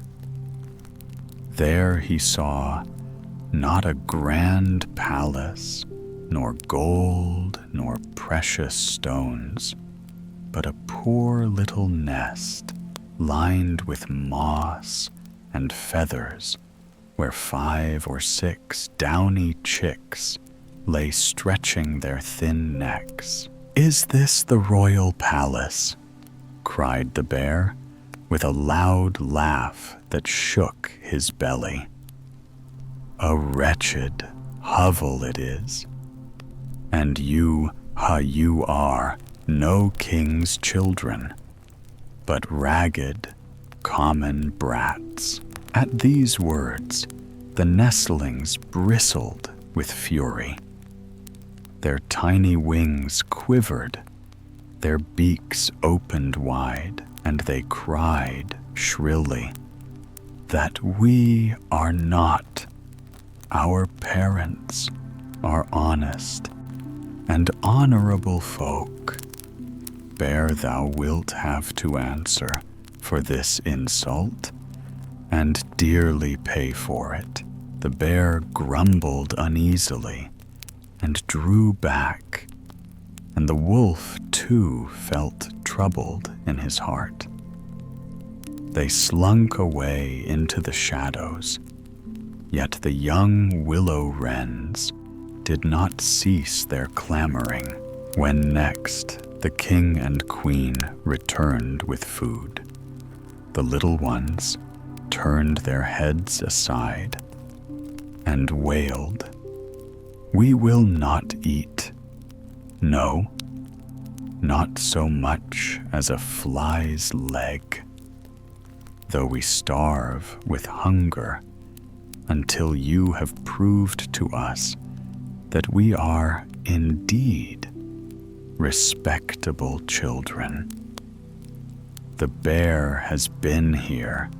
There he saw not a grand palace, nor gold, nor precious stones, but a poor little nest lined with moss and feathers, where 5 or 6 downy chicks lay stretching their thin necks. "Is this the royal palace?" cried the bear, with a loud laugh that shook his belly. "A wretched hovel it is, and you are no king's children, but ragged, common brats." At these words, the nestlings bristled with fury. Their tiny wings quivered, their beaks opened wide, and they cried shrilly, "That we are not. Our parents are honest and honorable folk. Bear, thou wilt have to answer for this insult, and dearly pay for it." The bear grumbled uneasily and drew back, and the wolf too felt troubled in his heart. They slunk away into the shadows, yet the young willow-wrens did not cease their clamoring. When next the king and queen returned with food, the little ones turned their heads aside and wailed, "We will not eat. No, not so much as a fly's leg, though we starve with hunger until you have proved to us that we are indeed respectable children. The bear has been here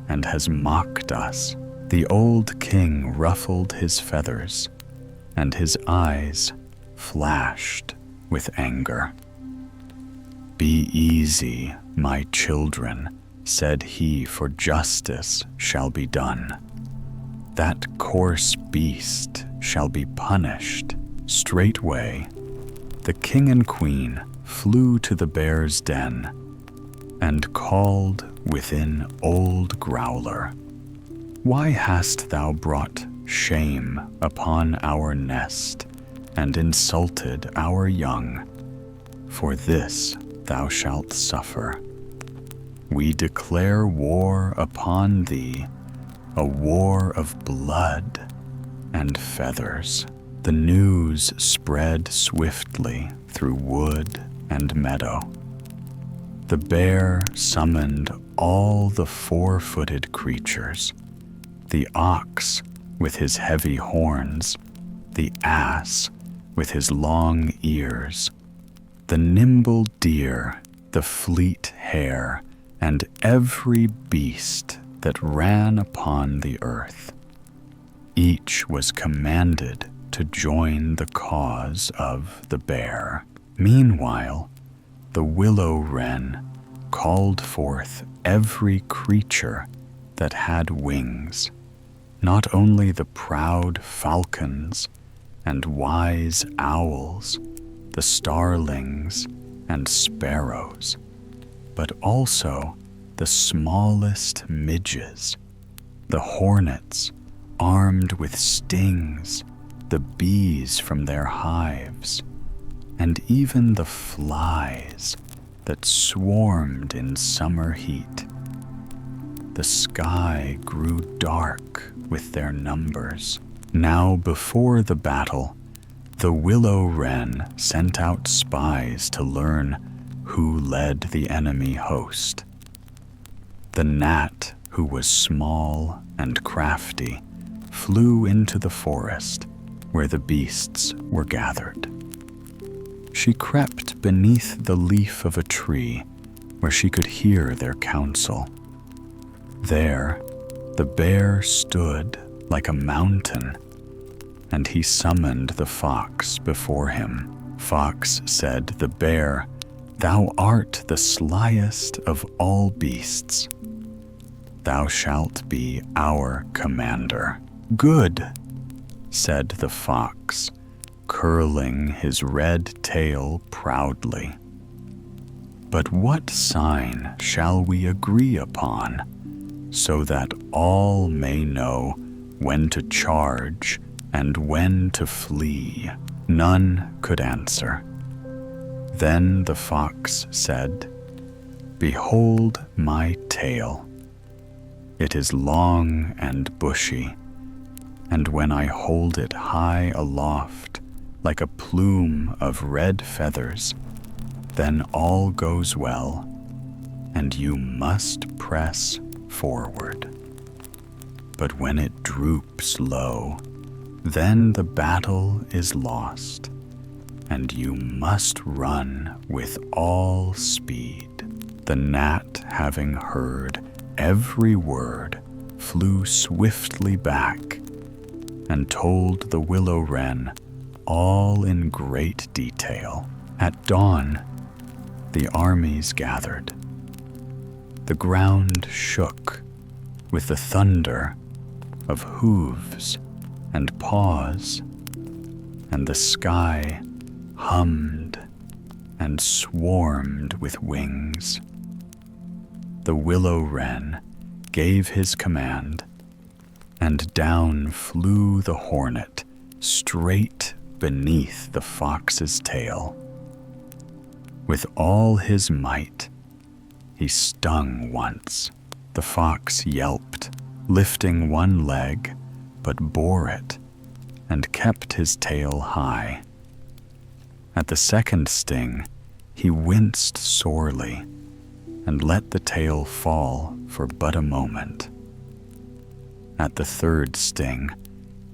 and has mocked us." The old king ruffled his feathers, and his eyes flashed with anger. "Be easy, my children," said he, "for justice shall be done. That coarse beast shall be punished." Straightway, the king and queen flew to the bear's den and called within Old Growler, "Why hast thou brought shame upon our nest and insulted our young? For this thou shalt suffer. We declare war upon thee, a war of blood and feathers." The news spread swiftly through wood and meadow. The bear summoned all the four-footed creatures: the ox with his heavy horns, the ass with his long ears, the nimble deer, the fleet hare, and every beast that ran upon the earth. Each was commanded to join the cause of the bear. Meanwhile, the willow-wren called forth every creature that had wings, not only the proud falcons and wise owls, the starlings and sparrows, but also the smallest midges, the hornets armed with stings, the bees from their hives, and even the flies that swarmed in summer heat. The sky grew dark with their numbers. Now before the battle, the willow-wren sent out spies to learn who led the enemy host. The gnat, who was small and crafty, flew into the forest where the beasts were gathered. She crept beneath the leaf of a tree where she could hear their counsel. There, the bear stood like a mountain, and he summoned the fox before him. Fox said, "The bear, thou art the slyest of all beasts. Thou shalt be our commander." "Good," said the fox, curling his red tail proudly. "But what sign shall we agree upon, so that all may know when to charge and when to flee?" None could answer. Then the fox said, "Behold my tail. It is long and bushy, and when I hold it high aloft, like a plume of red feathers, then all goes well, and you must press forward. But when it droops low, then the battle is lost, and you must run with all speed." The gnat, having heard every word, flew swiftly back and told the willow-wren all in great detail. At dawn, the armies gathered. The ground shook with the thunder of hooves and paws, and the sky hummed and swarmed with wings. The willow-wren gave his command, and down flew the hornet straight beneath the fox's tail. With all his might, he stung once. The fox yelped, lifting one leg, but bore it and kept his tail high. At the second sting, he winced sorely and let the tail fall for but a moment. At the third sting,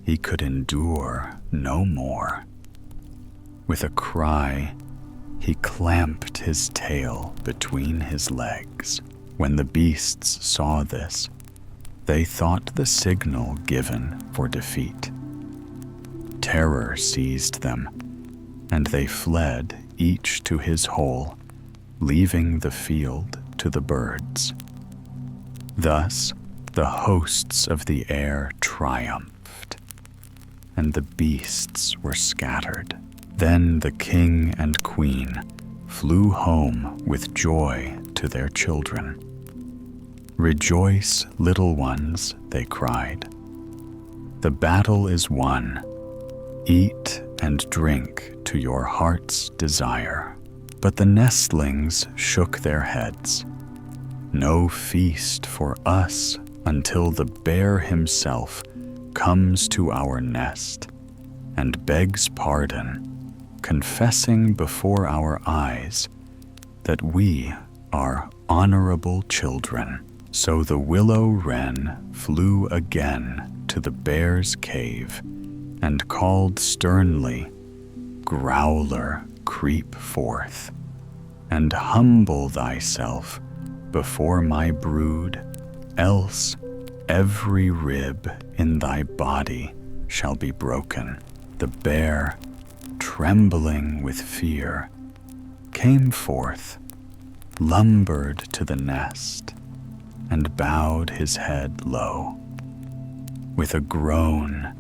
he could endure no more. With a cry, he clamped his tail between his legs. When the beasts saw this, they thought the signal given for defeat. Terror seized them, and they fled each to his hole, leaving the field to the birds. Thus, the hosts of the air triumphed, and the beasts were scattered. Then the king and queen flew home with joy to their children. "Rejoice, little ones," they cried. "The battle is won. Eat and drink to your heart's desire." But the nestlings shook their heads. "No feast for us until the bear himself comes to our nest and begs pardon, confessing before our eyes that we are honorable children." So the willow-wren flew again to the bear's cave and called sternly, "Growler, creep forth, and humble thyself before my brood, else every rib in thy body shall be broken." The bear, trembling with fear, came forth, lumbered to the nest, and bowed his head low. With a groan,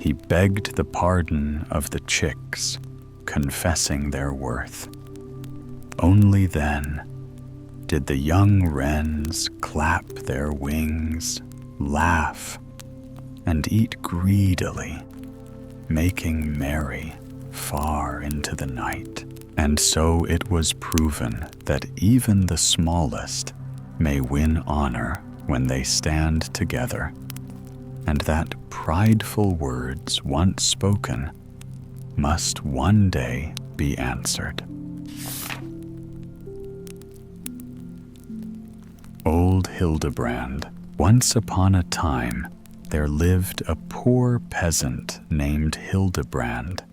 he begged the pardon of the chicks, confessing their worth. Only then did the young wrens clap their wings, laugh, and eat greedily, making merry far into the night. And so it was proven that even the smallest may win honor when they stand together, and that prideful words once spoken must one day be answered. Old Hildebrand. Once upon a time, there lived a poor peasant named Hildebrand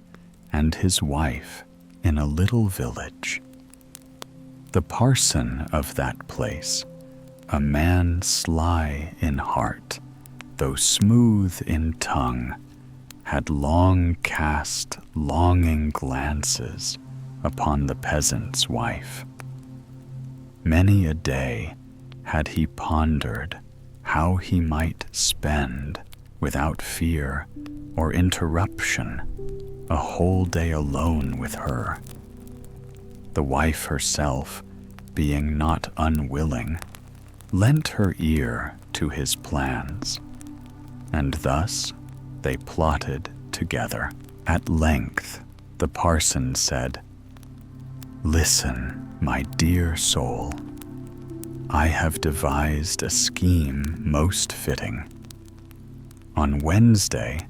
and his wife in a little village. The parson of that place, a man sly in heart, though smooth in tongue, had long cast longing glances upon the peasant's wife. Many a day had he pondered how he might spend, without fear or interruption, a whole day alone with her. The wife herself, being not unwilling, lent her ear to his plans, and thus they plotted together. At length the parson said, "Listen, my dear soul, I have devised a scheme most fitting. On Wednesday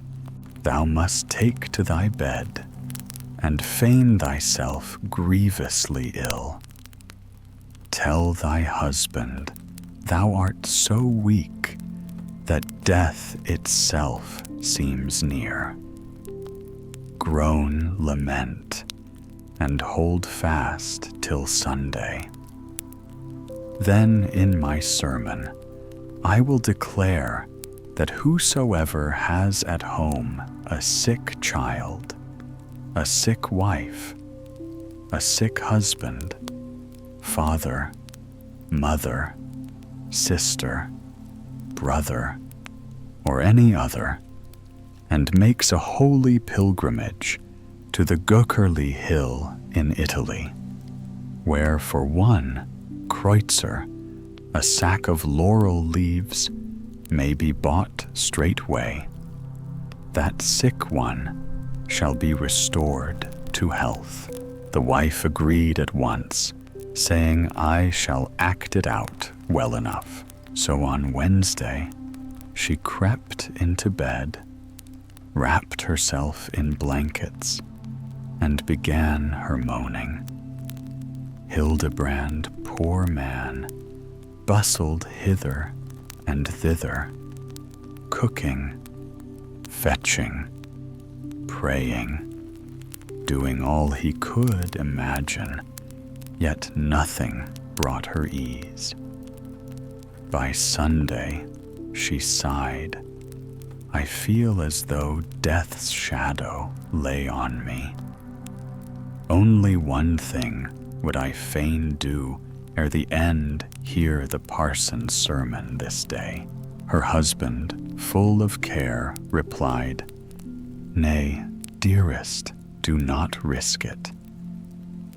thou must take to thy bed and feign thyself grievously ill. Tell thy husband thou art so weak that death itself seems near. Groan, lament, and hold fast till Sunday. Then in my sermon I will declare that whosoever has at home a sick child, a sick wife, a sick husband, father, mother, sister, brother, or any other, and makes a holy pilgrimage to the Göckerli hill in Italy, where for one kreutzer a sack of laurel leaves may be bought straightway, that sick one shall be restored to health." The wife agreed at once, saying, "I shall act it out well enough." So on Wednesday she crept into bed, wrapped herself in blankets, and began her moaning. Hildebrand, poor man, bustled hither and thither, cooking, fetching, praying, doing all he could imagine, yet nothing brought her ease. By Sunday, she sighed, I feel as though death's shadow lay on me. Only one thing would I fain do ere the end hear the parson's sermon this day. Her husband, full of care, replied, Nay, dearest, do not risk it.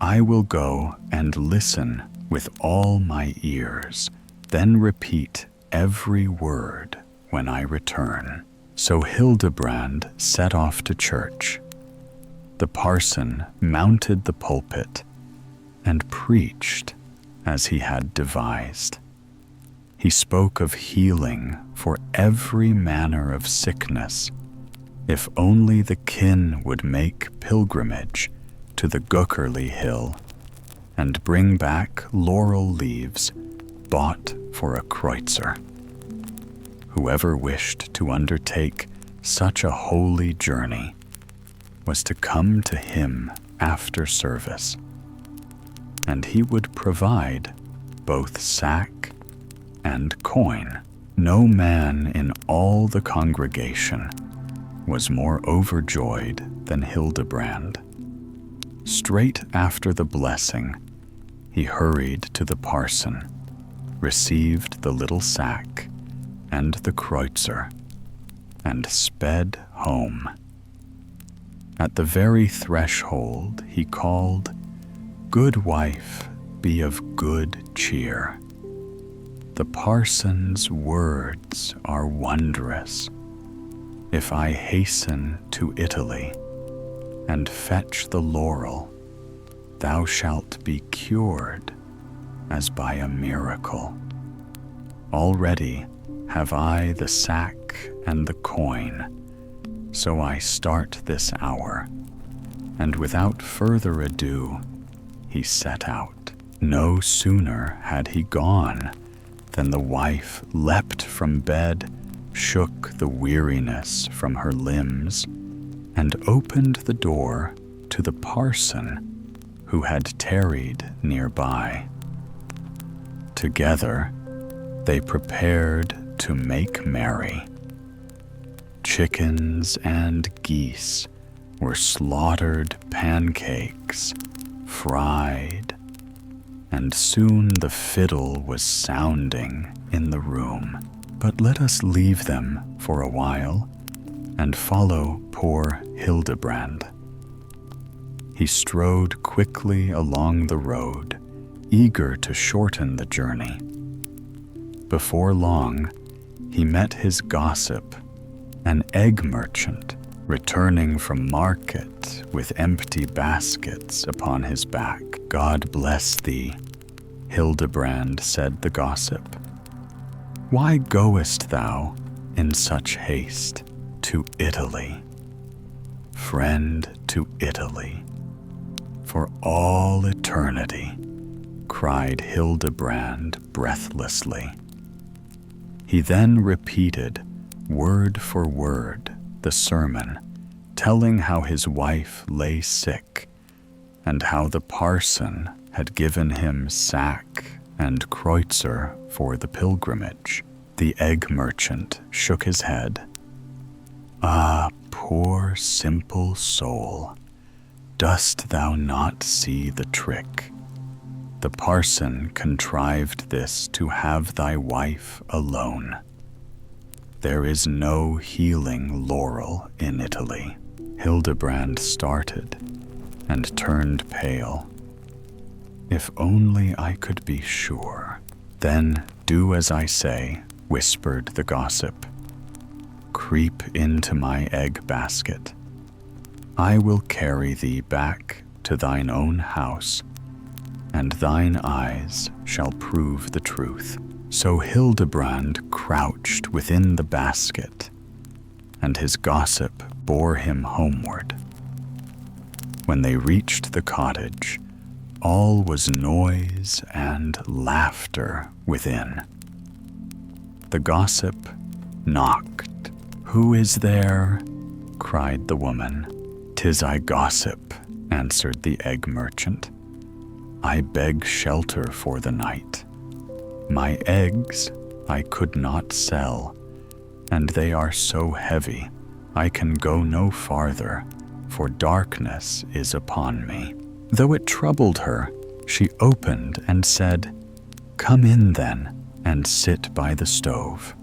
I will go and listen with all my ears, then repeat every word when I return. So Hildebrand set off to church. The parson mounted the pulpit and preached as he had devised. He spoke of healing for every manner of sickness, if only the kin would make pilgrimage to the Gookerly Hill and bring back laurel leaves bought for a kreutzer. Whoever wished to undertake such a holy journey was to come to him after service, and he would provide both sack and coin. No man in all the congregation was more overjoyed than Hildebrand. Straight after the blessing, he hurried to the parson, received the little sack and the kreutzer, and sped home. At the very threshold he called, Good wife, be of good cheer. The parson's words are wondrous. If I hasten to Italy and fetch the laurel, thou shalt be cured as by a miracle. Already have I the sack and the coin, so I start this hour. And without further ado, he set out. No sooner had he gone than the wife leapt from bed, shook the weariness from her limbs, and opened the door to the parson who had tarried nearby. Together they prepared to make merry. Chickens and geese were slaughtered, pancakes fried, and soon the fiddle was sounding in the room. But let us leave them for a while and follow poor Hildebrand. He strode quickly along the road, eager to shorten the journey. Before long, he met his gossip, an egg merchant, returning from market with empty baskets upon his back. God bless thee, Hildebrand, said the gossip. Why goest thou in such haste to Italy? Friend, to Italy, for all eternity, cried Hildebrand breathlessly. He then repeated, word for word, the sermon, telling how his wife lay sick, and how the parson had given him sack and kreutzer for the pilgrimage. The egg merchant shook his head. Ah, poor simple soul, dost thou not see the trick? The parson contrived this to have thy wife alone. There is no healing laurel in Italy. Hildebrand started and turned pale. If only I could be sure. Then do as I say, whispered the gossip. Creep into my egg basket. I will carry thee back to thine own house, and thine eyes shall prove the truth. So Hildebrand crouched within the basket, and his gossip bore him homeward. When they reached the cottage, all was noise and laughter within. The gossip knocked "Who is there?" cried the woman. "'Tis I, Gossip," answered the egg merchant. "I beg shelter for the night. My eggs I could not sell, and they are so heavy I can go no farther, for darkness is upon me." Though it troubled her, she opened and said, "Come in then, and sit by the stove."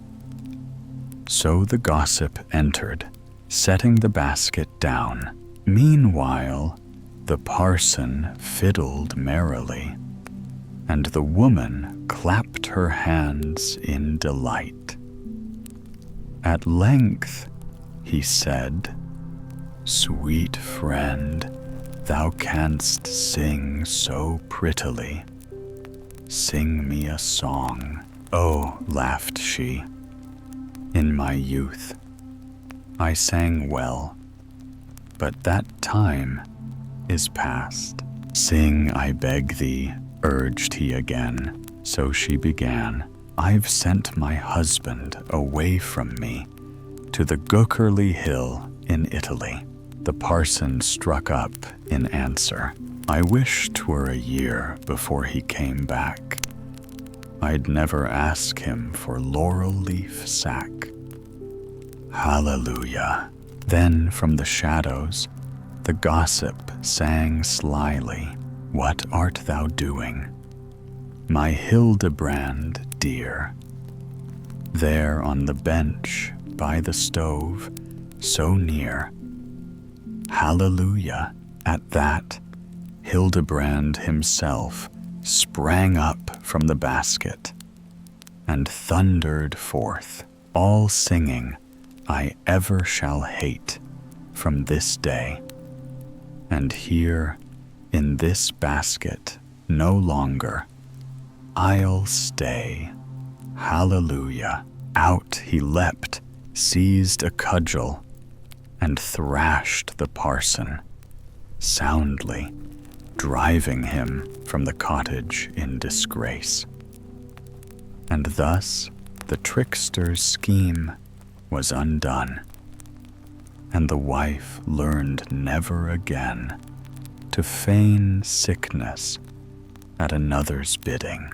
So the gossip entered, setting the basket down. Meanwhile, the parson fiddled merrily, and the woman clapped her hands in delight. At length he said, "Sweet friend, thou canst sing so prettily. Sing me a song." "Oh," laughed she, "in my youth I sang well, but that time is past." "Sing, I beg thee," urged he again. So she began, "I've sent my husband away from me to the Göckerli Hill in Italy." The parson struck up in answer, "I wish 'twere a year before he came back. I'd never ask him for laurel leaf sack." Hallelujah. Then from the shadows the gossip sang slyly, "What art thou doing, my Hildebrand dear? There on the bench by the stove, so near." Hallelujah. At that, Hildebrand himself sprang up from the basket and thundered forth, all singing, "I ever shall hate from this day, and here in this basket no longer I'll stay." Hallelujah. Out he leapt, seized a cudgel, and thrashed the parson soundly, driving him from the cottage in disgrace. And thus the trickster's scheme was undone, and the wife learned never again to feign sickness at another's bidding.